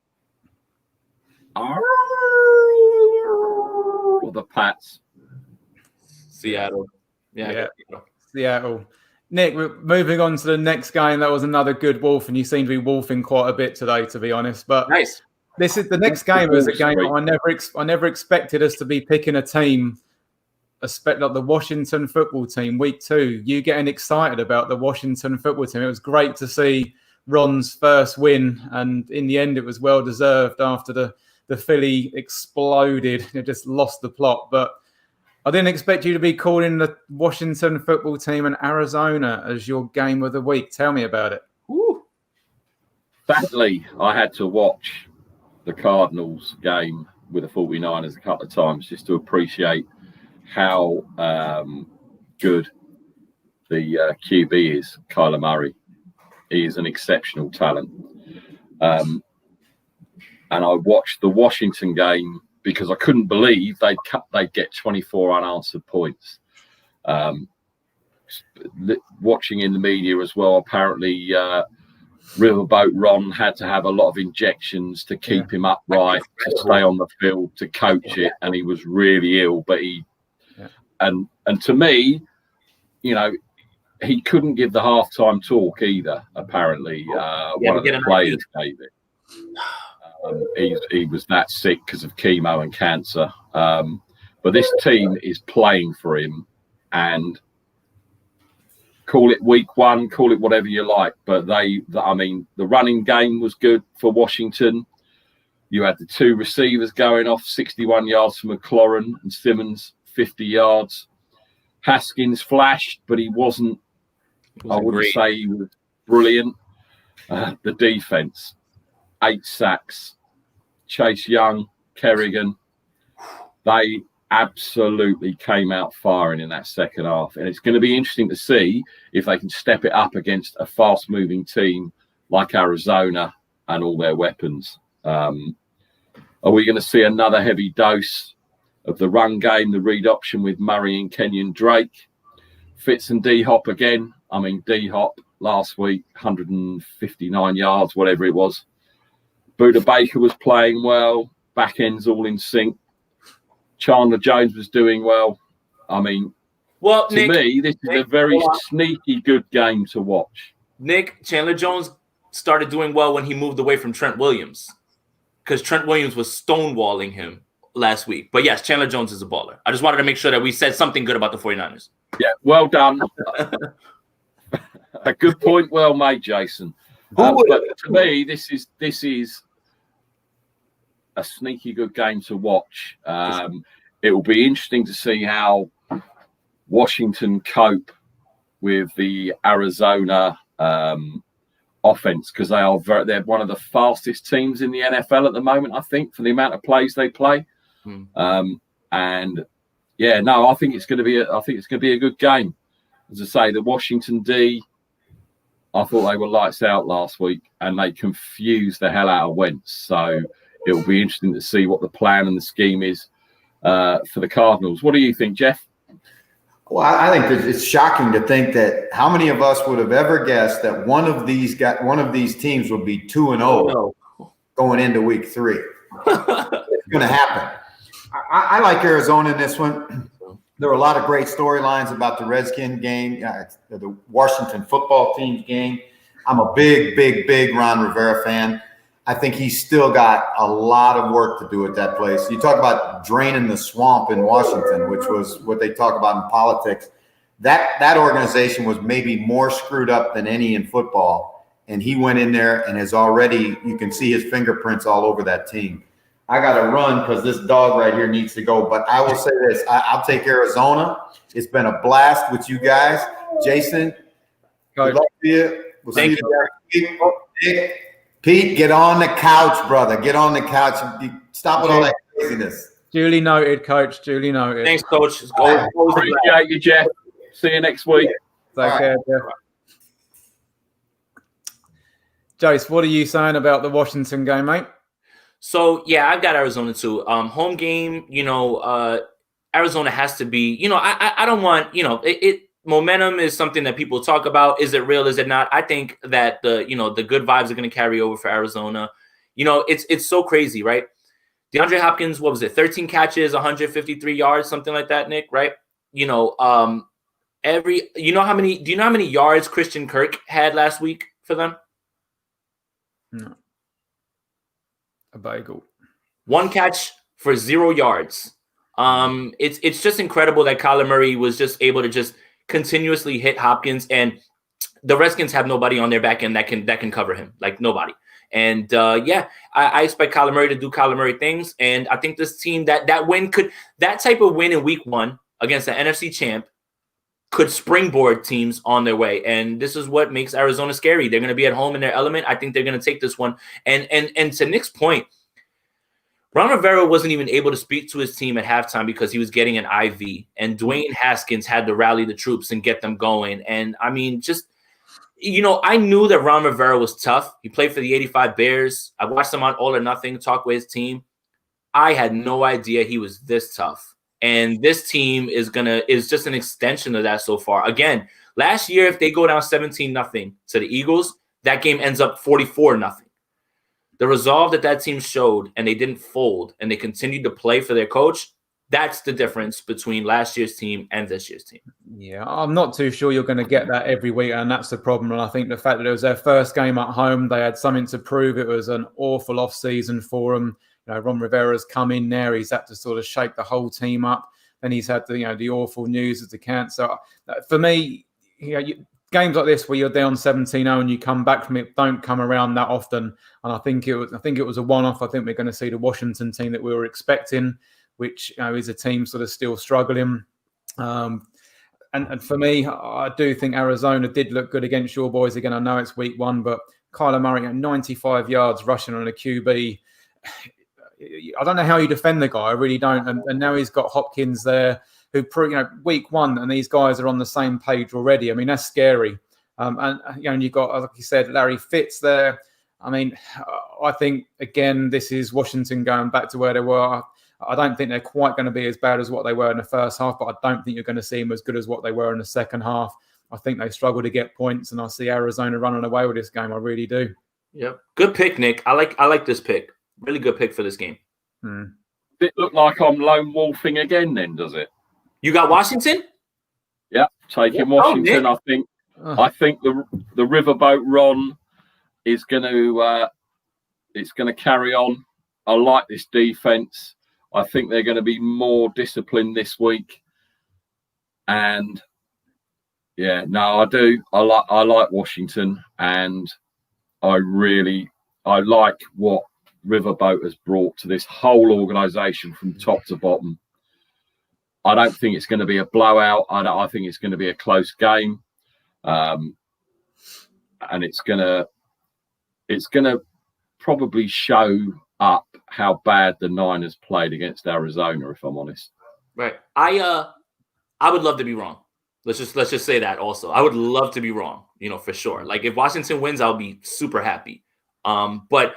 The Pats. Seattle. Yeah. Seattle. Nick, we're moving on to the next game. That was another good wolf, and you seem to be wolfing quite a bit today, to be honest. But nice. This is the next game. Was a game I never expected us to be picking a team, like the Washington football team, week 2. You getting excited about the Washington football team? It was great to see Ron's first win, and in the end, it was well deserved after the Philly exploded. It just lost the plot, but I didn't expect you to be calling the Washington football team and Arizona as your game of the week. Tell me about it. Sadly, I had to watch the Cardinals game with the 49ers a couple of times just to appreciate how good the QB is, Kyler Murray. He is an exceptional talent. And I watched the Washington game because I couldn't believe they'd get 24 unanswered points. Watching in the media as well, apparently Riverboat Ron had to have a lot of injections to keep him upright, to stay on the field, to coach it, and he was really ill. But and to me, he couldn't give the halftime talk either. Apparently, one of the players gave it. He was that sick because of chemo and cancer. But this team is playing for him, and call it week 1, call it whatever you like. But the running game was good for Washington. You had the 2 receivers going off 61 yards from McLaurin and Simmons 50 yards. Haskins flashed, but he wasn't. I wouldn't say he was brilliant. The defense, 8 sacks. Chase Young, Kerrigan, they absolutely came out firing in that second half. And it's going to be interesting to see if they can step it up against a fast-moving team like Arizona and all their weapons. Are we going to see another heavy dose of the run game, the read option with Murray and Kenyon Drake? Fitz and D-Hop again. I mean, D-Hop last week, 159 yards, whatever it was. Buda Baker was playing well. Back end's all in sync. Chandler Jones was doing well. I mean, to me, this is a very sneaky good game to watch. Nick, Chandler Jones started doing well when he moved away from Trent Williams, because Trent Williams was stonewalling him last week. But yes, Chandler Jones is a baller. I just wanted to make sure that we said something good about the 49ers. Yeah, well done. A good point, well made, Jason. But to me, this is a sneaky good game to watch. It will be interesting to see how Washington cope with the Arizona offense, because they're one of the fastest teams in the NFL at the moment, I think, for the amount of plays they play. And yeah, no, I think it's going to be a good game. As I say, the Washington D, I thought they were lights out last week, and they confused the hell out of Wentz. So it'll be interesting to see what the plan and the scheme is for the Cardinals. What do you think, Jeff? Well, I think it's shocking to think that how many of us would have ever guessed that one of these teams would be 2-0 going into week 3. It's going to happen. I like Arizona in this one. There were a lot of great storylines about the Redskin game, the Washington football team's game. I'm a big Ron Rivera fan. I think he's still got a lot of work to do at that place. You talk about draining the swamp in Washington, which was what they talk about in politics. That organization was maybe more screwed up than any in football. and he went in there and has already, you can see his fingerprints all over that team. I got to run because this dog right here needs to go. But I will say this, I'll take Arizona. It's been a blast with you guys. Jason, good luck to you. We'll see you next week. Pete, get on the couch, brother. Get on the couch. Stop with all that craziness. Duly noted, Coach. Duly noted. Thanks, Coach. Appreciate you, Jeff. See you next week. Take care, Jeff. Jace, what are you saying about the Washington game, mate? So, yeah, I've got Arizona too. Home game, Arizona has to be, I don't want, momentum is something that people talk about. Is it real? Is it not? I think that the good vibes are going to carry over for Arizona. It's so crazy, right? DeAndre Hopkins, what was it? 13 catches, 153 yards, something like that, Nick, right? Do you know how many yards Christian Kirk had last week for them? No. A bagel. 1 catch for 0 yards. It's just incredible that Kyler Murray was just able to just continuously hit Hopkins, and the Redskins have nobody on their back end that can cover him, like nobody. And I expect Kyler Murray to do Kyler Murray things, and I think this team that type of win in week 1 against the NFC champ could springboard teams on their way. And this is what makes Arizona scary. They're going to be at home in their element. I think they're going to take this one. And to Nick's point, Ron Rivera wasn't even able to speak to his team at halftime because he was getting an IV. And Dwayne Haskins had to rally the troops and get them going. And, I mean, I knew that Ron Rivera was tough. He played for the 85 Bears. I watched him on All or Nothing talk with his team. I had no idea he was this tough. And this team is just an extension of that so far. Again, last year, if they go down 17-0 to the Eagles, that game ends up 44-0. The resolve that team showed, and they didn't fold, and they continued to play for their coach, that's the difference between last year's team and this year's team. Yeah, I'm not too sure you're going to get that every week, and that's the problem. And I think the fact that it was their first game at home, they had something to prove. It was an awful off-season for them. Ron Rivera's come in there. He's had to sort of shake the whole team up. Then he's had the awful news of the cancer. For me, games like this where you're down 17-0 and you come back from it don't come around that often. And I think it was a one-off. I think we're going to see the Washington team that we were expecting, which is a team sort of still struggling. And for me, I do think Arizona did look good against your boys again. I know it's week 1, but Kyler Murray at 95 yards rushing on a QB. I don't know how you defend the guy. I really don't. And now he's got Hopkins there, who week 1, and these guys are on the same page already. I mean, that's scary. And you've got, like you said, Larry Fitz there. I mean, I think again, this is Washington going back to where they were. I don't think they're quite going to be as bad as what they were in the first half, but I don't think you're going to see them as good as what they were in the second half. I think they struggle to get points, and I see Arizona running away with this game. I really do. Yep, good pick, Nick. I like this pick. Really good pick for this game. It look like I'm lone wolfing again then, does it? You got Washington? Yeah, taking Washington. I think the riverboat Ron is going to carry on. I like this defense. I think they're going to be more disciplined this week. And yeah, no, I do. I like Washington, and I like what Riverboat has brought to this whole organization from top to bottom. I don't think it's going to be a blowout. I think it's going to be a close game, and it's going to probably show up how bad the Niners played against Arizona, if I'm honest. Right. I would love to be wrong. Let's just say that also. I would love to be wrong, for sure. Like if Washington wins, I'll be super happy. But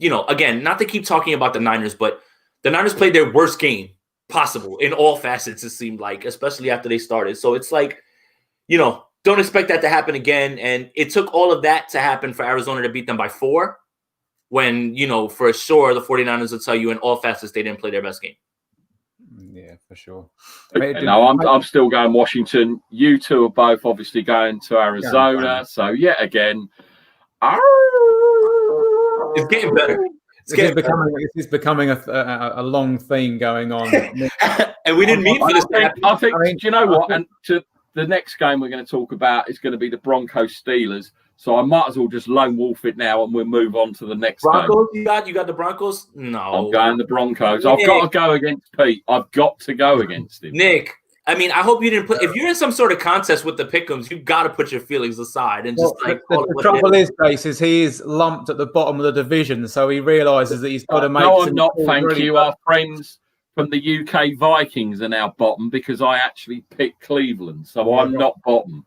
again, not to keep talking about the Niners, but the Niners played their worst game possible in all facets, it seemed like, especially after they started. So it's like, don't expect that to happen again. And it took all of that to happen for Arizona to beat them by 4 when, for sure, the 49ers will tell you in all facets they didn't play their best game. Yeah, for sure. No, I'm still going Washington. You two are both obviously going to Arizona. So, yet again, it's getting better. This is becoming a long theme going on. And we didn't mean for this to happen. I think, do you know what? And to the next game we're going to talk about is going to be the Broncos Steelers. So I might as well just lone wolf it now, and we'll move on to the next Broncos. game. You got the Broncos. No, I'm going the Broncos. Nick. I've got to go against Pete. I've got to go against him. Nick. I mean, I hope you didn't put. If you're in some sort of contest with the Pick'ems, you got to put your feelings aside and just the trouble is, Grace, is he's lumped at the bottom of the division, so he realizes that he's got to make. No, I'm not. Thank you. Our friends from the UK Vikings are now bottom because I actually picked Cleveland, so I'm not bottom.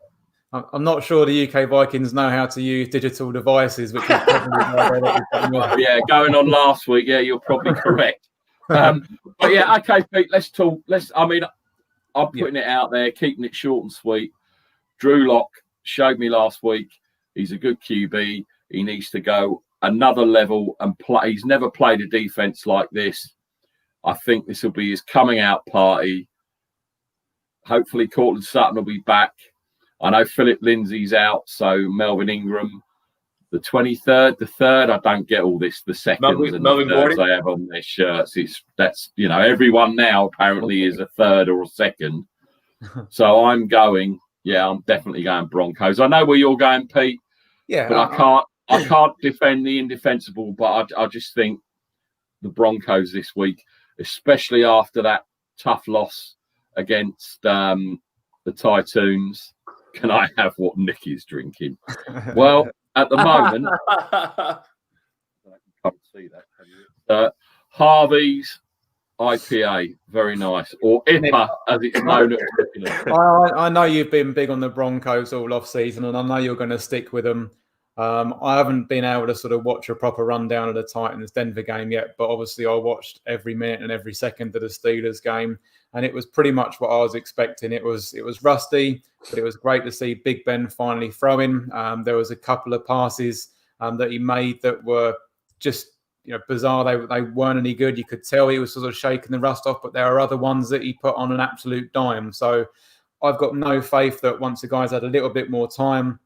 I'm not sure the UK Vikings know how to use digital devices, which is probably yeah, going on last week. Yeah, you're probably correct. But yeah, okay, Pete. Let's talk. I'm putting it out there, keeping it short and sweet. Drew Lock showed me last week he's a good QB. He needs to go another level and play. He's never played a defense like this. I think this will be his coming out party. Hopefully, Cortland Sutton will be back. I know Philip Lindsay's out, so Melvin Ingram, the 23rd, the 3rd. I don't get all this. The seconds and the thirds they have on their shirts. That's everyone now apparently is a third or a second. So I'm definitely going Broncos. I know where you're going, Pete. Yeah, but I can't defend the indefensible. But I just think the Broncos this week, especially after that tough loss against the Titans. Can I have what Nick is drinking? Well, at the moment, I can't see that. Can you? Harvey's IPA, very nice, or IPA as it's known at I know you've been big on the Broncos all off season, and I know you're going to stick with them. I haven't been able to sort of watch a proper rundown of the Titans Denver game yet, but obviously I watched every minute and every second of the Steelers game, and it was pretty much what I was expecting. It was rusty, but it was great to see Big Ben finally throwing. There was a couple of passes that he made that were just bizarre. They weren't any good. You could tell he was sort of shaking the rust off, but there are other ones that he put on an absolute dime. So I've got no faith that once the guy's had a little bit more time,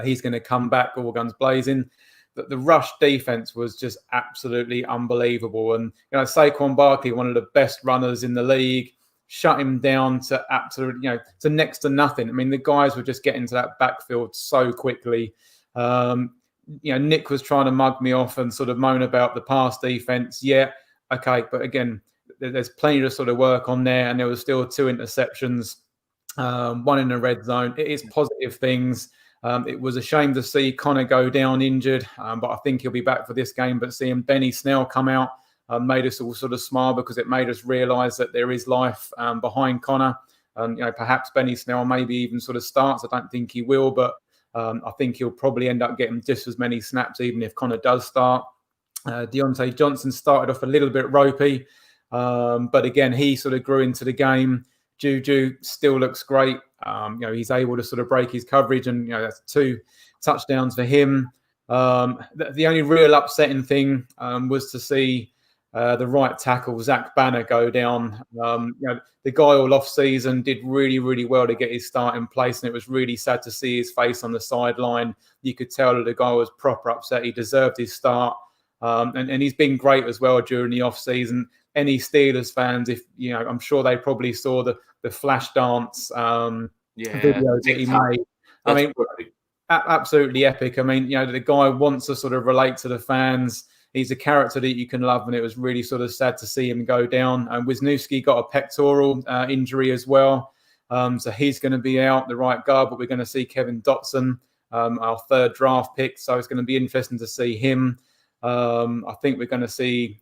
he's going to come back all guns blazing. But the rush defense was just absolutely unbelievable. And, Saquon Barkley, one of the best runners in the league, shut him down to absolute, to next to nothing. I mean, the guys were just getting to that backfield so quickly. Nick was trying to mug me off and sort of moan about the pass defense. Yeah, okay. But again, there's plenty to sort of work on there. And there was still 2 interceptions, one in the red zone. It is positive things. It was a shame to see Connor go down injured, but I think he'll be back for this game. But seeing Benny Snell come out made us all sort of smile because it made us realise that there is life behind Connor. Perhaps Benny Snell maybe even sort of starts. I don't think he will, but I think he'll probably end up getting just as many snaps even if Connor does start. Deontay Johnson started off a little bit ropey, but again, he sort of grew into the game. Juju still looks great. He's able to sort of break his coverage, and that's 2 touchdowns for him. The only real upsetting thing was to see the right tackle Zach Banner go down. The guy all off season did really, really well to get his start in place, and it was really sad to see his face on the sideline. You could tell that the guy was proper upset. He deserved his start, and he's been great as well during the off season. Any Steelers fans, I'm sure they probably saw the flash dance videos that he made. I mean, absolutely epic. I mean, the guy wants to sort of relate to the fans. He's a character that you can love, and it was really sort of sad to see him go down. And Wisniewski got a pectoral injury as well, so he's going to be out, the right guard. But we're going to see Kevin Dotson, our 3rd draft pick, so it's going to be interesting to see him. I think we're going to see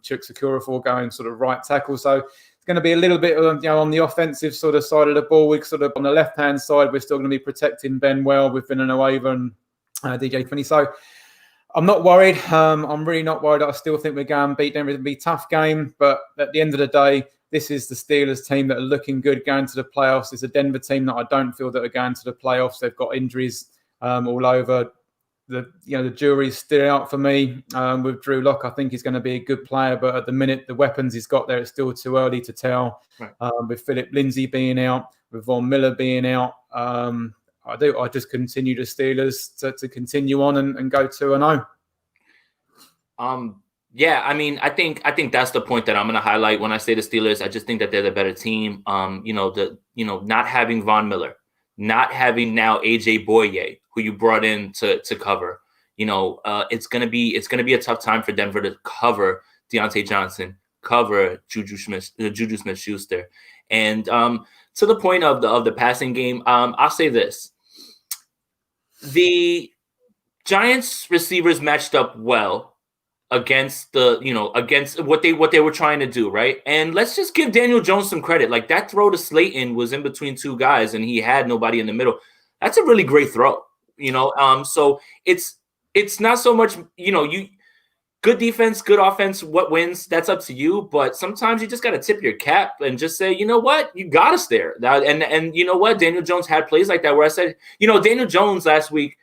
Chuck Securafor going sort of right tackle. So it's going to be a little bit on the offensive sort of side of the ball. We're sort of on the left-hand side, we're still going to be protecting Ben well with Villanueva and DJ Finney. So I'm not worried. I'm really not worried. I still think we're going to beat them. It'll be a tough game. But at the end of the day, this is the Steelers team that are looking good going to the playoffs. It's a Denver team that I don't feel that are going to the playoffs. They've got injuries all over. The jury's still out for me with Drew Lock. I think he's going to be a good player, but at the minute, the weapons he's got there, it's still too early to tell. Right. With Philip Lindsay being out, with Von Miller being out, I just continue the Steelers to continue on and go 2-0. Yeah, I mean, I think that's the point that I'm going to highlight when I say the Steelers. I just think that they're the better team. Not having Von Miller, not having now AJ Boye, who you brought in to cover, it's gonna be a tough time for Denver to cover Deontay Johnson, cover Juju Smith-Schuster, and to the point of the passing game, I'll say this: the Giants receivers matched up well against against what they were trying to do, right? And let's just give Daniel Jones some credit. Like, that throw to Slayton was in between two guys and he had nobody in the middle. That's a really great throw, so it's not so much, you good defense, good offense, what wins, that's up to you. But sometimes you just got to tip your cap and just say, you know what, you got us there. And you know what, Daniel Jones had plays like that where I said, Daniel Jones last week,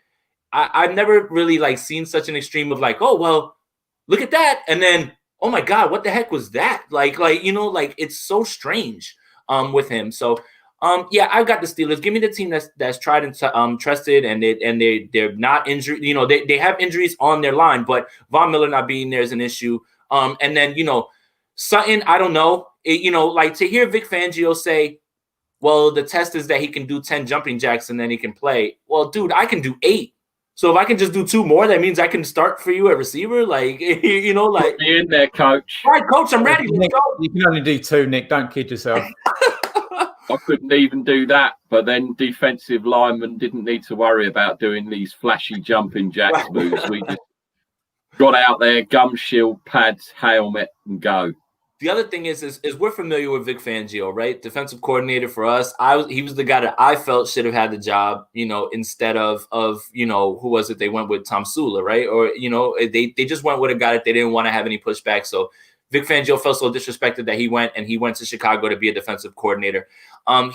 I've never really seen such an extreme of oh, well, look at that. And then, oh my God, what the heck was that? It's so strange with him. So yeah, I've got the Steelers. Give me the team that's tried and trusted, and they're not injured. They have injuries on their line, but Von Miller not being there is an issue. And then Sutton, I don't know. To hear Vic Fangio say, well, the test is that he can do 10 jumping jacks and then he can play. Well, dude, I can do 8. So if I can just do 2 more, that means I can start for you at receiver. Put me in there, coach. All right, coach, I'm ready. Nick, you can only do 2, Nick. Don't kid yourself. I couldn't even do that, but then defensive linemen didn't need to worry about doing these flashy jumping jacks moves. We just got out there, gum shield, pads, helmet, and go. The other thing is we're familiar with Vic Fangio, right? Defensive coordinator for us. He was the guy that I felt should have had the job, instead of who was it? They went with Tom Sula, right? Or they just went with a guy that they didn't want to have any pushback. So Vic Fangio felt so disrespected that he went to Chicago to be a defensive coordinator.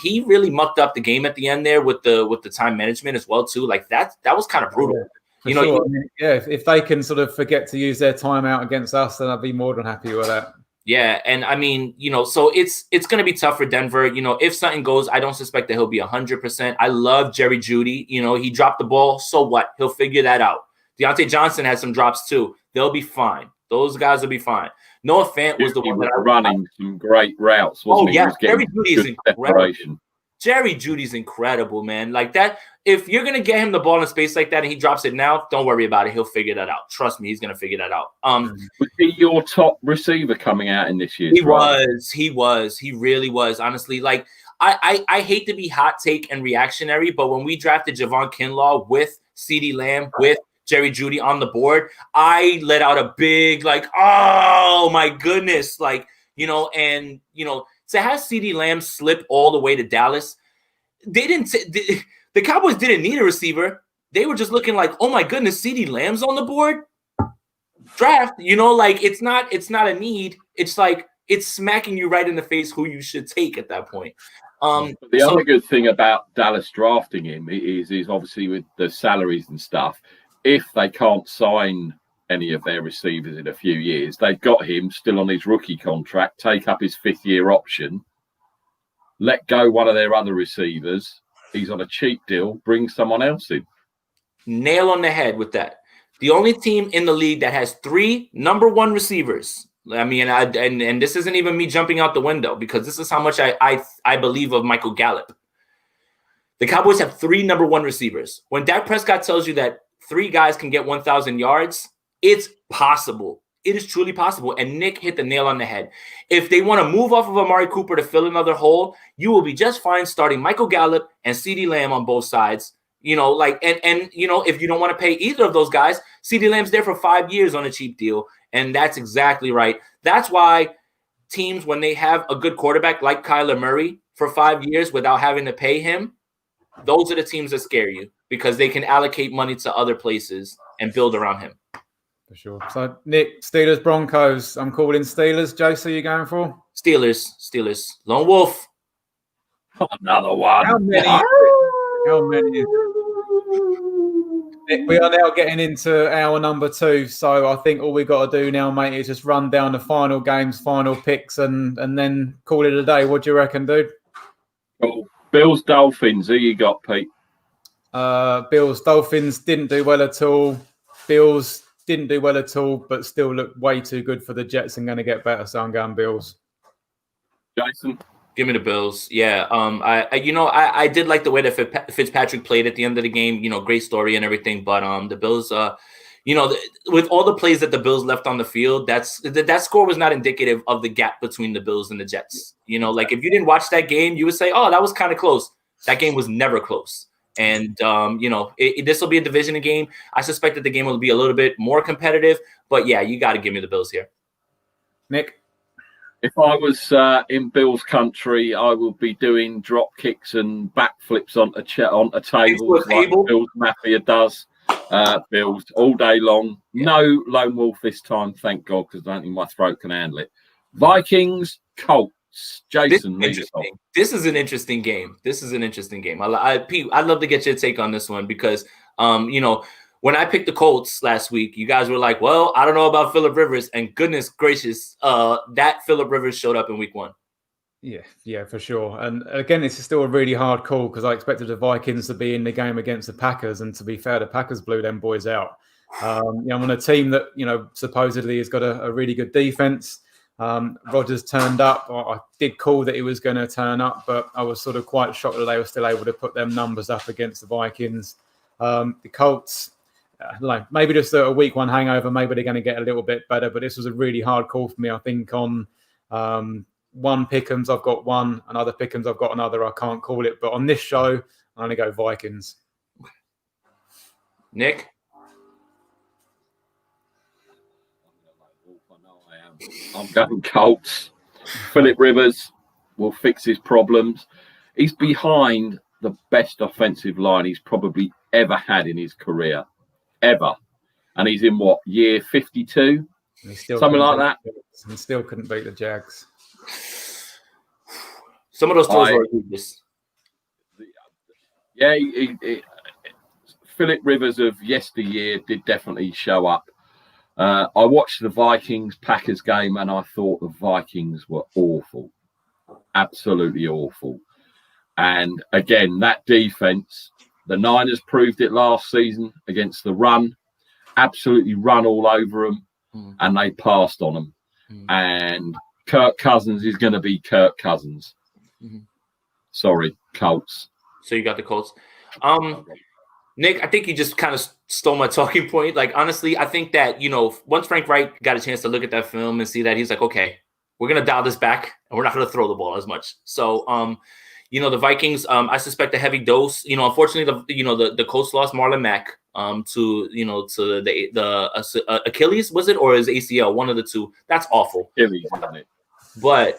He really mucked up the game at the end there with the time management as well too. That was kind of brutal. Sure. If they can sort of forget to use their timeout against us, then I'd be more than happy with that. Yeah, and I mean, so it's going to be tough for Denver. If something goes, I don't suspect that he'll be 100%. I love Jerry Jeudy. He dropped the ball. So what? He'll figure that out. Deontay Johnson had some drops too. They'll be fine. Those guys will be fine. Noah Fant was the one that running some great routes. Wasn't he? Yeah, Jerry Jeudy is incredible. Jerry Judy's incredible, man. Like that, if you're gonna get him the ball in space like that and he drops it now, don't worry about it. He'll figure that out. Trust me, he's gonna figure that out. Was he your top receiver coming out in this year? He really was. Honestly, I hate to be hot take and reactionary, but when we drafted Javon Kinlaw with CeeDee Lamb, with Jerry Jeudy on the board, I let out a big oh my goodness, to have CeeDee Lamb slip all the way to Dallas, the Cowboys didn't need a receiver. They were just looking like, oh my goodness, CeeDee Lamb's on the board. Draft, it's not a need. It's it's smacking you right in the face who you should take at that point. Other good thing about Dallas drafting him is obviously with the salaries and stuff. If they can't sign any of their receivers in a few years, they've got him still on his rookie contract, take up his 5th-year option, let go one of their other receivers. He's on a cheap deal, bring someone else in. Nail on the head with that. The only team in the league that has 3 number 1 receivers. I mean, and this isn't even me jumping out the window because this is how much I believe of Michael Gallup. The Cowboys have 3 number 1 receivers. When Dak Prescott tells you that 3 guys can get 1,000 yards, it's possible. It is truly possible. And Nick hit the nail on the head. If they want to move off of Amari Cooper to fill another hole, you will be just fine starting Michael Gallup and CeeDee Lamb on both sides. If you don't want to pay either of those guys, CeeDee Lamb's there for 5 years on a cheap deal. And that's exactly right. That's why teams, when they have a good quarterback like Kyler Murray for 5 years without having to pay him, those are the teams that scare you because they can allocate money to other places and build around him. For sure. So, Nick, Steelers, Broncos. I'm calling Steelers. Jason, you going for? Steelers. Lone Wolf. Another one. How many? Nick, we are now getting into hour number 2. So I think all we got to do now, mate, is just run down the final games, final picks, and then call it a day. What do you reckon, dude? Cool. Bills, Dolphins. Who you got, Pete? Bills, Dolphins didn't do well at all. Bills didn't do well at all, but still look way too good for the Jets and going to get better. So I'm going Bills. Jason? Give me the Bills. Yeah. I did like the way that Fitzpatrick played at the end of the game. Great story and everything. But the Bills, with all the plays that the Bills left on the field, that score was not indicative of the gap between the Bills and the Jets. Like if you didn't watch that game, you would say, "Oh, that was kind of close." That game was never close. And this will be a division game. I suspect that the game will be a little bit more competitive. But yeah, you got to give me the Bills here. Nick. If I was in Bill's country, I would be doing drop kicks and backflips on a table like Bill's Mafia does. Bills all day long. Yeah. No lone wolf this time, thank God, because I don't think my throat can handle it. Vikings, Colts. Jason, this is an interesting game. Pete, I'd love to get your take on this one because, when I picked the Colts last week, you guys were like, well, I don't know about Phillip Rivers. And goodness gracious, that Phillip Rivers showed up in week 1. Yeah, for sure. And again, this is still a really hard call because I expected the Vikings to be in the game against the Packers. And to be fair, the Packers blew them boys out. I'm on a team that, supposedly has got a really good defense. Rodgers turned up. I did call that he was going to turn up, but I was sort of quite shocked that they were still able to put them numbers up against the Vikings. The Colts, maybe just a week 1 hangover. Maybe they're going to get a little bit better, but this was a really hard call for me. I think on one Pick'ems, I've got one, and other Pick'ems, I've got another. I can't call it, but on this show, I'm going to go Vikings. Nick? I'm going Colts. Phillip Rivers will fix his problems. He's behind the best offensive line he's probably ever had in his career. Ever. And he's in what, year 52? Something like that. And still couldn't beat the Jags. Some of those throws were weakness. Yeah, Phillip Rivers of yesteryear did definitely show up. I watched the Vikings-Packers game and I thought the Vikings were awful. Absolutely awful. And again, that defense, the Niners proved it last season against the run, absolutely run all over them, and they passed on them. And Kirk Cousins is going to be Kirk Cousins. Sorry, Colts. So you got the Colts. Nick, I think you just kind of stole my talking point. Like, honestly, I think that, once Frank Reich got a chance to look at that film and see that, he's like, okay, we're going to dial this back and we're not going to throw the ball as much. So, the Vikings, I suspect a heavy dose. Unfortunately, the Colts lost Marlon Mack to the Achilles, was it, or his ACL? One of the two. That's awful. Achilles, isn't it? But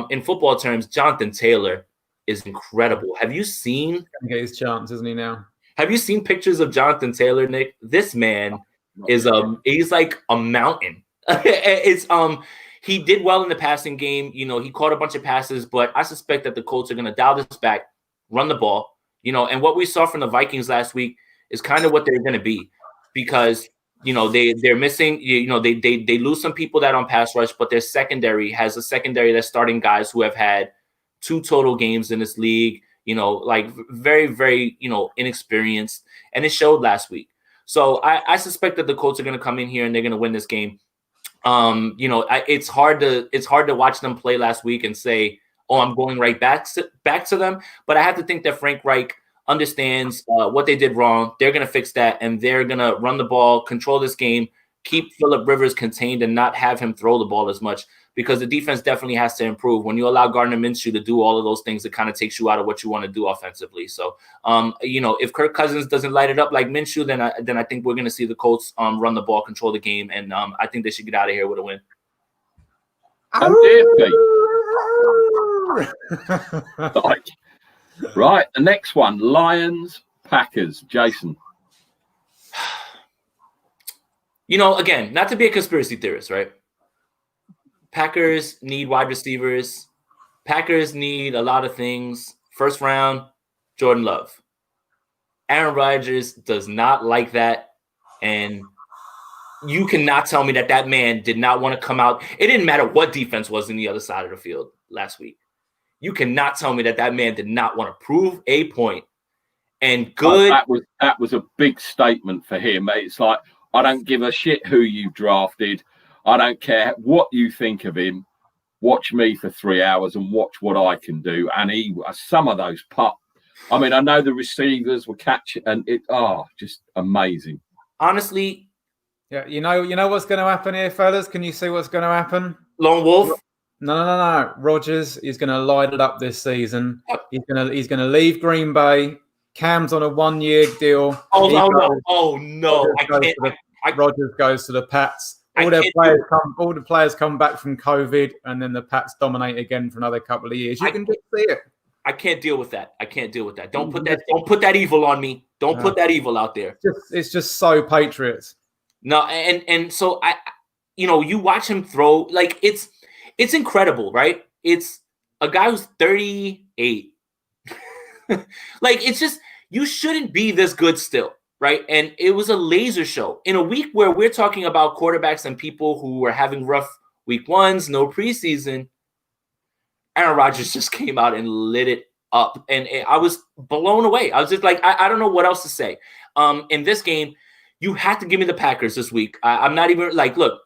in football terms, Jonathan Taylor is incredible. Have you seen? Get his chance, isn't he now? Have you seen pictures of Jonathan Taylor, Nick? This man is he's like a mountain. He did well in the passing game. He caught a bunch of passes, but I suspect that the Colts are going to dial this back, run the ball. And what we saw from the Vikings last week is kind of what they're going to be, because they're missing. They lose some people that on pass rush, but their secondary has a secondary that's starting guys who have had 2 total games in this league. Like very, very, inexperienced. And it showed last week. So I suspect that the Colts are going to come in here and they're going to win this game. It's hard to watch them play last week and say, oh, I'm going right back to them. But I have to think that Frank Reich understands what they did wrong. They're going to fix that, and they're going to run the ball, control this game, keep Phillip Rivers contained and not have him throw the ball as much, because the defense definitely has to improve. When you allow Gardner Minshew to do all of those things, it kind of takes you out of what you want to do offensively. So, if Kirk Cousins doesn't light it up like Minshew, then I think we're going to see the Colts run the ball, control the game, and I think they should get out of here with a win. Right, the next one, Lions, Packers. Jason. Again, not to be a conspiracy theorist, right? Packers need wide receivers. Packers need a lot of things. First round, Jordan Love. Aaron Rodgers does not like that. And you cannot tell me that man did not want to come out. It didn't matter what defense was in the other side of the field last week. You cannot tell me that man did not want to prove a point. And good. That was a big statement for him. It's like, I don't give a shit who you drafted. I don't care what you think of him. watch me for 3 hours and watch what I can do. And some of those I mean, I know the receivers were catching, and just amazing. Honestly, yeah, you know what's going to happen here, fellas. Can you see what's going to happen? Lone Wolf. No. Rodgers is going to light it up this season. He's going to leave Green Bay. Cam's on a 1-year deal. Oh no! Rodgers goes to the Pats. All the players come back from COVID, and then the Pats dominate again for another couple of years. You can just see it. I can't deal with that. Don't put that evil on me. Don't put that evil out there. It's just so Patriots. No, and so you watch him throw, like it's incredible, right? It's a guy who's 38. Like, it's just, you shouldn't be this good still, right? And it was a laser show in a week where we're talking about quarterbacks and people who were having rough week ones, no preseason. Aaron Rodgers just came out and lit it up. And I was blown away. I was just like, I don't know what else to say. In this game, you have to give me the Packers this week. I'm not even like, look,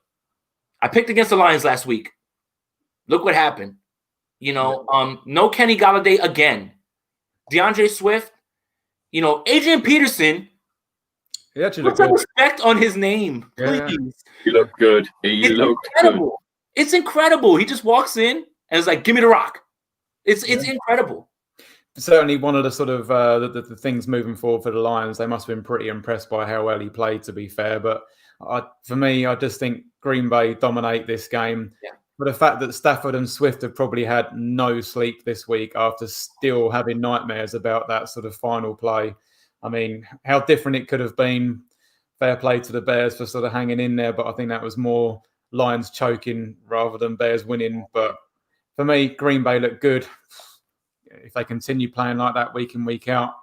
I picked against the Lions last week. Look what happened. No Kenny Galladay again. DeAndre Swift, Adrian Peterson. Put some respect on his name, please. Yeah. He looked good. Good. It's incredible. He just walks in and is like, give me the rock. It's incredible. Certainly one of the sort of the things moving forward for the Lions, they must have been pretty impressed by how well he played, to be fair. But for me, I just think Green Bay dominate this game. Yeah. But the fact that Stafford and Swift have probably had no sleep this week after still having nightmares about that sort of final play. I mean, how different it could have been. Fair play to the Bears for sort of hanging in there, but I think that was more Lions choking rather than Bears winning. But for me, Green Bay looked good. If they continue playing like that week in, week out,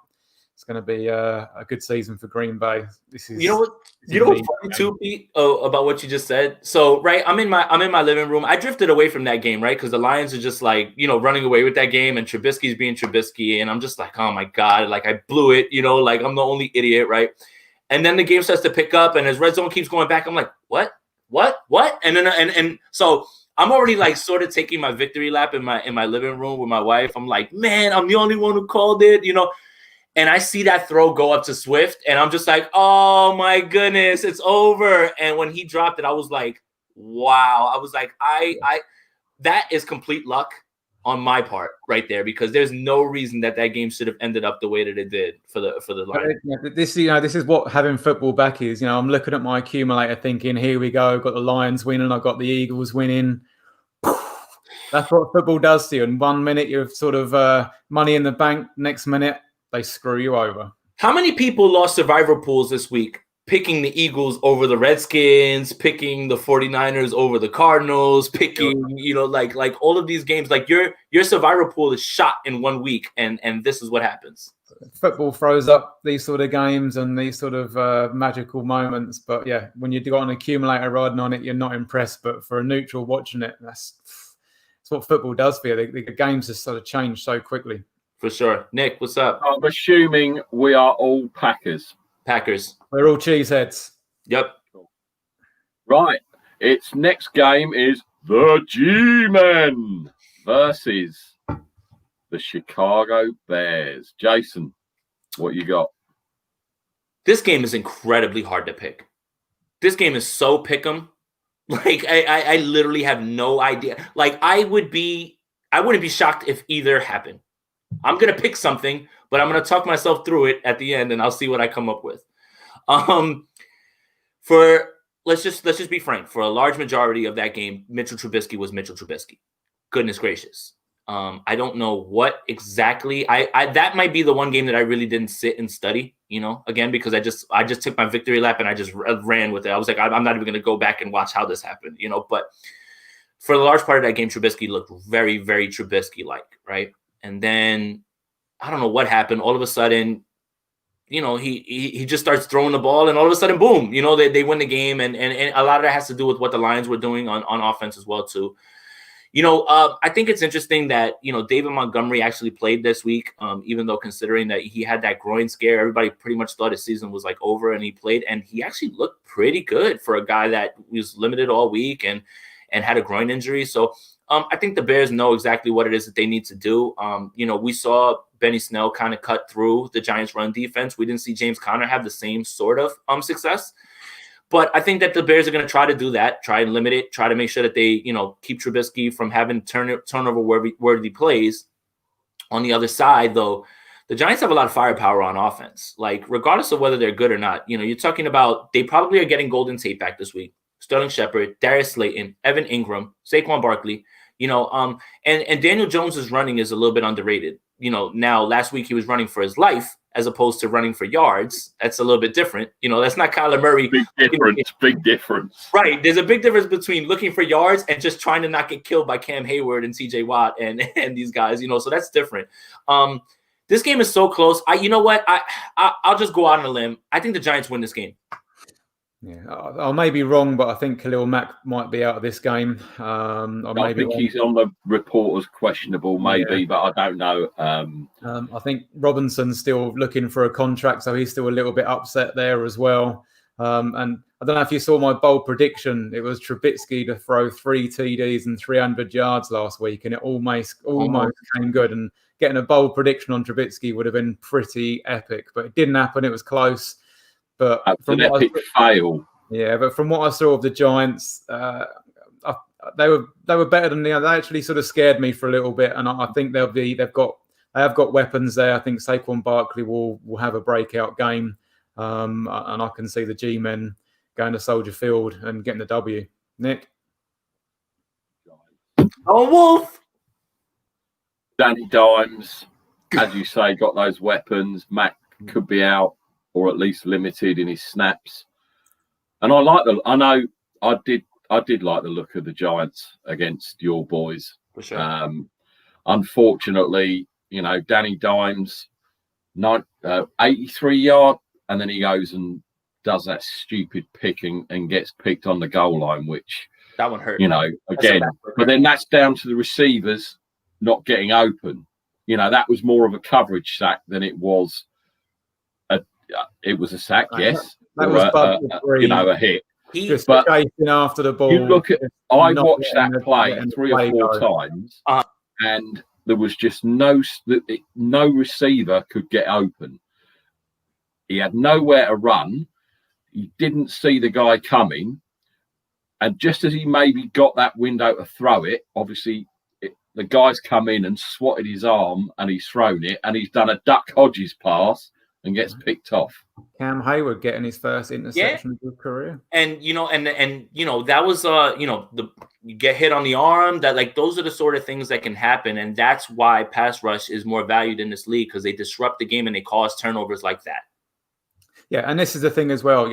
it's going to be a good season for Green Bay. This is, what's funny too, Pete, about what you just said. So, right, I'm in my living room. I drifted away from that game, right, because the Lions are just like, running away with that game, and Trubisky's being Trubisky, and I'm just like, oh my god, like I blew it, like I'm the only idiot, right? And then the game starts to pick up, and as red zone keeps going back, I'm like, what? And then and so I'm already like sort of taking my victory lap in my living room with my wife. I'm like, man, I'm the only one who called it, And I see that throw go up to Swift, and I'm just like, oh my goodness, it's over. And when he dropped it, I was like, wow. I was like, I that is complete luck on my part right there, because there's no reason that game should have ended up the way that it did for the Lions. This is what having football back is. I'm looking at my accumulator thinking, here we go, I've got the Lions winning, I've got the Eagles winning. That's what football does to you. In 1 minute, you're sort of money in the bank. Next minute, they screw you over. How many people lost survivor pools this week picking the Eagles over the Redskins, picking the 49ers over the Cardinals, picking, like all of these games? Like your survivor pool is shot in 1 week, and this is what happens. Football throws up these sort of games and these sort of magical moments. But yeah, when you've got an accumulator riding on it, you're not impressed. But for a neutral watching it, that's what football does for you. The games just sort of change so quickly. For sure. Nick, what's up? I'm assuming we are all Packers. We're all cheeseheads. Yep. Right. Its next game is the G-Men versus the Chicago Bears. Jason, what you got? This game is incredibly hard to pick. This game is so pick 'em. Like, I literally have no idea. Like, I wouldn't be shocked if either happened. I'm going to pick something, but I'm going to talk myself through it at the end, and I'll see what I come up with. Let's just be frank. For a large majority of that game, Mitchell Trubisky was Mitchell Trubisky. Goodness gracious. I don't know what exactly. That might be the one game that I really didn't sit and study, again, because I just took my victory lap and I just ran with it. I was like, I'm not even going to go back and watch how this happened, but for the large part of that game, Trubisky looked very, very Trubisky-like, right? And then I don't know what happened. All of a sudden, he just starts throwing the ball, and all of a sudden, boom, they win the game. And a lot of that has to do with what the Lions were doing on offense as well, too. I think it's interesting that, David Montgomery actually played this week, even though considering that he had that groin scare, everybody pretty much thought his season was like over, and he played, and he actually looked pretty good for a guy that was limited all week and had a groin injury. So I think the Bears know exactly what it is that they need to do. We saw Benny Snell kind of cut through the Giants' run defense. We didn't see James Conner have the same sort of success. But I think that the Bears are going to try to do that, try and limit it, try to make sure that they, keep Trubisky from having turnover-worthy plays. On the other side, though, the Giants have a lot of firepower on offense. Like, regardless of whether they're good or not, you're talking about they probably are getting Golden Tate back this week. Sterling Shepard, Darius Slayton, Evan Ingram, Saquon Barkley, and Daniel Jones's running is a little bit underrated. Now last week he was running for his life as opposed to running for yards. That's a little bit different. That's not Kyler Murray. Big difference. Right. There's a big difference between looking for yards and just trying to not get killed by Cam Hayward and CJ Watt and these guys, so that's different. This game is so close. I'll just go out on a limb. I think the Giants win this game. Yeah, I may be wrong, but I think Khalil Mack might be out of this game. I think he's on the report as questionable, maybe, but I don't know. I think Robinson's still looking for a contract, so he's still a little bit upset there as well. And I don't know if you saw my bold prediction. It was Trubisky to throw 3 TDs and 300 yards last week, and it almost came good. And getting a bold prediction on Trubisky would have been pretty epic, but it didn't happen. It was close. But from an epic fail. Yeah, but from what I saw of the Giants, they were better than They actually sort of scared me for a little bit, and I think they have got weapons there. I think Saquon Barkley will have a breakout game, and I can see the G-men going to Soldier Field and getting the W. Nick, Wolf. Danny Dimes, as you say, got those weapons. Mac could be out, or at least limited in his snaps. And I did like the look of the Giants against your boys. For sure. Unfortunately, Danny Dimes, 83 yard, and then he goes and does that stupid picking and gets picked on the goal line, which that one hurt. Again, but then that's down to the receivers not getting open. That was more of a coverage sack than it was. It was a sack, yes. That was a hit. Just chasing after the ball. You look at. I watched that play 3 or 4 times, and there was just no receiver could get open. He had nowhere to run. He didn't see the guy coming, and just as he maybe got that window to throw it, obviously the guy's come in and swatted his arm, and he's thrown it, and he's done a Duck Hodges pass and gets picked off. Cam Hayward getting his first interception of his career. And that was you get hit on the arm, that those are the sort of things that can happen, and that's why pass rush is more valued in this league, because they disrupt the game and they cause turnovers like that. Yeah, and this is the thing as well.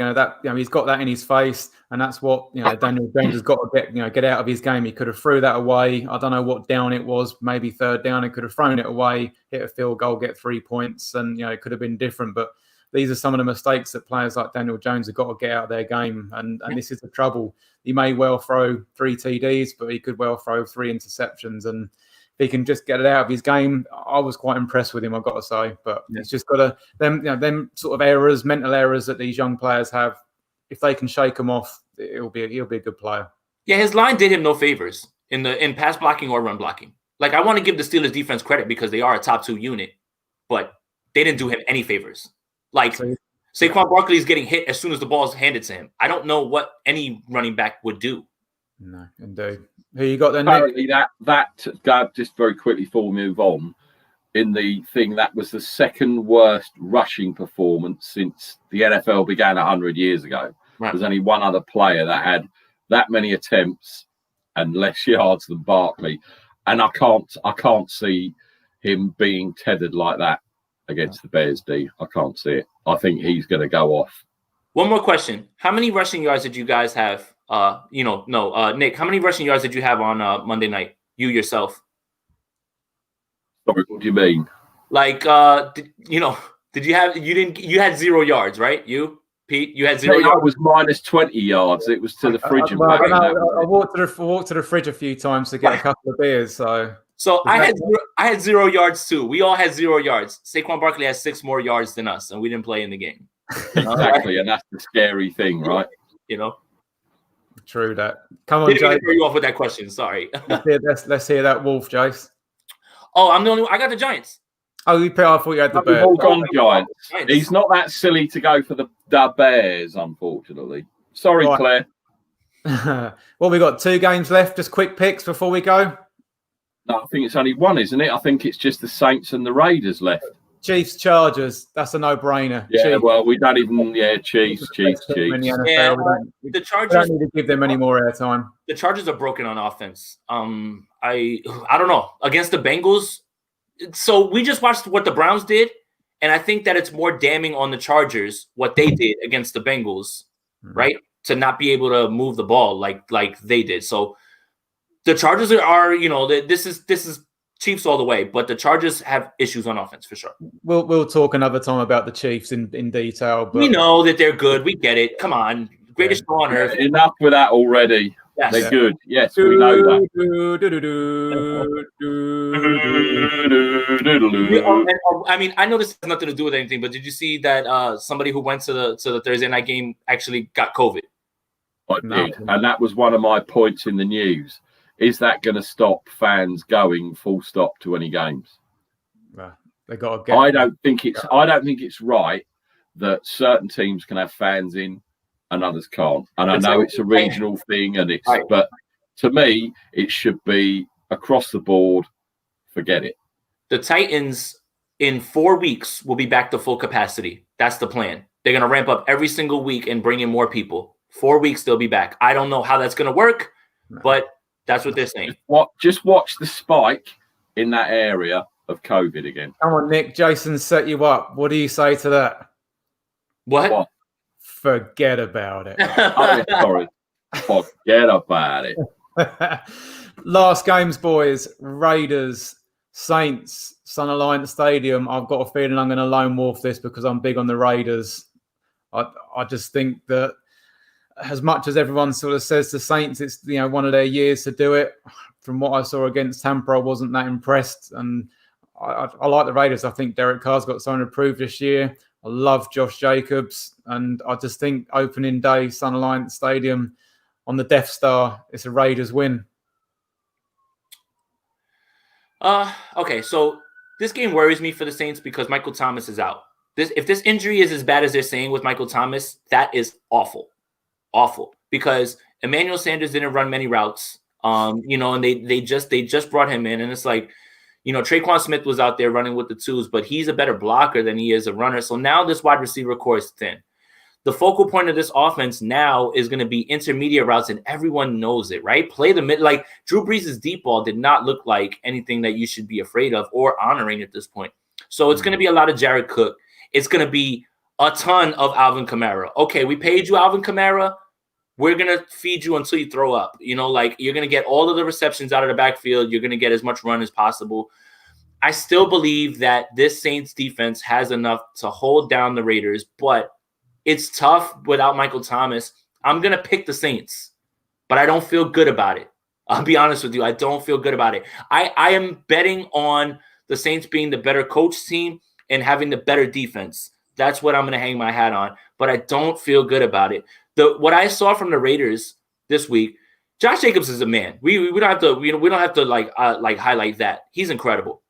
He's got that in his face, and that's what Daniel Jones has got to get out of his game. He could have threw that away. I don't know what down it was, maybe 3rd down. He could have thrown it away, hit a field goal, get 3 points, and it could have been different. But these are some of the mistakes that players like Daniel Jones have got to get out of their game, and this is the trouble. He may well throw 3 TDs, but he could well throw 3 interceptions, and he can just get it out of his game. I was quite impressed with him, I've got to say. But it's just got to them sort of errors, mental errors that these young players have. If they can shake them off, he'll be a good player. Yeah, his line did him no favors in pass blocking or run blocking. I want to give the Steelers defense credit because they are a top 2 unit, but they didn't do him any favors. Saquon Barkley is getting hit as soon as the ball is handed to him. I don't know what any running back would do. No, indeed. Who you got then? Apparently that just very quickly before we move on, in the thing, that was the 2nd worst rushing performance since the NFL began 100 years ago. Right. There's only one other player that had that many attempts and less yards than Barkley, and I can't see him being tethered like that against the Bears D. I can't see it. I think he's going to go off. One more question. How many rushing yards did you guys have? Nick, how many rushing yards did you have on Monday night? You yourself? Sorry, what do you mean? You had 0 yards, right? You, Pete, you had 0 yards? I was minus 20 yards. It was to the fridge and back. I walked to the fridge a few times to get a couple of beers, So I had 0 yards too. We all had 0 yards. Saquon Barkley has 6 more yards than us, and we didn't play in the game. Exactly, and that's the scary thing, right? True that. Come on, Didn't mean Jay. to throw you off with that question. Sorry. Let's hear that Wolf, Jace. Oh, I'm the only one. I got the Giants. Oh, I thought you had the We've Bears. all gone Giants. Giants. He's not that silly to go for the Bears, unfortunately. Sorry, Right. Claire. Well, we got 2 games left. Just quick picks before we go. No, I think it's only one, isn't it? I think it's just the Saints and the Raiders left. Chiefs, Chargers. That's a no-brainer. Yeah, Chiefs. well, we don't even. Yeah, Chiefs. In the NFL. Yeah, we the don't Chargers. need to give them any more airtime. The Chargers are broken on offense. I don't know against the Bengals. So we just watched what the Browns did, and I think that it's more damning on the Chargers what they did against the Bengals, right? To not be able to move the ball like they did. So the Chargers are this is Chiefs all the way, but the Chargers have issues on offense for sure. We'll talk another time about the Chiefs in detail. But We know that they're good. We get it. Come on, greatest show on earth. Enough with that already. Yes. They're good. Yes, we know that. I mean, I know this has nothing to do with anything, but did you see that somebody who went to the Thursday night game actually got COVID? I did, and that was one of my points in the news. Is that going to stop fans going full stop to any games? They got to get. I don't think it's right that certain teams can have fans in and others can't. And I know it's a regional thing, but to me, it should be across the board. Forget it. The Titans in 4 weeks will be back to full capacity. That's the plan. They're going to ramp up every single week and bring in more people. 4 weeks, they'll be back. I don't know how that's going to work, but that's what they're saying. Just watch the spike in that area of COVID again. Come on, Nick. Jason set you up. What do you say to that? What? Forget about it. Oh, sorry. Forget about it. Last games, boys. Raiders, Saints, Sun Alliance Stadium. I've got a feeling I'm going to lone wolf this because I'm big on the Raiders. I just think that as much as everyone sort of says the Saints, it's one of their years to do it. From what I saw against Tampa, I wasn't that impressed, and I like the Raiders. I think Derek Carr's got something to prove this year. I love Josh Jacobs, and I just think opening day, Sun Alliance Stadium on the Death Star, it's a Raiders win. Okay, so this game worries me for the Saints because Michael Thomas is out. If this injury is as bad as they're saying with Michael Thomas, that is awful. Awful. Because Emmanuel Sanders didn't run many routes. And they just brought him in, and it's like, Traquan Smith was out there running with the twos, but he's a better blocker than he is a runner. So now this wide receiver core is thin. The focal point of this offense now is going to be intermediate routes, and everyone knows it, right? Play the mid. Like Drew Brees' deep ball did not look like anything that you should be afraid of or honoring at this point. So it's going to be a lot of Jared Cook. It's going to be a ton of Alvin Kamara. Okay, we paid you, Alvin Kamara. We're going to feed you until you throw up. You're going to get all of the receptions out of the backfield. You're going to get as much run as possible. I still believe that this Saints defense has enough to hold down the Raiders, but it's tough without Michael Thomas. I'm going to pick the Saints, but I don't feel good about it. I'll be honest with you. I don't feel good about it. I am betting on the Saints being the better coach team and having the better defense. That's what I'm going to hang my hat on, but I don't feel good about it. What I saw from the Raiders this week, Josh Jacobs is a man. We don't have to we don't have to like highlight that. He's incredible.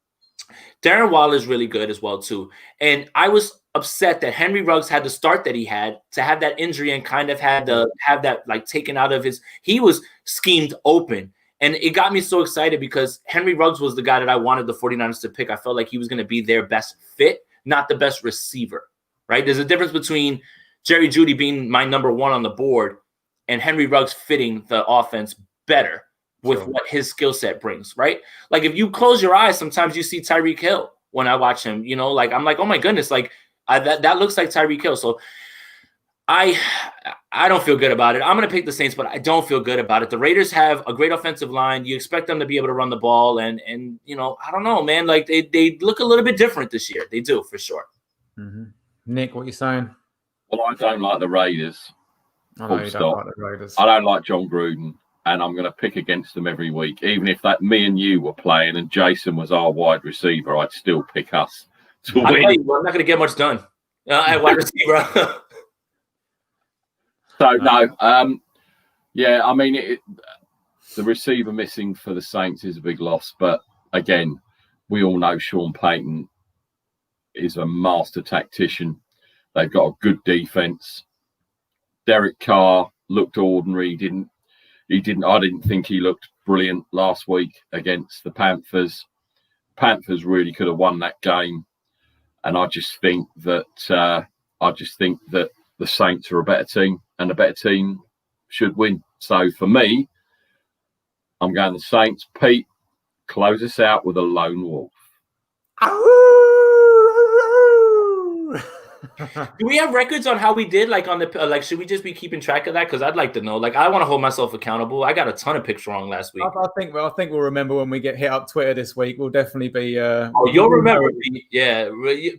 Darren Waller is really good as well too. And I was upset that Henry Ruggs had the start that he had to have that injury and kind of had to have that like taken out of his. He was schemed open, and it got me so excited because Henry Ruggs was the guy that I wanted the 49ers to pick. I felt like he was going to be their best fit, not the best receiver. Right? There's a difference between Jerry Jeudy being my number one on the board and Henry Ruggs fitting the offense better with what his skill set brings, right? Like if you close your eyes, sometimes you see Tyreek Hill when I watch him, like I'm like, oh my goodness, like that looks like Tyreek Hill. So I don't feel good about it. I'm going to pick the Saints, but I don't feel good about it. The Raiders have a great offensive line. You expect them to be able to run the ball, and I don't know, man. Like they look a little bit different this year. They do for sure. Mm-hmm. Nick, what you saying? Well, I don't like the Raiders. I know you don't like the Raiders. I don't like John Gruden, and I'm going to pick against them every week. Even if me and you were playing and Jason was our wide receiver, I'd still pick us to win. I'm not going to get much done at wide receiver. So, no, Yeah, I mean, the receiver missing for the Saints is a big loss. But again, we all know Sean Payton is a master tactician. They've got a good defense. Derek Carr looked ordinary. I didn't think he looked brilliant last week against the Panthers. Panthers really could have won that game. And I just think that the Saints are a better team, and a better team should win. So for me, I'm going the Saints. Pete, close us out with a lone wolf. Do we have records on how we did? Like on the should we just be keeping track of that? Because I'd like to know. Like, I want to hold myself accountable. I got a ton of picks wrong last week. I think we'll remember when we get hit up Twitter this week. We'll definitely be. You'll remember, Pete. Yeah,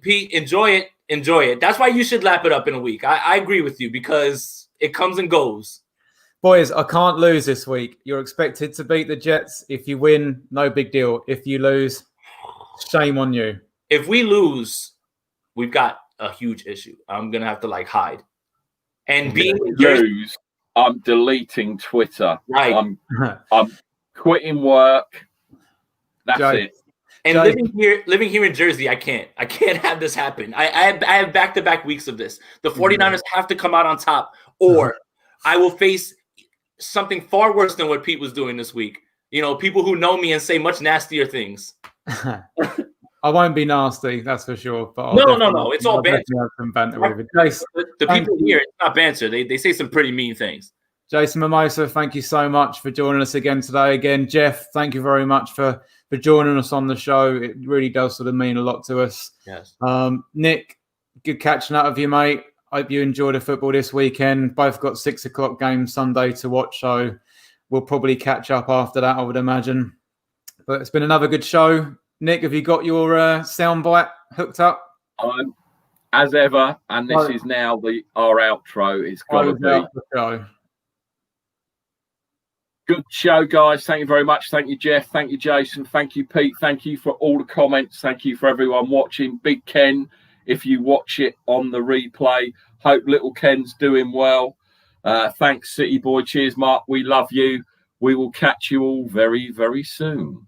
Pete, enjoy it. Enjoy it. That's why you should lap it up in a week. I agree with you because it comes and goes. Boys, I can't lose this week. You're expected to beat the Jets. If you win, no big deal. If you lose, shame on you. If we lose, we've got a huge issue. I'm gonna have to hide. And being lose, I'm deleting Twitter. Right. I'm quitting work. That's it. And living here in Jersey, I can't have this happen. I have back-to-back weeks of this. The 49ers have to come out on top, or I will face something far worse than what Pete was doing this week. You know, people who know me and say much nastier things. I won't be nasty, that's for sure. But no. It's all banter. Some banter with it. Jason, the people here, it's not banter. They say some pretty mean things. Jason Mimosa, thank you so much for joining us again today. Again, Jeff, thank you very much for joining us on the show. It really does sort of mean a lot to us. Yes. Nick, good catching up with you, mate. Hope you enjoyed the football this weekend. Both got 6 o'clock games Sunday to watch, so we'll probably catch up after that, I would imagine. But it's been another good show. Nick, have you got your soundbite hooked up? As ever, and this is now our outro. It's got to be. Good show, guys. Thank you very much. Thank you, Jeff. Thank you, Jason. Thank you, Pete. Thank you for all the comments. Thank you for everyone watching. Big Ken, if you watch it on the replay, hope little Ken's doing well. Thanks, City Boy. Cheers, Mark. We love you. We will catch you all very, very soon.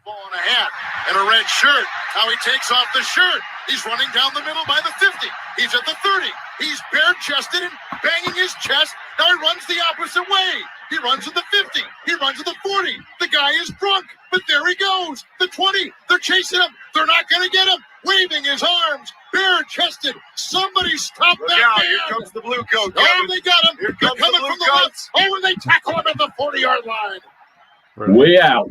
Ball and a hat and a red shirt. Now he takes off the shirt. He's running down the middle by the 50. He's at the 30. He's bare-chested and banging his chest. Now he runs the opposite way. He runs to the 50. He runs to the 40. The guy is drunk, but there he goes. The 20. They're chasing him. They're not going to get him. Waving his arms, bare-chested. Somebody stop that man. Here comes the blue coat. Oh, they got him. Here They're comes coming the blue from the left. Oh, and they tackle him at the 40-yard line. We out.